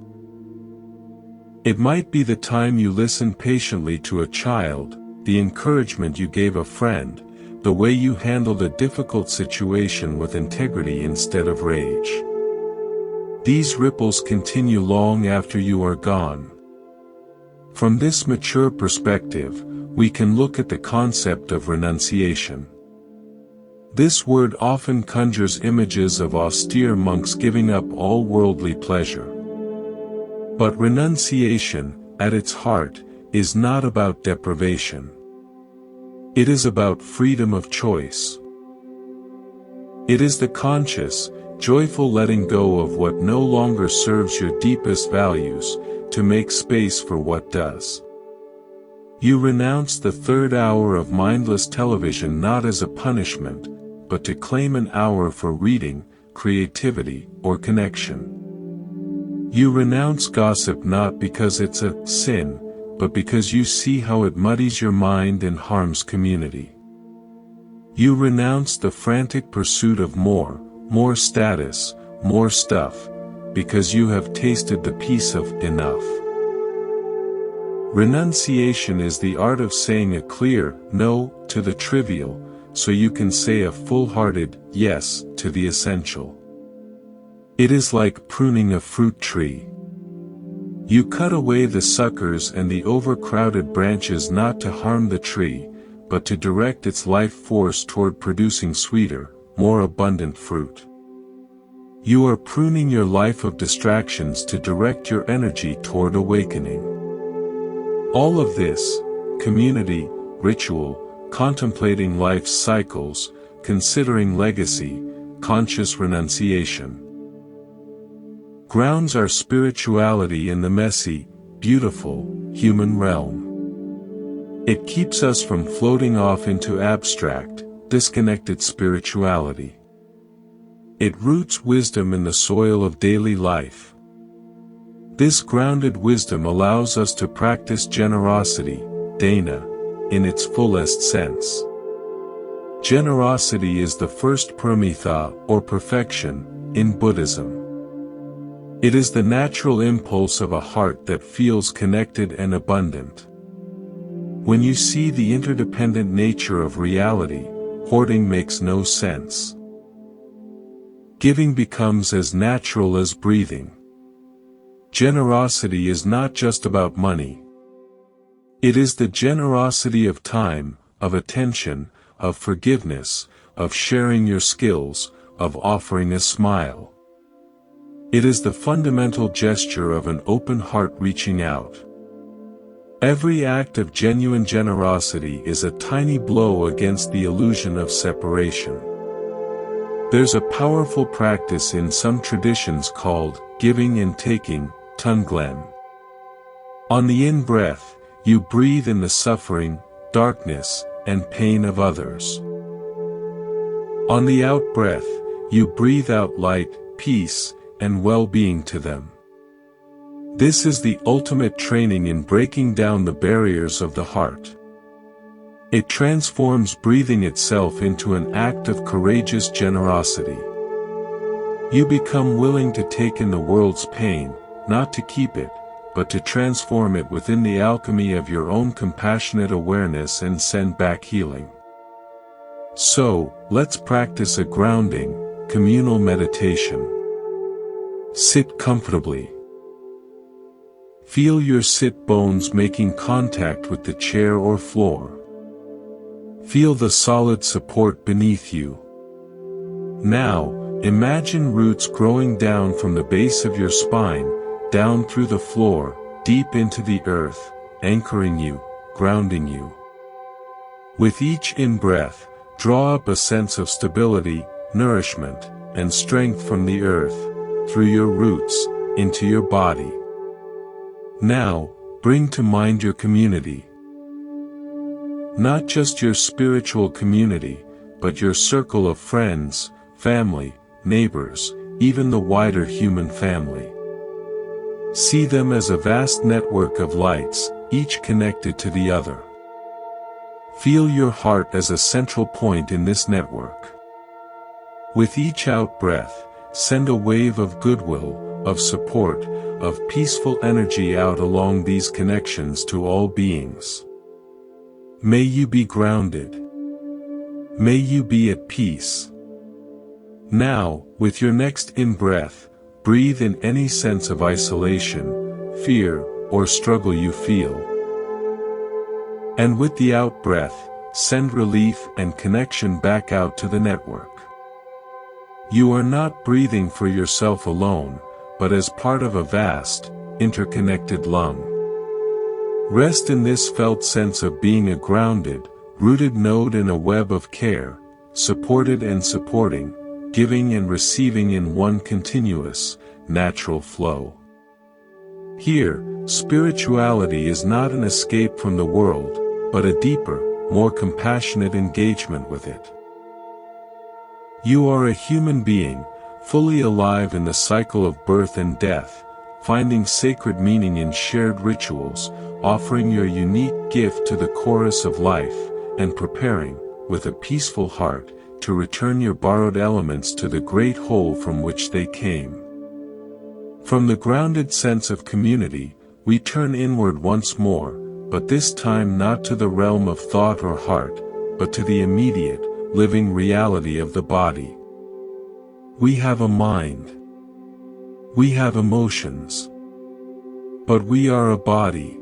A: It might be the time you listened patiently to a child, the encouragement you gave a friend, the way you handled a difficult situation with integrity instead of rage. These ripples continue long after you are gone. From this mature perspective, we can look at the concept of renunciation. This word often conjures images of austere monks giving up all worldly pleasure. But renunciation, at its heart, is not about deprivation. It is about freedom of choice. It is the conscious, joyful letting go of what no longer serves your deepest values, to make space for what does. You renounce the third hour of mindless television not as a punishment, but to claim an hour for reading, creativity, or connection. You renounce gossip not because it's a sin, but because you see how it muddies your mind and harms community. You renounce the frantic pursuit of more status, more stuff, because you have tasted the peace of enough. Renunciation is the art of saying a clear no to the trivial, so you can say a full-hearted yes to the essential. It is like pruning a fruit tree. You cut away the suckers and the overcrowded branches not to harm the tree, but to direct its life force toward producing sweeter, more abundant fruit. You are pruning your life of distractions to direct your energy toward awakening. All of this, community, ritual, contemplating life's cycles, considering legacy, conscious renunciation, grounds our spirituality in the messy, beautiful, human realm. It keeps us from floating off into abstract, disconnected spirituality. It roots wisdom in the soil of daily life. This grounded wisdom allows us to practice generosity, dana, in its fullest sense. Generosity is the first paramitha, or perfection, in Buddhism. It is the natural impulse of a heart that feels connected and abundant. When you see the interdependent nature of reality, hoarding makes no sense. Giving becomes as natural as breathing. Generosity is not just about money. It is the generosity of time, of attention, of forgiveness, of sharing your skills, of offering a smile. It is the fundamental gesture of an open heart reaching out. Every act of genuine generosity is a tiny blow against the illusion of separation. There's a powerful practice in some traditions called giving and taking, tunglen. On the in-breath, you breathe in the suffering, darkness, and pain of others. On the out-breath, you breathe out light, peace, and well-being to them. This is the ultimate training in breaking down the barriers of the heart. It transforms breathing itself into an act of courageous generosity. You become willing to take in the world's pain, not to keep it, but to transform it within the alchemy of your own compassionate awareness and send back healing. So, let's practice a grounding, communal meditation. Sit comfortably. Feel your sit bones making contact with the chair or floor. Feel the solid support beneath you. Now, imagine roots growing down from the base of your spine, down through the floor, deep into the earth, anchoring you, grounding you. With each in-breath, draw up a sense of stability, nourishment, and strength from the earth, through your roots, into your body. Now, bring to mind your community. Not just your spiritual community, but your circle of friends, family, neighbors, even the wider human family. See them as a vast network of lights, each connected to the other. Feel your heart as a central point in this network. With each out-breath, send a wave of goodwill, of support, of peaceful energy out along these connections to all beings. May you be grounded. May you be at peace. Now, with your next in-breath, breathe in any sense of isolation, fear, or struggle you feel. And with the out-breath, send relief and connection back out to the network. You are not breathing for yourself alone, but as part of a vast, interconnected lung. Rest in this felt sense of being a grounded, rooted node in a web of care, supported and supporting, giving and receiving in one continuous, natural flow. Here, spirituality is not an escape from the world, but a deeper, more compassionate engagement with it. You are a human being, fully alive in the cycle of birth and death, finding sacred meaning in shared rituals, offering your unique gift to the chorus of life, and preparing, with a peaceful heart, to return your borrowed elements to the great whole from which they came. From the grounded sense of community, we turn inward once more, but this time not to the realm of thought or heart, but to the immediate, living reality of the body. We have a mind. We have emotions. But we are a body.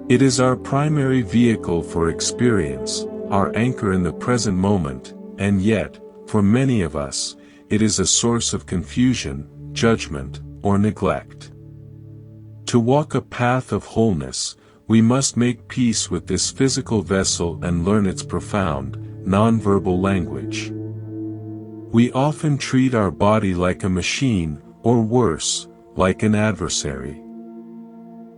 A: It is our primary vehicle for experience, our anchor in the present moment, and yet, for many of us, it is a source of confusion, judgment, or neglect. To walk a path of wholeness, we must make peace with this physical vessel and learn its profound, nonverbal language. We often treat our body like a machine, or worse, like an adversary.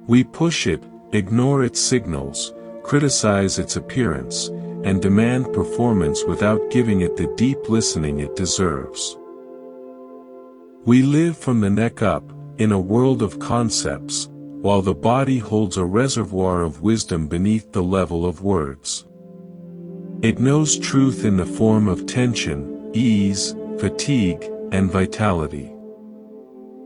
A: We push it, ignore its signals, criticize its appearance, and demand performance without giving it the deep listening it deserves. We live from the neck up, in a world of concepts, while the body holds a reservoir of wisdom beneath the level of words. It knows truth in the form of tension, ease, fatigue, and vitality.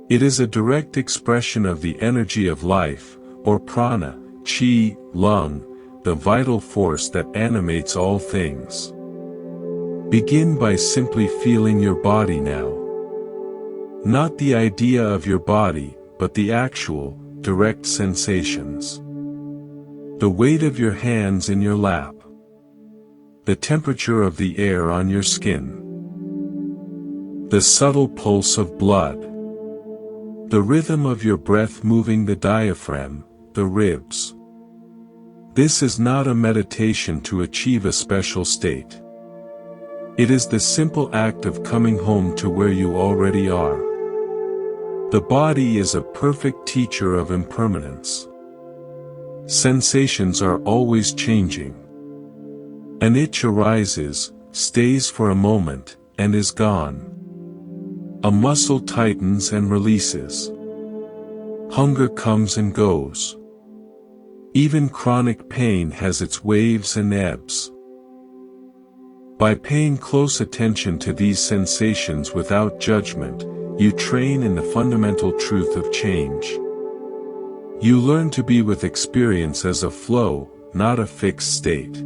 A: It is a direct expression of the energy of life, or prana, chi, lung, the vital force that animates all things. Begin by simply feeling your body now. Not the idea of your body, but the actual, direct sensations. The weight of your hands in your lap. The temperature of the air on your skin. The subtle pulse of blood. The rhythm of your breath moving the diaphragm, the ribs. This is not a meditation to achieve a special state. It is the simple act of coming home to where you already are. The body is a perfect teacher of impermanence. Sensations are always changing. An itch arises, stays for a moment, and is gone. A muscle tightens and releases. Hunger comes and goes. Even chronic pain has its waves and ebbs. By paying close attention to these sensations without judgment, you train in the fundamental truth of change. You learn to be with experience as a flow, not a fixed state.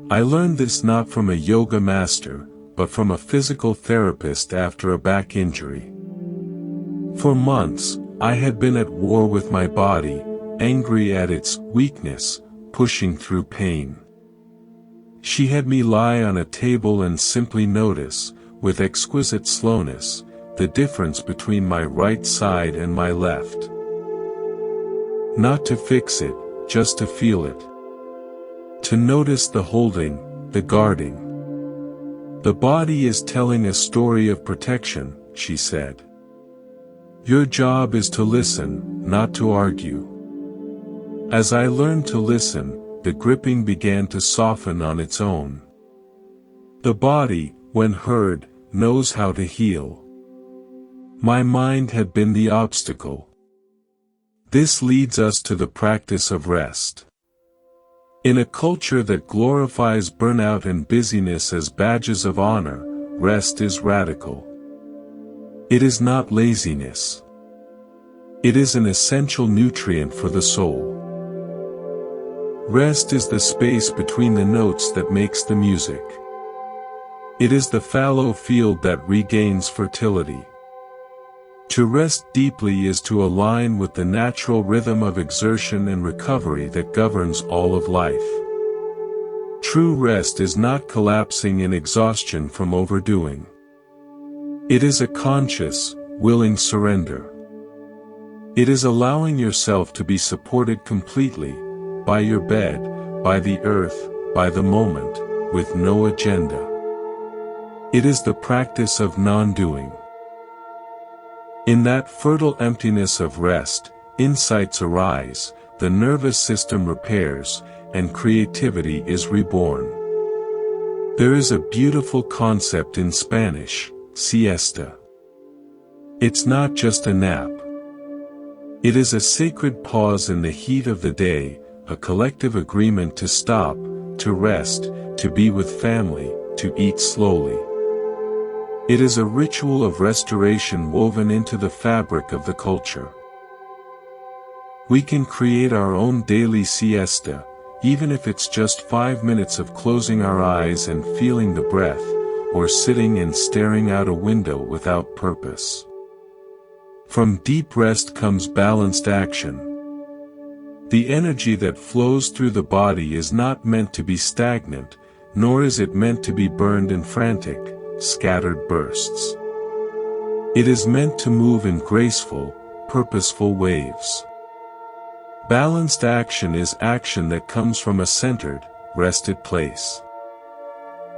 A: I learned this not from a yoga master, but from a physical therapist after a back injury. For months, I had been at war with my body, angry at its weakness, pushing through pain. She had me lie on a table and simply notice, with exquisite slowness, the difference between my right side and my left. Not to fix it, just to feel it. To notice the holding, the guarding. The body is telling a story of protection, she said. Your job is to listen, not to argue. As I learned to listen, the gripping began to soften on its own. The body, when heard, knows how to heal. My mind had been the obstacle. This leads us to the practice of rest. In a culture that glorifies burnout and busyness as badges of honor, rest is radical. It is not laziness. It is an essential nutrient for the soul. Rest is the space between the notes that makes the music. It is the fallow field that regains fertility. To rest deeply is to align with the natural rhythm of exertion and recovery that governs all of life. True rest is not collapsing in exhaustion from overdoing. It is a conscious, willing surrender. It is allowing yourself to be supported completely, by your bed, by the earth, by the moment, with no agenda. It is the practice of non-doing. In that fertile emptiness of rest, insights arise, the nervous system repairs, and creativity is reborn. There is a beautiful concept in Spanish, siesta. It's not just a nap. It is a sacred pause in the heat of the day, a collective agreement to stop, to rest, to be with family, to eat slowly. It is a ritual of restoration woven into the fabric of the culture. We can create our own daily siesta, even if it's just 5 minutes of closing our eyes and feeling the breath, or sitting and staring out a window without purpose. From deep rest comes balanced action. The energy that flows through the body is not meant to be stagnant, nor is it meant to be burned in frantic, scattered bursts. It is meant to move in graceful, purposeful waves. Balanced action is action that comes from a centered, rested place.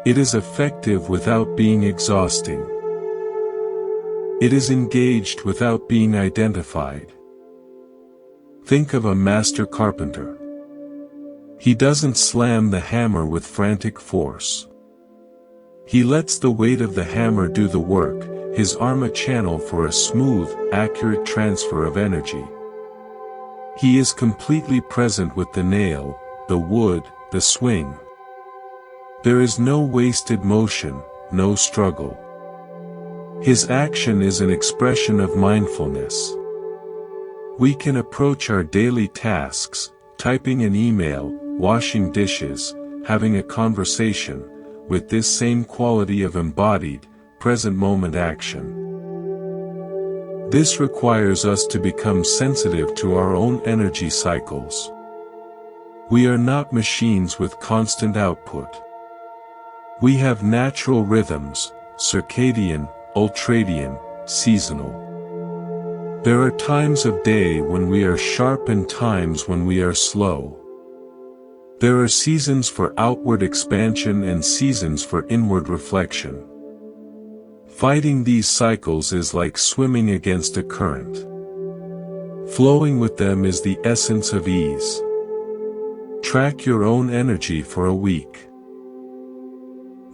A: It is effective without being exhausting. It is engaged without being identified. Think of a master carpenter. He doesn't slam the hammer with frantic force. He lets the weight of the hammer do the work, his arm a channel for a smooth, accurate transfer of energy. He is completely present with the nail, the wood, the swing. There is no wasted motion, no struggle. His action is an expression of mindfulness. We can approach our daily tasks, typing an email, washing dishes, having a conversation, with this same quality of embodied, present moment action. This requires us to become sensitive to our own energy cycles. We are not machines with constant output. We have natural rhythms, circadian, ultradian, seasonal. There are times of day when we are sharp and times when we are slow. There are seasons for outward expansion and seasons for inward reflection. Fighting these cycles is like swimming against a current. Flowing with them is the essence of ease. Track your own energy for a week.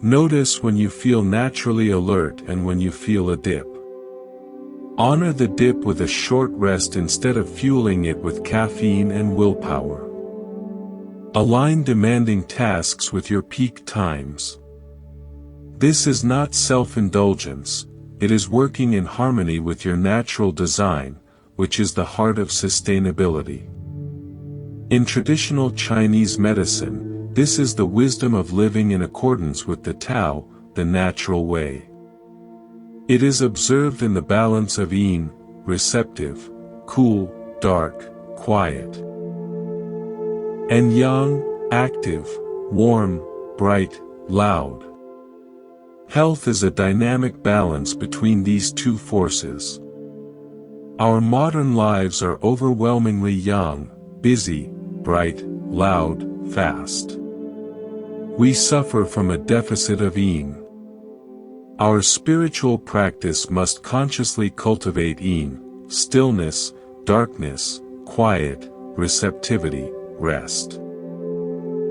A: Notice when you feel naturally alert and when you feel a dip. Honor the dip with a short rest instead of fueling it with caffeine and willpower. Align demanding tasks with your peak times. This is not self-indulgence, it is working in harmony with your natural design, which is the heart of sustainability. In traditional Chinese medicine, this is the wisdom of living in accordance with the Tao, the natural way. It is observed in the balance of yin, receptive, cool, dark, quiet, and yang, active, warm, bright, loud. Health is a dynamic balance between these two forces. Our modern lives are overwhelmingly yang, busy, bright, loud, fast. We suffer from a deficit of yin. Our spiritual practice must consciously cultivate yin, stillness, darkness, quiet, receptivity, rest.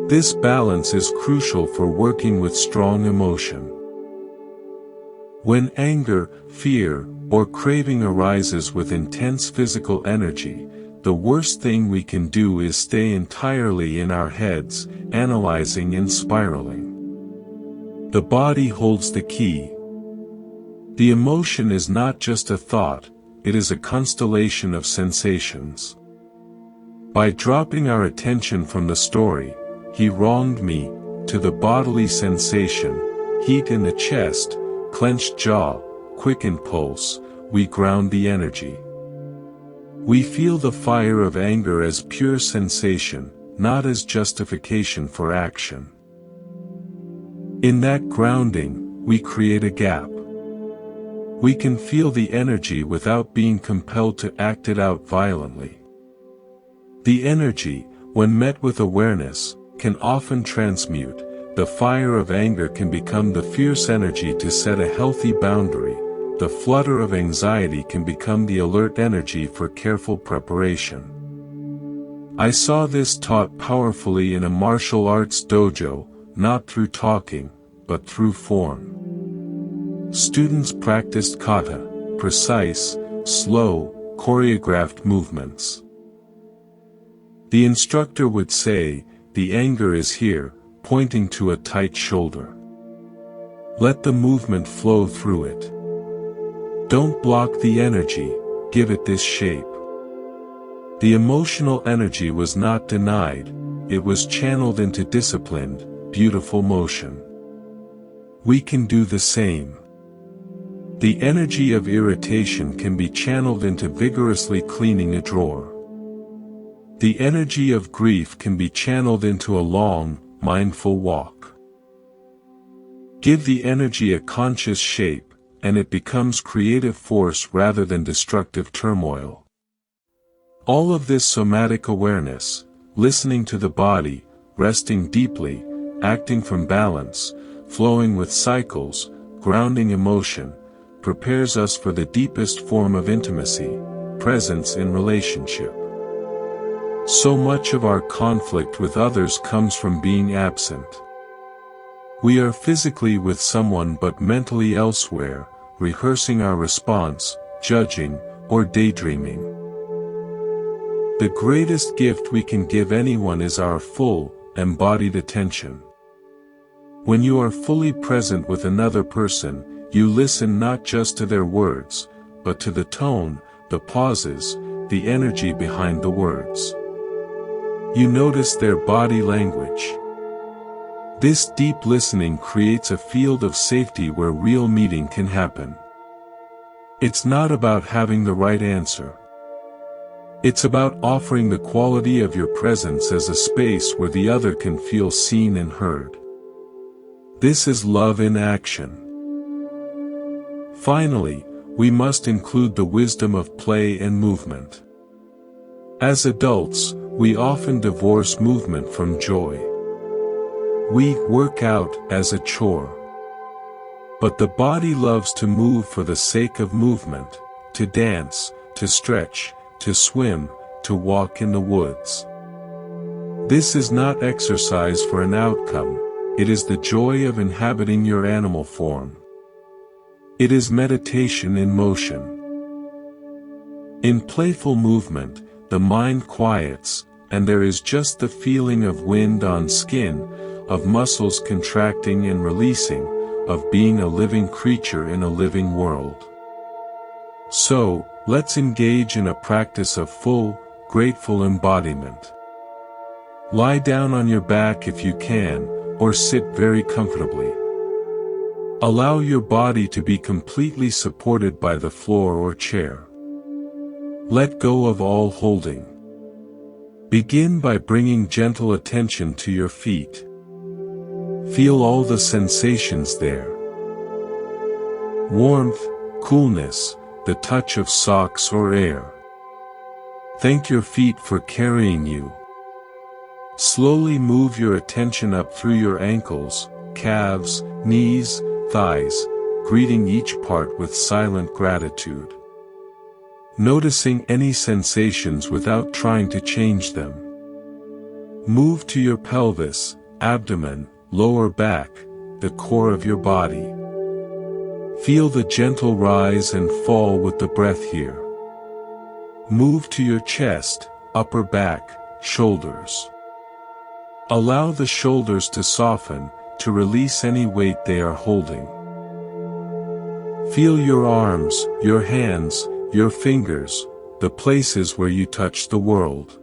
A: This balance is crucial for working with strong emotion. When anger, fear, or craving arises with intense physical energy, the worst thing we can do is stay entirely in our heads, analyzing and spiraling. The body holds the key. The emotion is not just a thought, it is a constellation of sensations. By dropping our attention from the story, "He wronged me," to the bodily sensation, heat in the chest, clenched jaw, quickened pulse, we ground the energy. We feel the fire of anger as pure sensation, not as justification for action. In that grounding, we create a gap. We can feel the energy without being compelled to act it out violently. The energy, when met with awareness, can often transmute. The fire of anger can become the fierce energy to set a healthy boundary, the flutter of anxiety can become the alert energy for careful preparation. I saw this taught powerfully in a martial arts dojo, not through talking, but through form. Students practiced kata, precise, slow, choreographed movements. The instructor would say, "The anger is here," pointing to a tight shoulder. Let the movement flow through it. Don't block the energy, give it this shape. The emotional energy was not denied, it was channeled into disciplined, beautiful motion. We can do the same. The energy of irritation can be channeled into vigorously cleaning a drawer. The energy of grief can be channeled into a long, mindful walk. Give the energy a conscious shape, and it becomes creative force rather than destructive turmoil. All of this somatic awareness, listening to the body, resting deeply, acting from balance, flowing with cycles, grounding emotion, prepares us for the deepest form of intimacy, presence in relationship. So much of our conflict with others comes from being absent. We are physically with someone but mentally elsewhere, rehearsing our response, judging, or daydreaming. The greatest gift we can give anyone is our full, embodied attention. When you are fully present with another person, you listen not just to their words, but to the tone, the pauses, the energy behind the words. You notice their body language. This deep listening creates a field of safety where real meeting can happen. It's not about having the right answer. It's about offering the quality of your presence as a space where the other can feel seen and heard. This is love in action. Finally, we must include the wisdom of play and movement. As adults, we often divorce movement from joy. We work out as a chore. But the body loves to move for the sake of movement, to dance, to stretch, to swim, to walk in the woods. This is not exercise for an outcome, it is the joy of inhabiting your animal form. It is meditation in motion. In playful movement, the mind quiets, and there is just the feeling of wind on skin, of muscles contracting and releasing, of being a living creature in a living world. So, let's engage in a practice of full, grateful embodiment. Lie down on your back if you can, or sit very comfortably. Allow your body to be completely supported by the floor or chair. Let go of all holding. Begin by bringing gentle attention to your feet. Feel all the sensations there. Warmth, coolness, the touch of socks or air. Thank your feet for carrying you. Slowly move your attention up through your ankles, calves, knees, thighs, greeting each part with silent gratitude. Noticing any sensations without trying to change them. Move to your pelvis, abdomen, lower back, the core of your body. Feel the gentle rise and fall with the breath here. Move to your chest, upper back, shoulders. Allow the shoulders to soften, to release any weight they are holding. Feel your arms, your hands, your fingers, the places where you touch the world.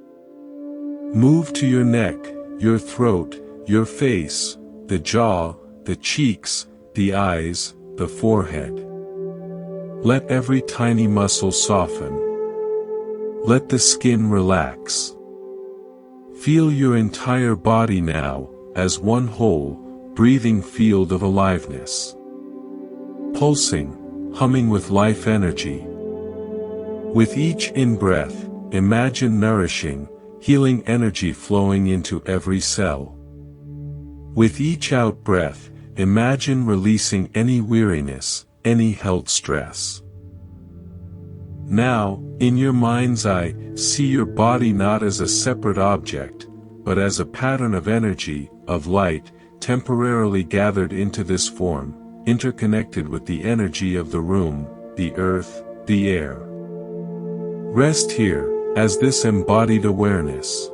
A: Move to your neck, your throat, your face, the jaw, the cheeks, the eyes, the forehead. Let every tiny muscle soften. Let the skin relax. Feel your entire body now, as one whole, breathing field of aliveness. Pulsing, humming with life energy. With each in-breath, imagine nourishing, healing energy flowing into every cell. With each out-breath, imagine releasing any weariness, any held stress. Now, in your mind's eye, see your body not as a separate object, but as a pattern of energy, of light, temporarily gathered into this form, interconnected with the energy of the room, the earth, the air. Rest here, as this embodied awareness.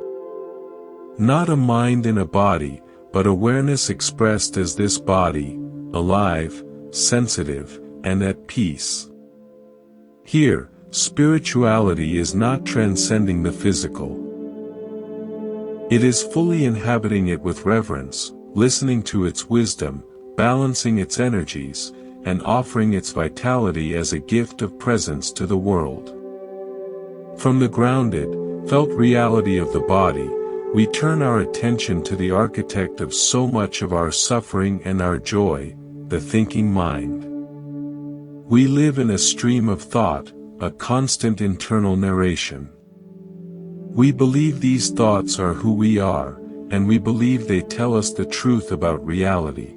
A: Not a mind in a body, but awareness expressed as this body, alive, sensitive, and at peace. Here, spirituality is not transcending the physical. It is fully inhabiting it with reverence, listening to its wisdom, balancing its energies, and offering its vitality as a gift of presence to the world. From the grounded, felt reality of the body, we turn our attention to the architect of so much of our suffering and our joy, the thinking mind. We live in a stream of thought, a constant internal narration. We believe these thoughts are who we are, and we believe they tell us the truth about reality.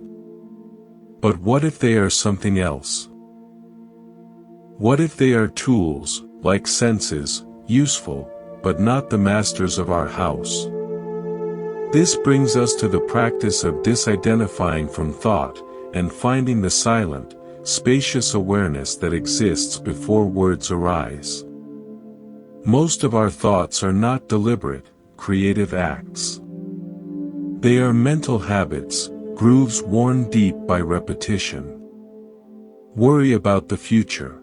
A: But what if they are something else? What if they are tools, like senses, useful, but not the masters of our house? This brings us to the practice of disidentifying from thought, and finding the silent, spacious awareness that exists before words arise. Most of our thoughts are not deliberate, creative acts. They are mental habits, grooves worn deep by repetition. Worry about the future.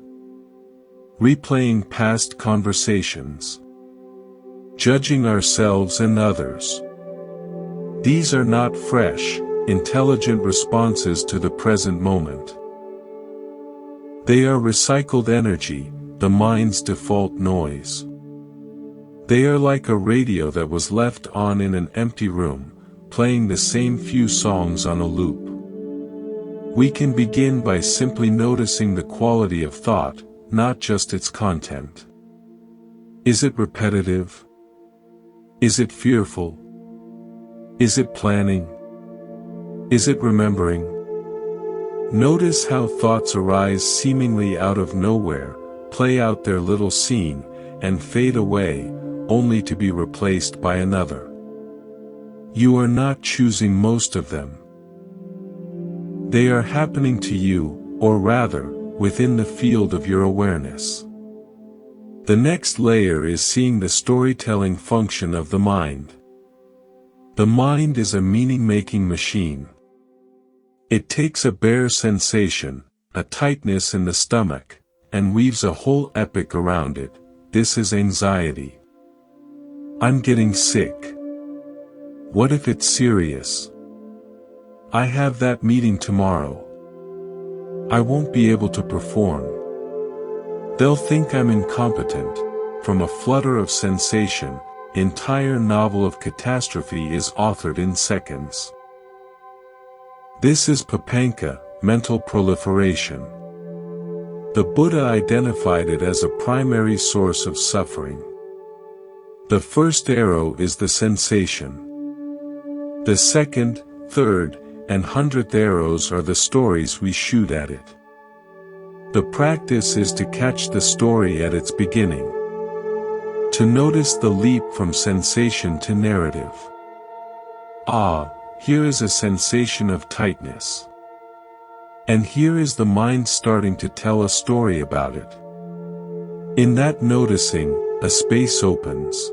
A: Replaying past conversations. Judging ourselves and others. These are not fresh, intelligent responses to the present moment. They are recycled energy, the mind's default noise. They are like a radio that was left on in an empty room, playing the same few songs on a loop. We can begin by simply noticing the quality of thought, not just its content. Is it repetitive? Is it fearful? Is it planning? Is it remembering? Notice how thoughts arise seemingly out of nowhere, play out their little scene, and fade away, only to be replaced by another. You are not choosing most of them. They are happening to you, or rather, within the field of your awareness. The next layer is seeing the storytelling function of the mind. The mind is a meaning-making machine. It takes a bare sensation, a tightness in the stomach, and weaves a whole epic around it. This is anxiety. I'm getting sick. What if it's serious? I have that meeting tomorrow. I won't be able to perform. They'll think I'm incompetent. From a flutter of sensation, entire novel of catastrophe is authored in seconds. This is papanka, mental proliferation. The Buddha identified it as a primary source of suffering. The first arrow is the sensation. The second, third, and 100th arrows are the stories we shoot at it. The practice is to catch the story at its beginning. To notice the leap from sensation to narrative. Ah, here is a sensation of tightness. And here is the mind starting to tell a story about it. In that noticing, a space opens.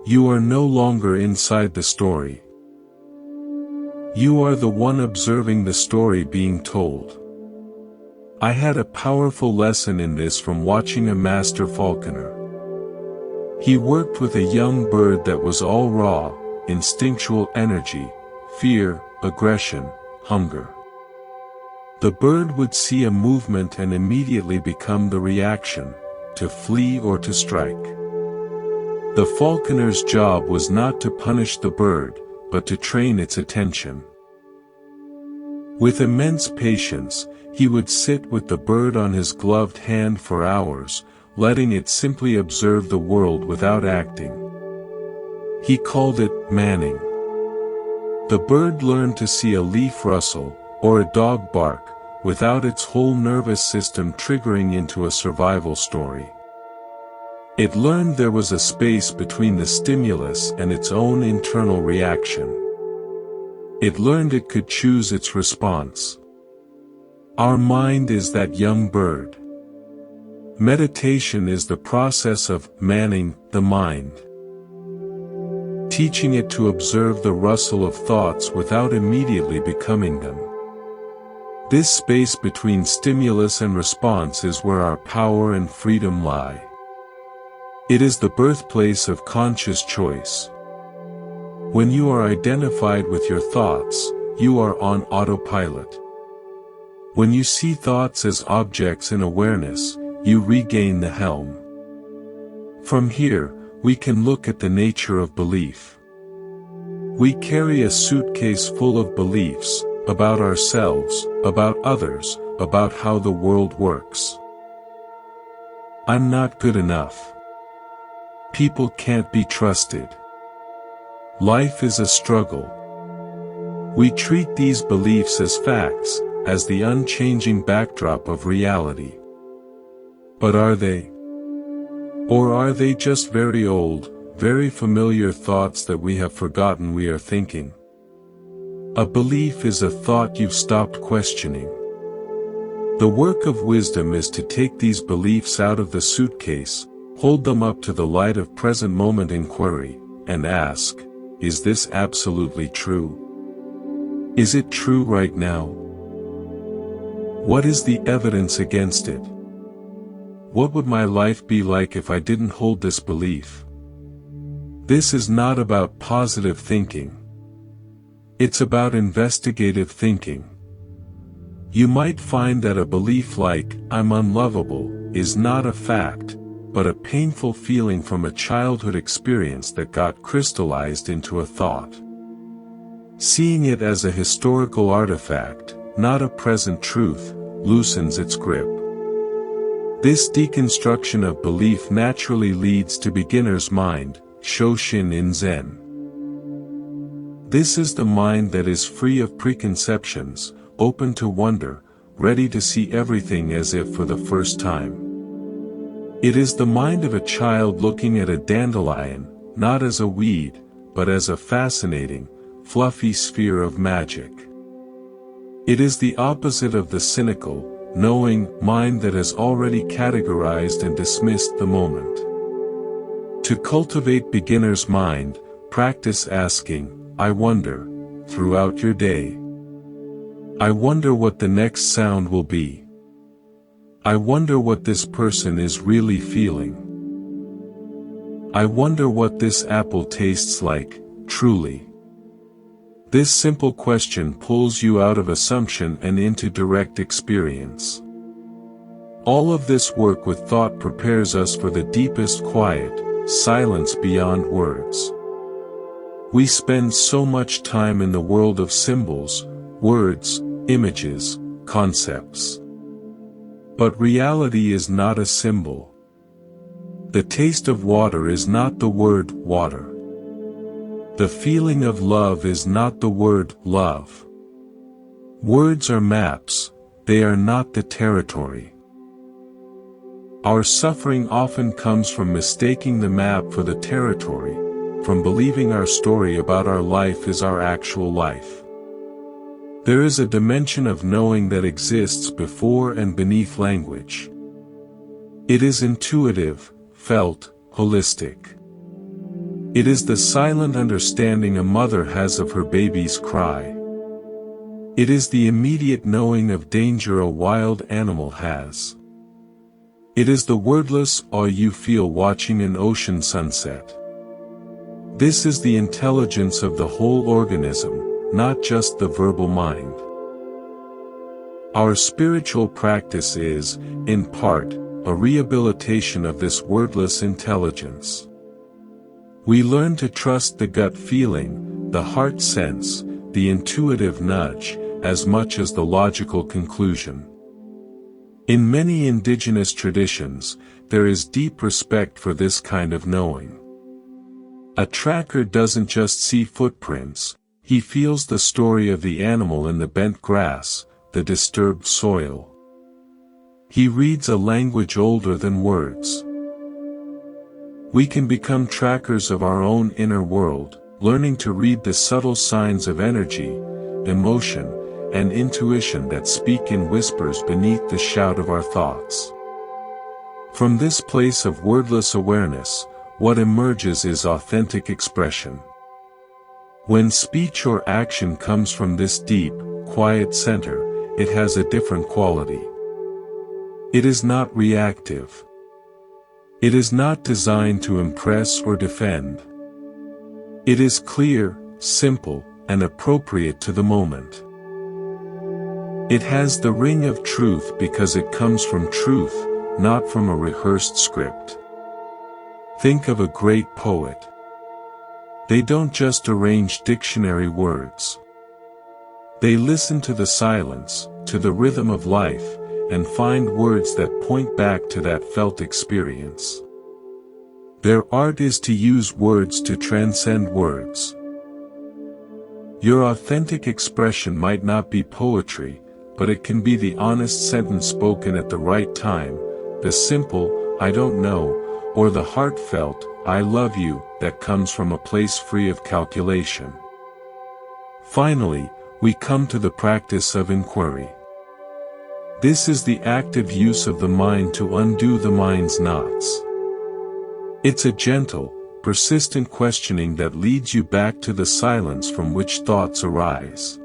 A: You are no longer inside the story. You are the one observing the story being told. I had a powerful lesson in this from watching a master falconer. He worked with a young bird that was all raw, instinctual energy, fear, aggression, hunger. The bird would see a movement and immediately become the reaction, to flee or to strike. The falconer's job was not to punish the bird, but to train its attention. With immense patience, he would sit with the bird on his gloved hand for hours, letting it simply observe the world without acting. He called it manning. The bird learned to see a leaf rustle, or a dog bark, without its whole nervous system triggering into a survival story. It learned there was a space between the stimulus and its own internal reaction. It learned it could choose its response. Our mind is that young bird. Meditation is the process of manning the mind, teaching it to observe the rustle of thoughts without immediately becoming them. This space between stimulus and response is where our power and freedom lie. It is the birthplace of conscious choice. When you are identified with your thoughts, you are on autopilot. When you see thoughts as objects in awareness, you regain the helm. From here, we can look at the nature of belief. We carry a suitcase full of beliefs, about ourselves, about others, about how the world works. I'm not good enough. People can't be trusted. Life is a struggle. We treat these beliefs as facts, as the unchanging backdrop of reality. But are they? Or are they just very old, very familiar thoughts that we have forgotten we are thinking? A belief is a thought you've stopped questioning. The work of wisdom is to take these beliefs out of the suitcase, hold them up to the light of present moment inquiry, and ask, is this absolutely true? Is it true right now? What is the evidence against it? What would my life be like if I didn't hold this belief? This is not about positive thinking. It's about investigative thinking. You might find that a belief like, I'm unlovable, is not a fact, but a painful feeling from a childhood experience that got crystallized into a thought. Seeing it as a historical artifact, not a present truth, loosens its grip. This deconstruction of belief naturally leads to beginner's mind, Shoshin in Zen. This is the mind that is free of preconceptions, open to wonder, ready to see everything as if for the first time. It is the mind of a child looking at a dandelion, not as a weed, but as a fascinating, fluffy sphere of magic. It is the opposite of the cynical, knowing mind that has already categorized and dismissed the moment. To cultivate beginner's mind, practice asking, I wonder, throughout your day. I wonder what the next sound will be. I wonder what this person is really feeling. I wonder what this apple tastes like, truly. This simple question pulls you out of assumption and into direct experience. All of this work with thought prepares us for the deepest quiet, silence beyond words. We spend so much time in the world of symbols, words, images, concepts. But reality is not a symbol. The taste of water is not the word water. The feeling of love is not the word love. Words are maps, they are not the territory. Our suffering often comes from mistaking the map for the territory, from believing our story about our life is our actual life. There is a dimension of knowing that exists before and beneath language. It is intuitive, felt, holistic. It is the silent understanding a mother has of her baby's cry. It is the immediate knowing of danger a wild animal has. It is the wordless awe you feel watching an ocean sunset. This is the intelligence of the whole organism, not just the verbal mind. Our spiritual practice is, in part, a rehabilitation of this wordless intelligence. We learn to trust the gut feeling, the heart sense, the intuitive nudge, as much as the logical conclusion. In many indigenous traditions, there is deep respect for this kind of knowing. A tracker doesn't just see footprints, he feels the story of the animal in the bent grass, the disturbed soil. He reads a language older than words. We can become trackers of our own inner world, learning to read the subtle signs of energy, emotion, and intuition that speak in whispers beneath the shout of our thoughts. From this place of wordless awareness, what emerges is authentic expression. When speech or action comes from this deep, quiet center, it has a different quality. It is not reactive. It is not designed to impress or defend. It is clear, simple, and appropriate to the moment. It has the ring of truth because it comes from truth, not from a rehearsed script. Think of a great poet. They don't just arrange dictionary words. They listen to the silence, to the rhythm of life, and find words that point back to that felt experience. Their art is to use words to transcend words. Your authentic expression might not be poetry, but it can be the honest sentence spoken at the right time, the simple, "I don't know," or the heartfelt, "I love you," that comes from a place free of calculation. Finally, we come to the practice of inquiry. This is the active use of the mind to undo the mind's knots. It's a gentle, persistent questioning that leads you back to the silence from which thoughts arise.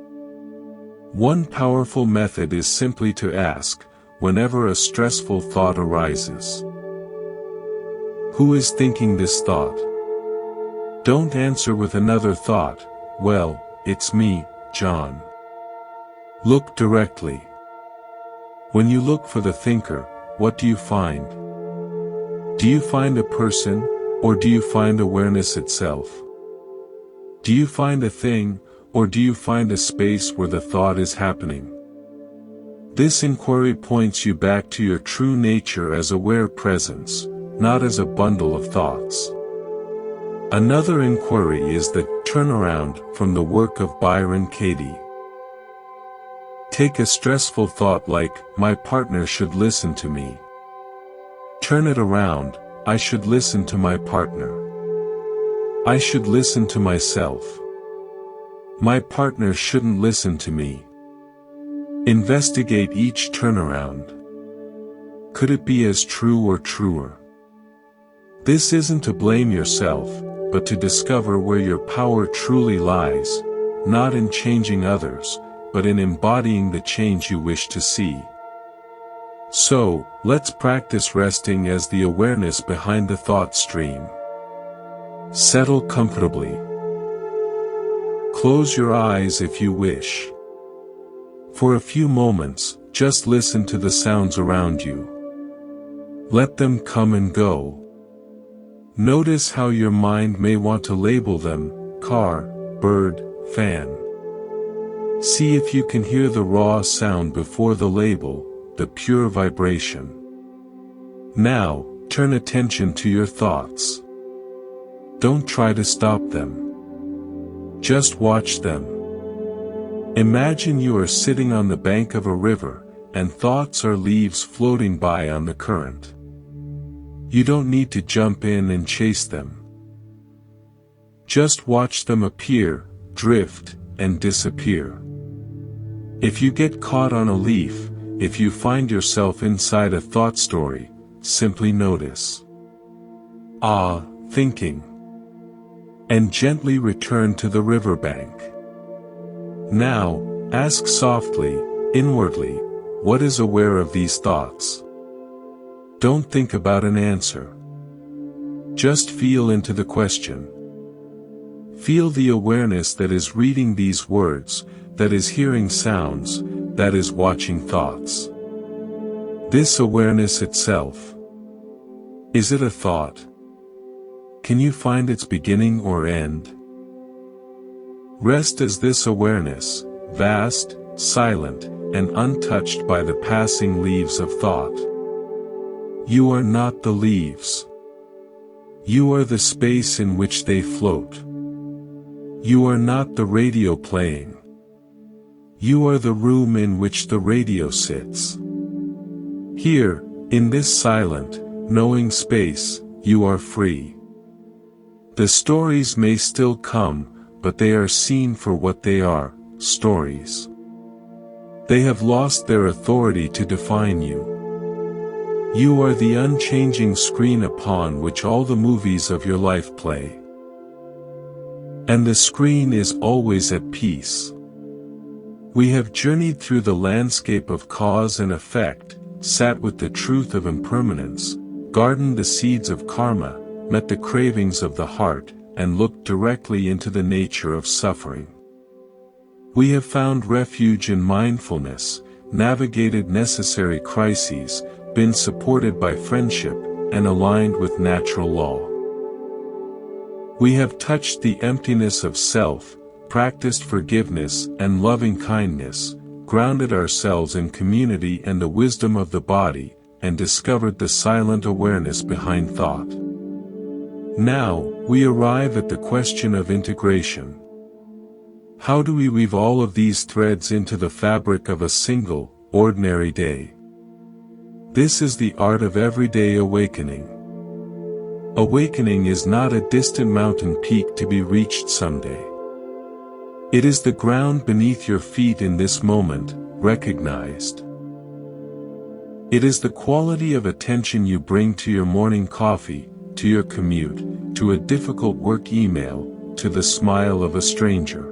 A: One powerful method is simply to ask, whenever a stressful thought arises, "Who is thinking this thought?" Don't answer with another thought, "Well, it's me, John." Look directly. When you look for the thinker, what do you find? Do you find a person, or do you find awareness itself? Do you find a thing, or do you find a space where the thought is happening? This inquiry points you back to your true nature as aware presence, not as a bundle of thoughts. Another inquiry is the turnaround from the work of Byron Katie. Take a stressful thought like, "My partner should listen to me." Turn it around, "I should listen to my partner." "I should listen to myself." "My partner shouldn't listen to me." Investigate each turnaround. Could it be as true or truer? This isn't to blame yourself, but to discover where your power truly lies, not in changing others, but in embodying the change you wish to see. So, let's practice resting as the awareness behind the thought stream. Settle comfortably. Close your eyes if you wish. For a few moments, just listen to the sounds around you. Let them come and go. Notice how your mind may want to label them: car, bird, fan. See if you can hear the raw sound before the label, the pure vibration. Now, turn attention to your thoughts. Don't try to stop them. Just watch them. Imagine you are sitting on the bank of a river, and thoughts are leaves floating by on the current. You don't need to jump in and chase them. Just watch them appear, drift, and disappear. If you get caught on a leaf, if you find yourself inside a thought story, simply notice. Thinking. And gently return to the riverbank. Now, ask softly, inwardly, what is aware of these thoughts? Don't think about an answer. Just feel into the question. Feel the awareness that is reading these words, that is hearing sounds, that is watching thoughts. This awareness itself. Is it a thought? Can you find its beginning or end? Rest as this awareness, vast, silent, and untouched by the passing leaves of thought. You are not the leaves. You are the space in which they float. You are not the radio playing. You are the room in which the radio sits. Here, in this silent, knowing space, you are free. The stories may still come, but they are seen for what they are, stories. They have lost their authority to define you. You are the unchanging screen upon which all the movies of your life play. And the screen is always at peace. We have journeyed through the landscape of cause and effect, sat with the truth of impermanence, gardened the seeds of karma, met the cravings of the heart, and looked directly into the nature of suffering. We have found refuge in mindfulness, navigated necessary crises, been supported by friendship, and aligned with natural law. We have touched the emptiness of self, practiced forgiveness and loving kindness, grounded ourselves in community and the wisdom of the body, and discovered the silent awareness behind thought. Now, we arrive at the question of integration. How do we weave all of these threads into the fabric of a single, ordinary day? This is the art of everyday awakening. Awakening is not a distant mountain peak to be reached someday. It is the ground beneath your feet in this moment, recognized. It is the quality of attention you bring to your morning coffee, to your commute, to a difficult work email, to the smile of a stranger.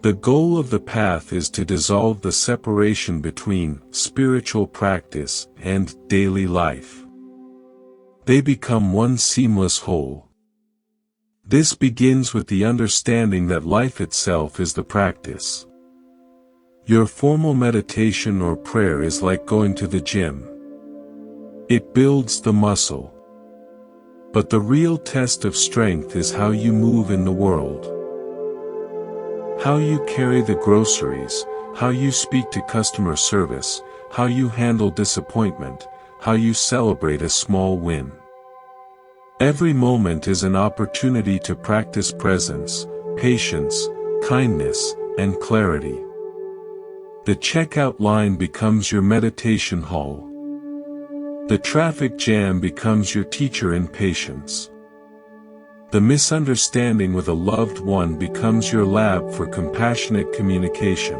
A: The goal of the path is to dissolve the separation between spiritual practice and daily life. They become one seamless whole. This begins with the understanding that life itself is the practice. Your formal meditation or prayer is like going to the gym. It builds the muscle. But the real test of strength is how you move in the world. How you carry the groceries, how you speak to customer service, how you handle disappointment, how you celebrate a small win. Every moment is an opportunity to practice presence, patience, kindness, and clarity. The checkout line becomes your meditation hall. The traffic jam becomes your teacher in patience. The misunderstanding with a loved one becomes your lab for compassionate communication.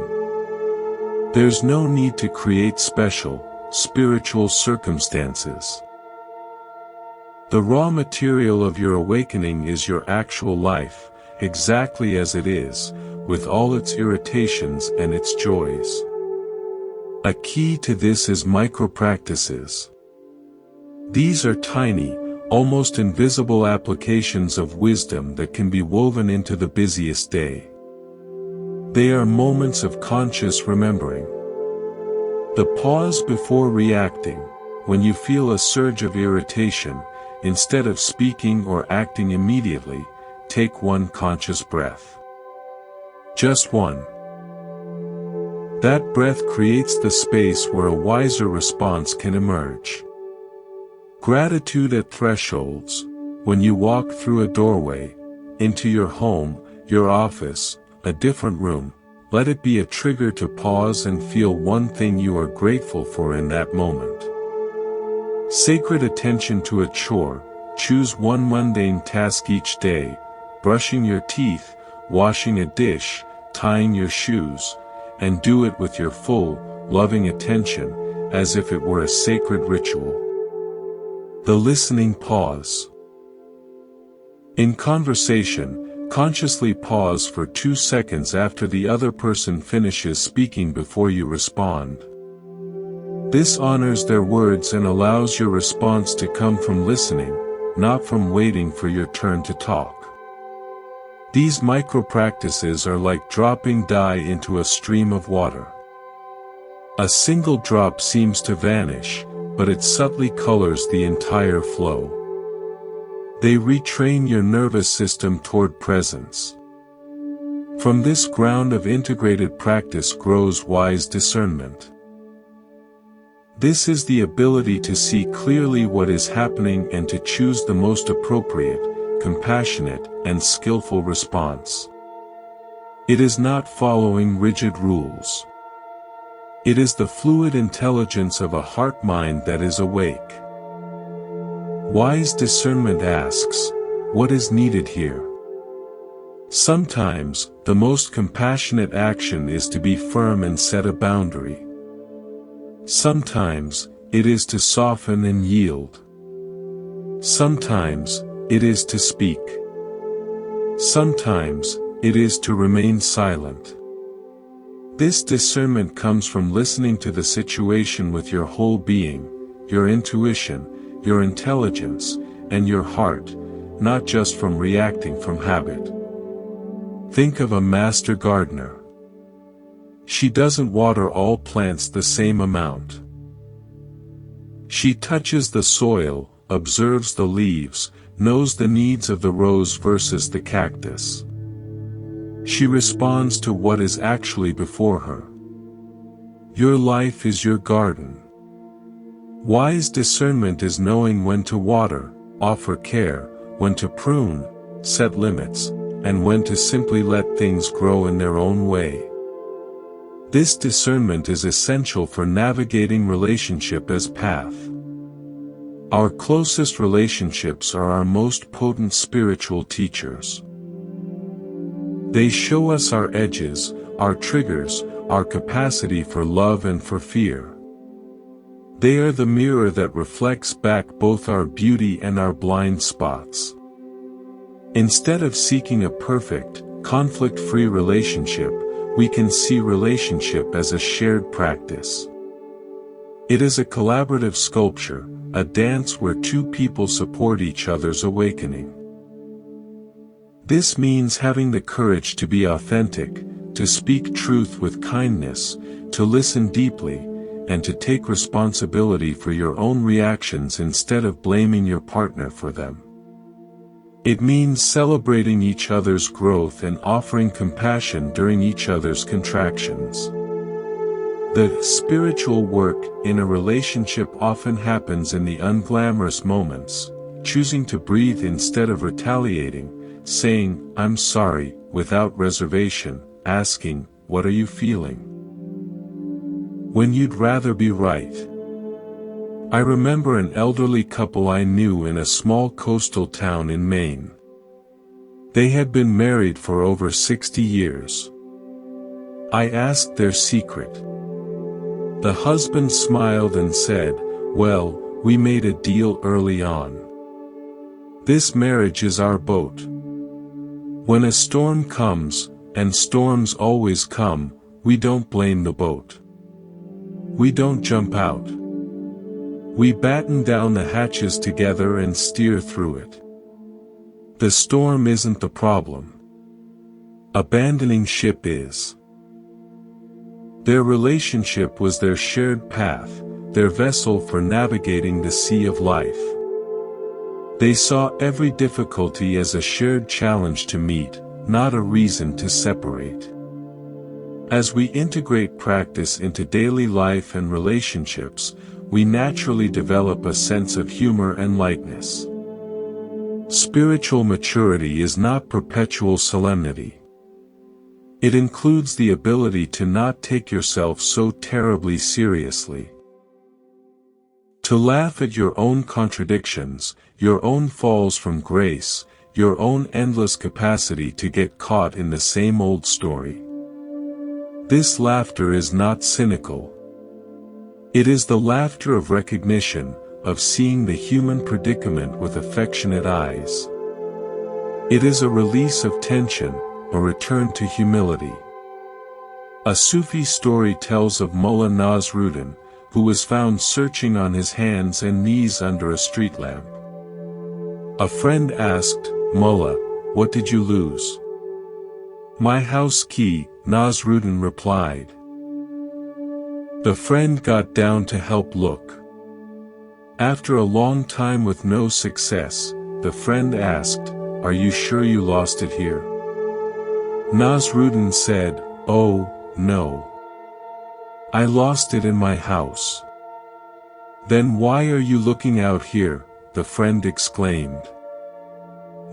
A: There's no need to create special, spiritual circumstances. The raw material of your awakening is your actual life, exactly as it is, with all its irritations and its joys. A key to this is micro-practices. These are tiny, almost invisible applications of wisdom that can be woven into the busiest day. They are moments of conscious remembering. The pause before reacting. When you feel a surge of irritation, instead of speaking or acting immediately, take one conscious breath. Just one. That breath creates the space where a wiser response can emerge. Gratitude at thresholds. When you walk through a doorway, into your home, your office, a different room, let it be a trigger to pause and feel one thing you are grateful for in that moment. Sacred attention to a chore. Choose one mundane task each day, brushing your teeth, washing a dish, tying your shoes, and do it with your full, loving attention, as if it were a sacred ritual. The listening pause. In conversation, consciously pause for 2 seconds after the other person finishes speaking before you respond. This honors their words and allows your response to come from listening, not from waiting for your turn to talk. These micro-practices are like dropping dye into a stream of water. A single drop seems to vanish, but it subtly colors the entire flow. They retrain your nervous system toward presence. From this ground of integrated practice grows wise discernment. This is the ability to see clearly what is happening and to choose the most appropriate, compassionate, and skillful response. It is not following rigid rules. It is the fluid intelligence of a heart-mind that is awake. Wise discernment asks, what is needed here? Sometimes, the most compassionate action is to be firm and set a boundary. Sometimes, it is to soften and yield. Sometimes, it is to speak. Sometimes, it is to remain silent. This discernment comes from listening to the situation with your whole being, your intuition, your intelligence, and your heart, not just from reacting from habit. Think of a master gardener. She doesn't water all plants the same amount. She touches the soil, observes the leaves, knows the needs of the rose versus the cactus. She responds to what is actually before her. Your life is your garden. Wise discernment is knowing when to water, offer care, when to prune, set limits, and when to simply let things grow in their own way. This discernment is essential for navigating relationship as path. Our closest relationships are our most potent spiritual teachers. They show us our edges, our triggers, our capacity for love and for fear. They are the mirror that reflects back both our beauty and our blind spots. Instead of seeking a perfect, conflict-free relationship, we can see relationship as a shared practice. It is a collaborative sculpture, a dance where two people support each other's awakening. This means having the courage to be authentic, to speak truth with kindness, to listen deeply, and to take responsibility for your own reactions instead of blaming your partner for them. It means celebrating each other's growth and offering compassion during each other's contractions. The spiritual work in a relationship often happens in the unglamorous moments, choosing to breathe instead of retaliating, saying, "I'm sorry," without reservation, asking, "What are you feeling?" When you'd rather be right. I remember an elderly couple I knew in a small coastal town in Maine. They had been married for over 60 years. I asked their secret. The husband smiled and said, "Well, we made a deal early on. This marriage is our boat. When a storm comes, and storms always come, we don't blame the boat. We don't jump out. We batten down the hatches together and steer through it. The storm isn't the problem. Abandoning ship is." Their relationship was their shared path, their vessel for navigating the sea of life. They saw every difficulty as a shared challenge to meet, not a reason to separate. As we integrate practice into daily life and relationships, we naturally develop a sense of humor and lightness. Spiritual maturity is not perpetual solemnity. It includes the ability to not take yourself so terribly seriously. To laugh at your own contradictions, your own falls from grace, your own endless capacity to get caught in the same old story. This laughter is not cynical. It is the laughter of recognition, of seeing the human predicament with affectionate eyes. It is a release of tension, a return to humility. A Sufi story tells of Mullah Nasruddin, who was found searching on his hands and knees under a street lamp. A friend asked, "Mullah, what did you lose?" "My house key," Nasruddin replied. The friend got down to help look. After a long time with no success, the friend asked, "Are you sure you lost it here?" Nasruddin said, "Oh, no. I lost it in my house." "Then why are you looking out here?" the friend exclaimed.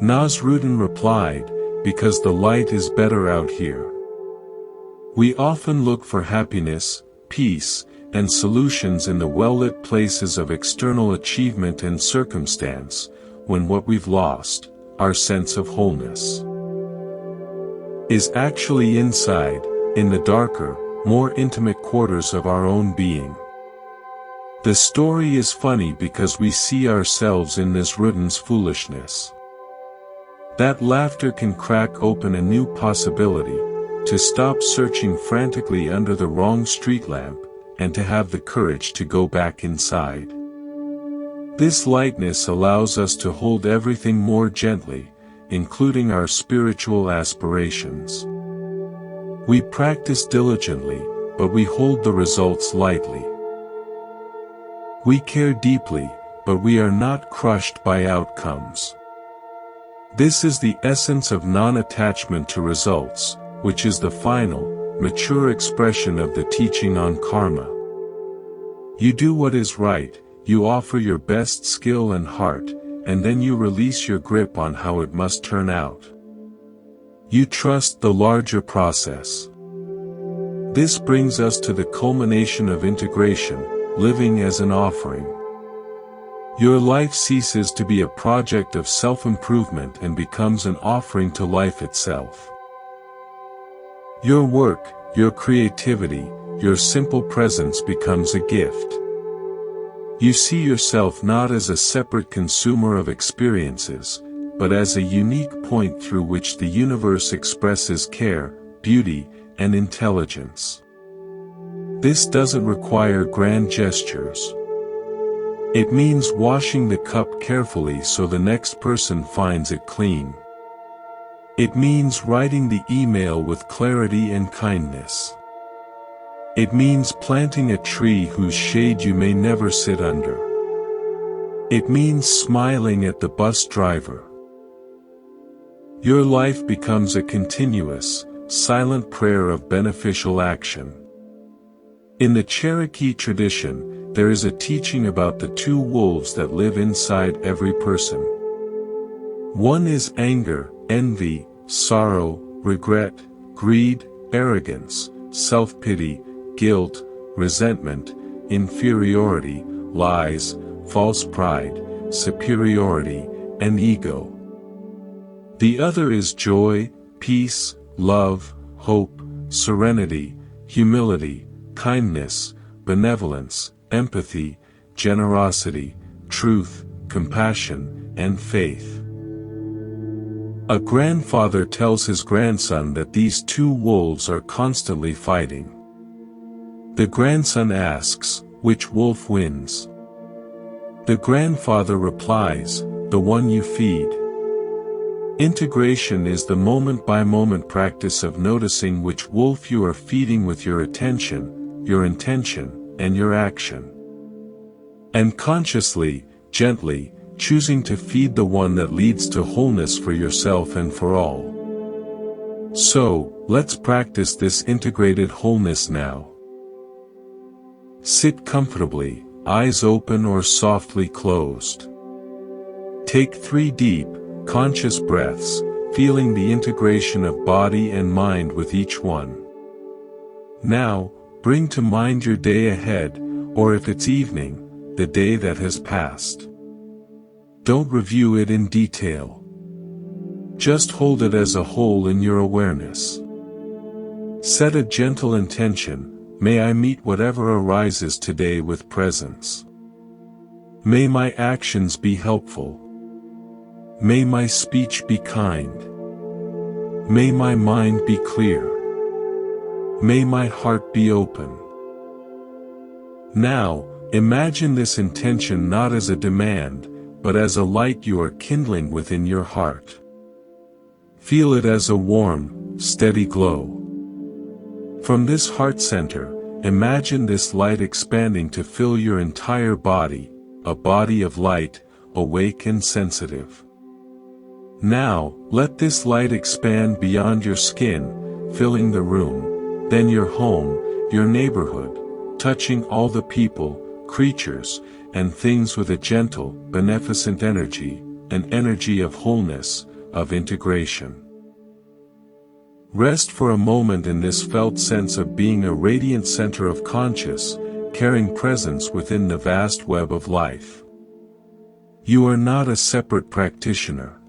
A: Nasruddin replied, "Because the light is better out here." We often look for happiness, peace, and solutions in the well-lit places of external achievement and circumstance, when what we've lost, our sense of wholeness, is actually inside, in the darker, more intimate quarters of our own being. The story is funny because we see ourselves in this rodent's foolishness. That laughter can crack open a new possibility, to stop searching frantically under the wrong street lamp, and to have the courage to go back inside. This lightness allows us to hold everything more gently, including our spiritual aspirations. We practice diligently, but we hold the results lightly. We care deeply, but we are not crushed by outcomes. This is the essence of non-attachment to results, which is the final, mature expression of the teaching on karma. You do what is right, you offer your best skill and heart, and then you release your grip on how it must turn out. You trust the larger process. This brings us to the culmination of integration, living as an offering. Your life ceases to be a project of self-improvement and becomes an offering to life itself. Your work, your creativity, your simple presence becomes a gift. You see yourself not as a separate consumer of experiences, but as a unique point through which the universe expresses care, beauty, and intelligence. This doesn't require grand gestures. It means washing the cup carefully so the next person finds it clean. It means writing the email with clarity and kindness. It means planting a tree whose shade you may never sit under. It means smiling at the bus driver. Your life becomes a continuous, silent prayer of beneficial action. In the Cherokee tradition, there is a teaching about the two wolves that live inside every person. One is anger, envy, sorrow, regret, greed, arrogance, self-pity, guilt, resentment, inferiority, lies, false pride, superiority, and ego. The other is joy, peace, love, hope, serenity, humility, kindness, benevolence, empathy, generosity, truth, compassion, and faith. A grandfather tells his grandson that these two wolves are constantly fighting. The grandson asks, which wolf wins? The grandfather replies, the one you feed. Integration is the moment-by-moment practice of noticing which wolf you are feeding with your attention, your intention, and your action. And consciously, gently, choosing to feed the one that leads to wholeness for yourself and for all. So, let's practice this integrated wholeness now. Sit comfortably, eyes open or softly closed. Take 3 deep, conscious breaths, feeling the integration of body and mind with each one. Now, bring to mind your day ahead, or if it's evening, the day that has passed. Don't review it in detail. Just hold it as a whole in your awareness. Set a gentle intention, may I meet whatever arises today with presence. May my actions be helpful. May my speech be kind. May my mind be clear. May my heart be open. Now, imagine this intention not as a demand, but as a light you are kindling within your heart. Feel it as a warm, steady glow. From this heart center, imagine this light expanding to fill your entire body, a body of light, awake and sensitive. Now, let this light expand beyond your skin, filling the room, then your home, your neighborhood, touching all the people, creatures, and things with a gentle, beneficent energy, an energy of wholeness, of integration. Rest for a moment in this felt sense of being a radiant center of conscious, carrying presence within the vast web of life. You are not a separate practitioner.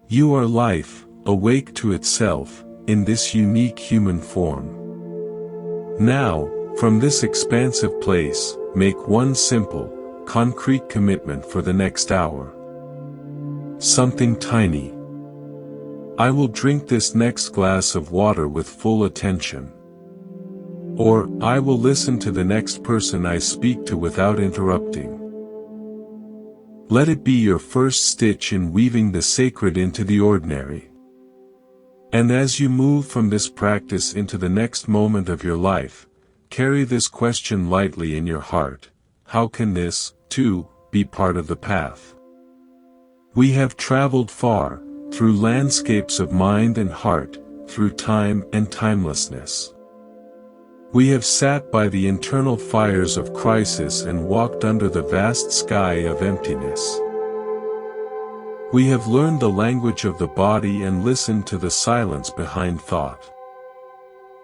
A: You are life, awake to itself, in this unique human form. Now, from this expansive place, make one simple, concrete commitment for the next hour. Something tiny. I will drink this next glass of water with full attention. Or, I will listen to the next person I speak to without interrupting. Let it be your first stitch in weaving the sacred into the ordinary. And as you move from this practice into the next moment of your life, carry this question lightly in your heart: how can this, too, be part of the path? We have traveled far, through landscapes of mind and heart, through time and timelessness. We have sat by the internal fires of crisis and walked under the vast sky of emptiness. We have learned the language of the body and listened to the silence behind thought.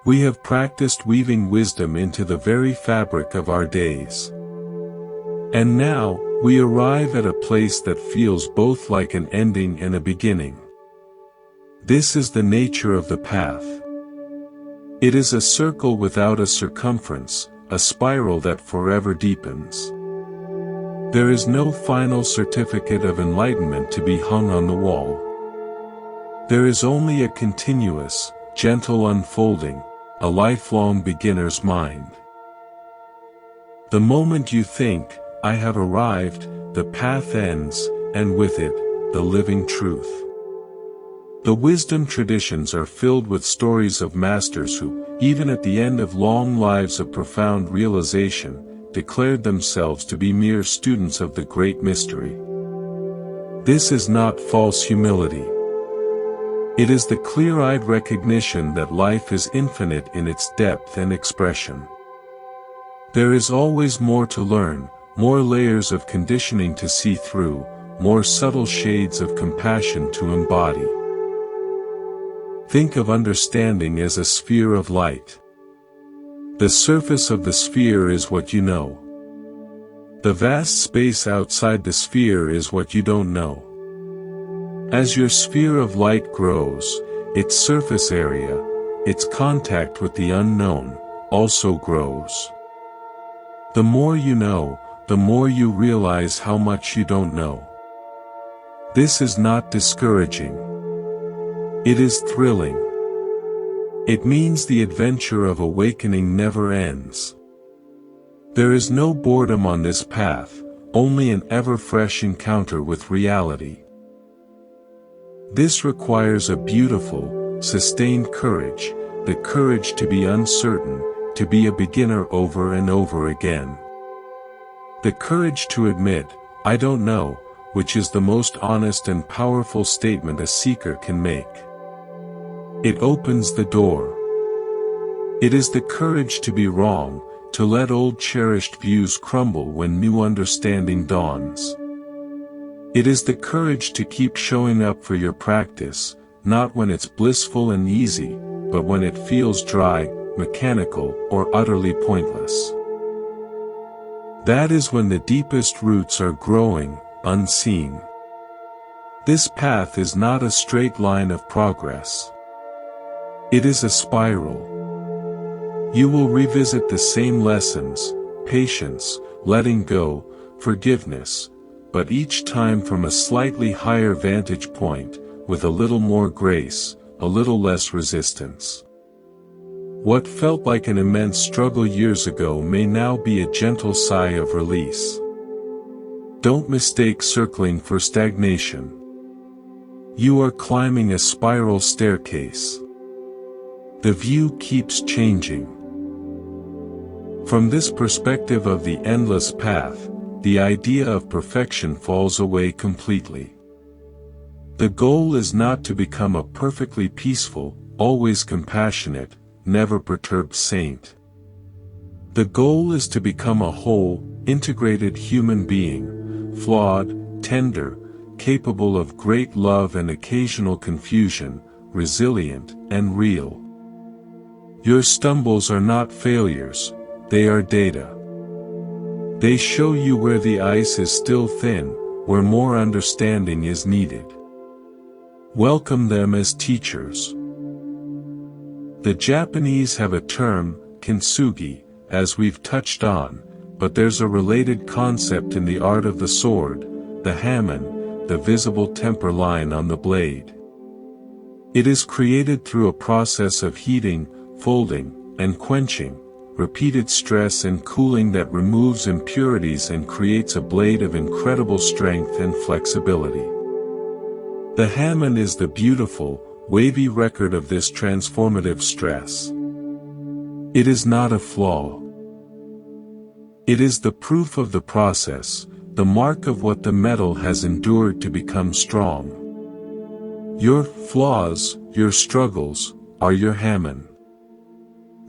A: We have practiced weaving wisdom into the very fabric of our days. And now, we arrive at a place that feels both like an ending and a beginning. This is the nature of the path. It is a circle without a circumference, a spiral that forever deepens. There is no final certificate of enlightenment to be hung on the wall. There is only a continuous, gentle unfolding, a lifelong beginner's mind. The moment you think, I have arrived, the path ends, and with it, the living truth. The wisdom traditions are filled with stories of masters who, even at the end of long lives of profound realization, declared themselves to be mere students of the great mystery. This is not false humility. It is the clear-eyed recognition that life is infinite in its depth and expression. There is always more to learn, more layers of conditioning to see through, more subtle shades of compassion to embody. Think of understanding as a sphere of light. The surface of the sphere is what you know. The vast space outside the sphere is what you don't know. As your sphere of light grows, its surface area, its contact with the unknown, also grows. The more you know, the more you realize how much you don't know. This is not discouraging. It is thrilling. It means the adventure of awakening never ends. There is no boredom on this path, only an ever-fresh encounter with reality. This requires a beautiful, sustained courage, the courage to be uncertain, to be a beginner over and over again. The courage to admit, I don't know, which is the most honest and powerful statement a seeker can make. It opens the door. It is the courage to be wrong, to let old cherished views crumble when new understanding dawns. It is the courage to keep showing up for your practice, not when it's blissful and easy, but when it feels dry, mechanical, or utterly pointless. That is when the deepest roots are growing, unseen. This path is not a straight line of progress. It is a spiral. You will revisit the same lessons, patience, letting go, forgiveness, but each time from a slightly higher vantage point, with a little more grace, a little less resistance. What felt like an immense struggle years ago may now be a gentle sigh of release. Don't mistake circling for stagnation. You are climbing a spiral staircase. The view keeps changing. From this perspective of the endless path, the idea of perfection falls away completely. The goal is not to become a perfectly peaceful, always compassionate, never perturbed saint. The goal is to become a whole, integrated human being, flawed, tender, capable of great love and occasional confusion, resilient, and real. Your stumbles are not failures, they are data. They show you where the ice is still thin, where more understanding is needed. Welcome them as teachers. The Japanese have a term, kintsugi, as we've touched on, but there's a related concept in the art of the sword, the hamon, the visible temper line on the blade. It is created through a process of heating, folding, and quenching, repeated stress and cooling that removes impurities and creates a blade of incredible strength and flexibility. The hamon is the beautiful, wavy record of this transformative stress. It is not a flaw. It is the proof of the process, the mark of what the metal has endured to become strong. Your flaws, your struggles, are your hamon.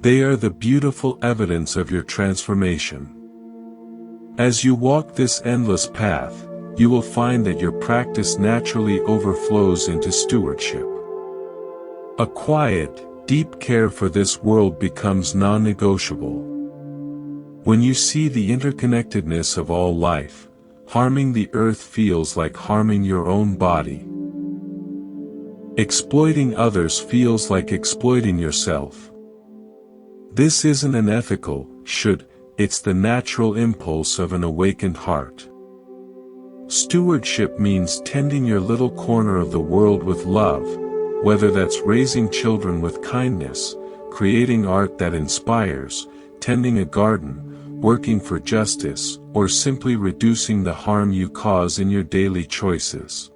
A: They are the beautiful evidence of your transformation. As you walk this endless path, you will find that your practice naturally overflows into stewardship. A quiet, deep care for this world becomes non-negotiable. When you see the interconnectedness of all life, harming the earth feels like harming your own body. Exploiting others feels like exploiting yourself. This isn't an ethical, it's the natural impulse of an awakened heart. Stewardship means tending your little corner of the world with love, whether that's raising children with kindness, creating art that inspires, tending a garden, working for justice, or simply reducing the harm you cause in your daily choices.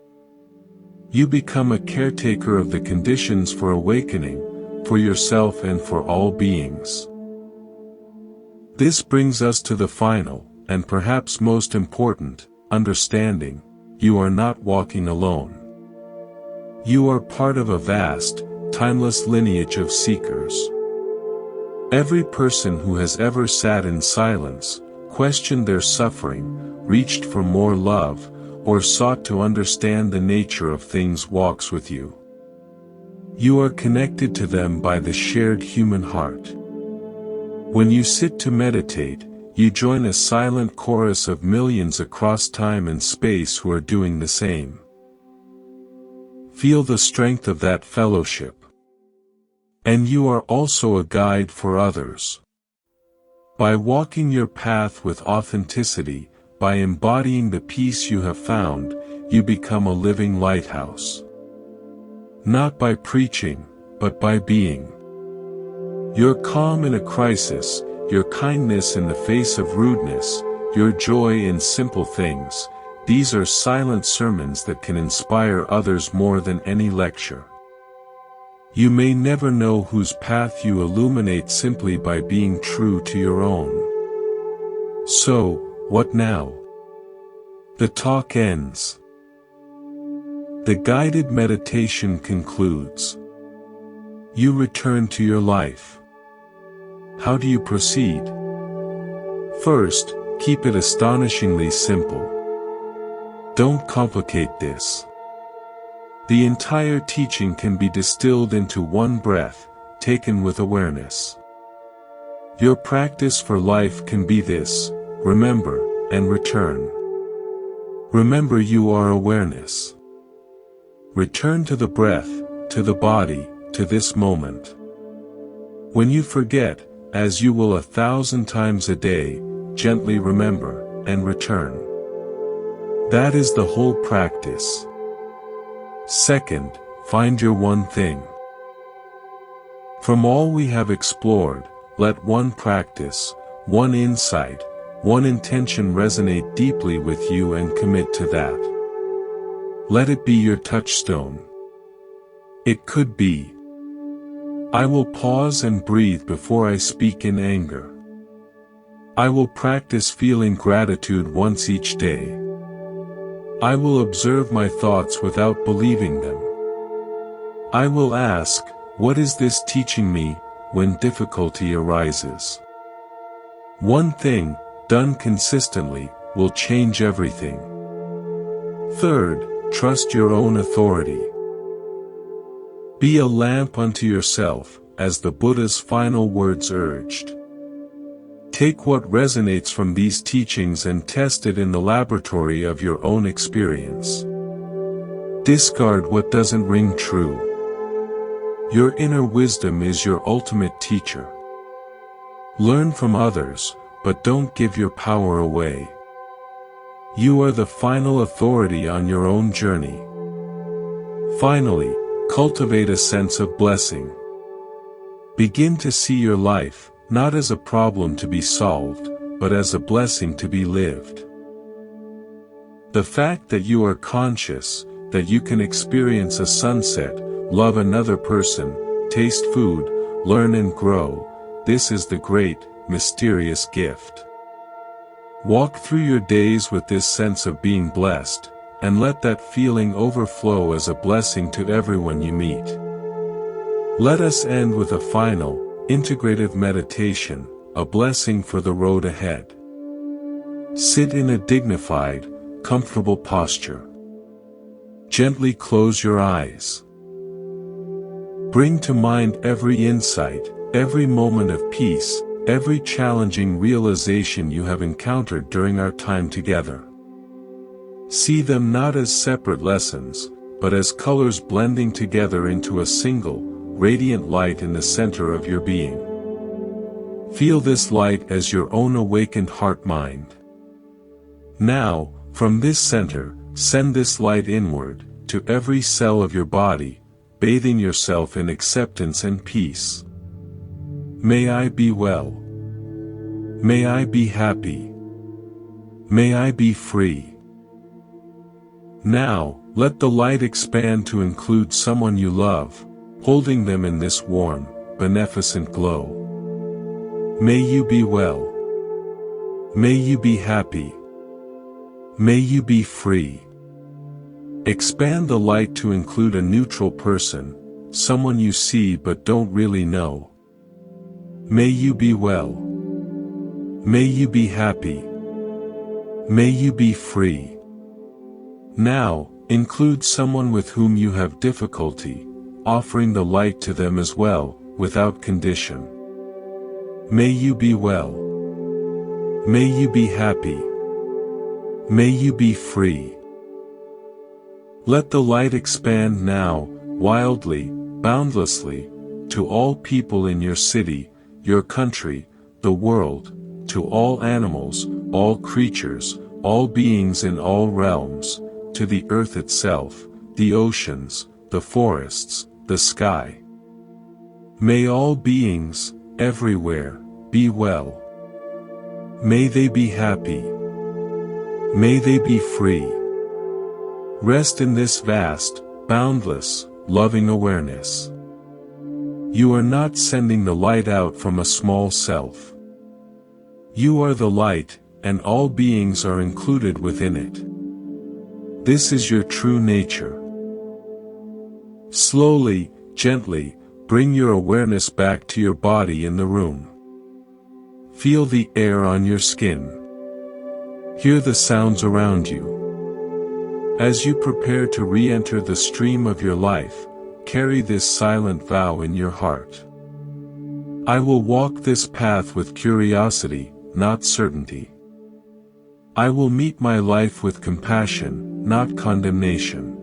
A: You become a caretaker of the conditions for awakening, for yourself and for all beings. This brings us to the final, and perhaps most important, understanding: you are not walking alone. You are part of a vast, timeless lineage of seekers. Every person who has ever sat in silence, questioned their suffering, reached for more love, or sought to understand the nature of things walks with you. You are connected to them by the shared human heart. When you sit to meditate, you join a silent chorus of millions across time and space who are doing the same. Feel the strength of that fellowship. And you are also a guide for others. By walking your path with authenticity, by embodying the peace you have found, you become a living lighthouse. Not by preaching, but by being. Your calm in a crisis, your kindness in the face of rudeness, your joy in simple things, these are silent sermons that can inspire others more than any lecture. You may never know whose path you illuminate simply by being true to your own. So, what now? The talk ends. The guided meditation concludes. You return to your life. How do you proceed? First, keep it astonishingly simple. Don't complicate this. The entire teaching can be distilled into one breath, taken with awareness. Your practice for life can be this: remember, and return. Remember you are awareness. Return to the breath, to the body, to this moment. When you forget, as you will 1,000 times a day, gently remember, and return. That is the whole practice. Second, find your one thing. From all we have explored, let one practice, one insight, one intention resonate deeply with you and commit to that. Let it be your touchstone. It could be: I will pause and breathe before I speak in anger. I will practice feeling gratitude once each day. I will observe my thoughts without believing them. I will ask, what is this teaching me, when difficulty arises? One thing, done consistently, will change everything. Third, trust your own authority. Be a lamp unto yourself, as the Buddha's final words urged. Take what resonates from these teachings and test it in the laboratory of your own experience. Discard what doesn't ring true. Your inner wisdom is your ultimate teacher. Learn from others, but don't give your power away. You are the final authority on your own journey. Finally, cultivate a sense of blessing. Begin to see your life, not as a problem to be solved, but as a blessing to be lived. The fact that you are conscious, that you can experience a sunset, love another person, taste food, learn and grow, this is the great, mysterious gift. Walk through your days with this sense of being blessed, and let that feeling overflow as a blessing to everyone you meet. Let us end with a final, integrative meditation, a blessing for the road ahead. Sit in a dignified, comfortable posture. Gently close your eyes. Bring to mind every insight, every moment of peace, every challenging realization you have encountered during our time together. See them not as separate lessons, but as colors blending together into a single, radiant light in the center of your being. Feel this light as your own awakened heart-mind. Now, from this center, send this light inward, to every cell of your body, bathing yourself in acceptance and peace. May I be well. May I be happy. May I be free. Now, let the light expand to include someone you love, holding them in this warm, beneficent glow. May you be well. May you be happy. May you be free. Expand the light to include a neutral person, someone you see but don't really know. May you be well. May you be happy. May you be free. Now, include someone with whom you have difficulty, offering the light to them as well, without condition. May you be well. May you be happy. May you be free. Let the light expand now, wildly, boundlessly, to all people in your city, your country, the world, to all animals, all creatures, all beings in all realms, to the earth itself, the oceans, the forests, the sky. May all beings, everywhere, be well. May they be happy. May they be free. Rest in this vast, boundless, loving awareness. You are not sending the light out from a small self. You are the light, and all beings are included within it. This is your true nature. Slowly, gently, bring your awareness back to your body in the room. Feel the air on your skin. Hear the sounds around you. As you prepare to re-enter the stream of your life, carry this silent vow in your heart. I will walk this path with curiosity, not certainty. I will meet my life with compassion, not condemnation.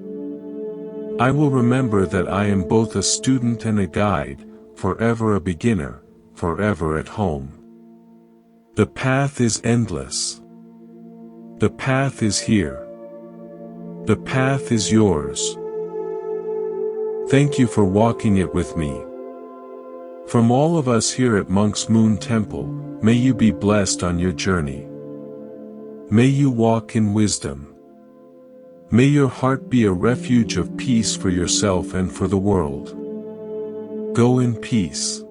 A: I will remember that I am both a student and a guide, forever a beginner, forever at home. The path is endless. The path is here. The path is yours. Thank you for walking it with me. From all of us here at Monk's Moon Temple, may you be blessed on your journey. May you walk in wisdom. May your heart be a refuge of peace for yourself and for the world. Go in peace.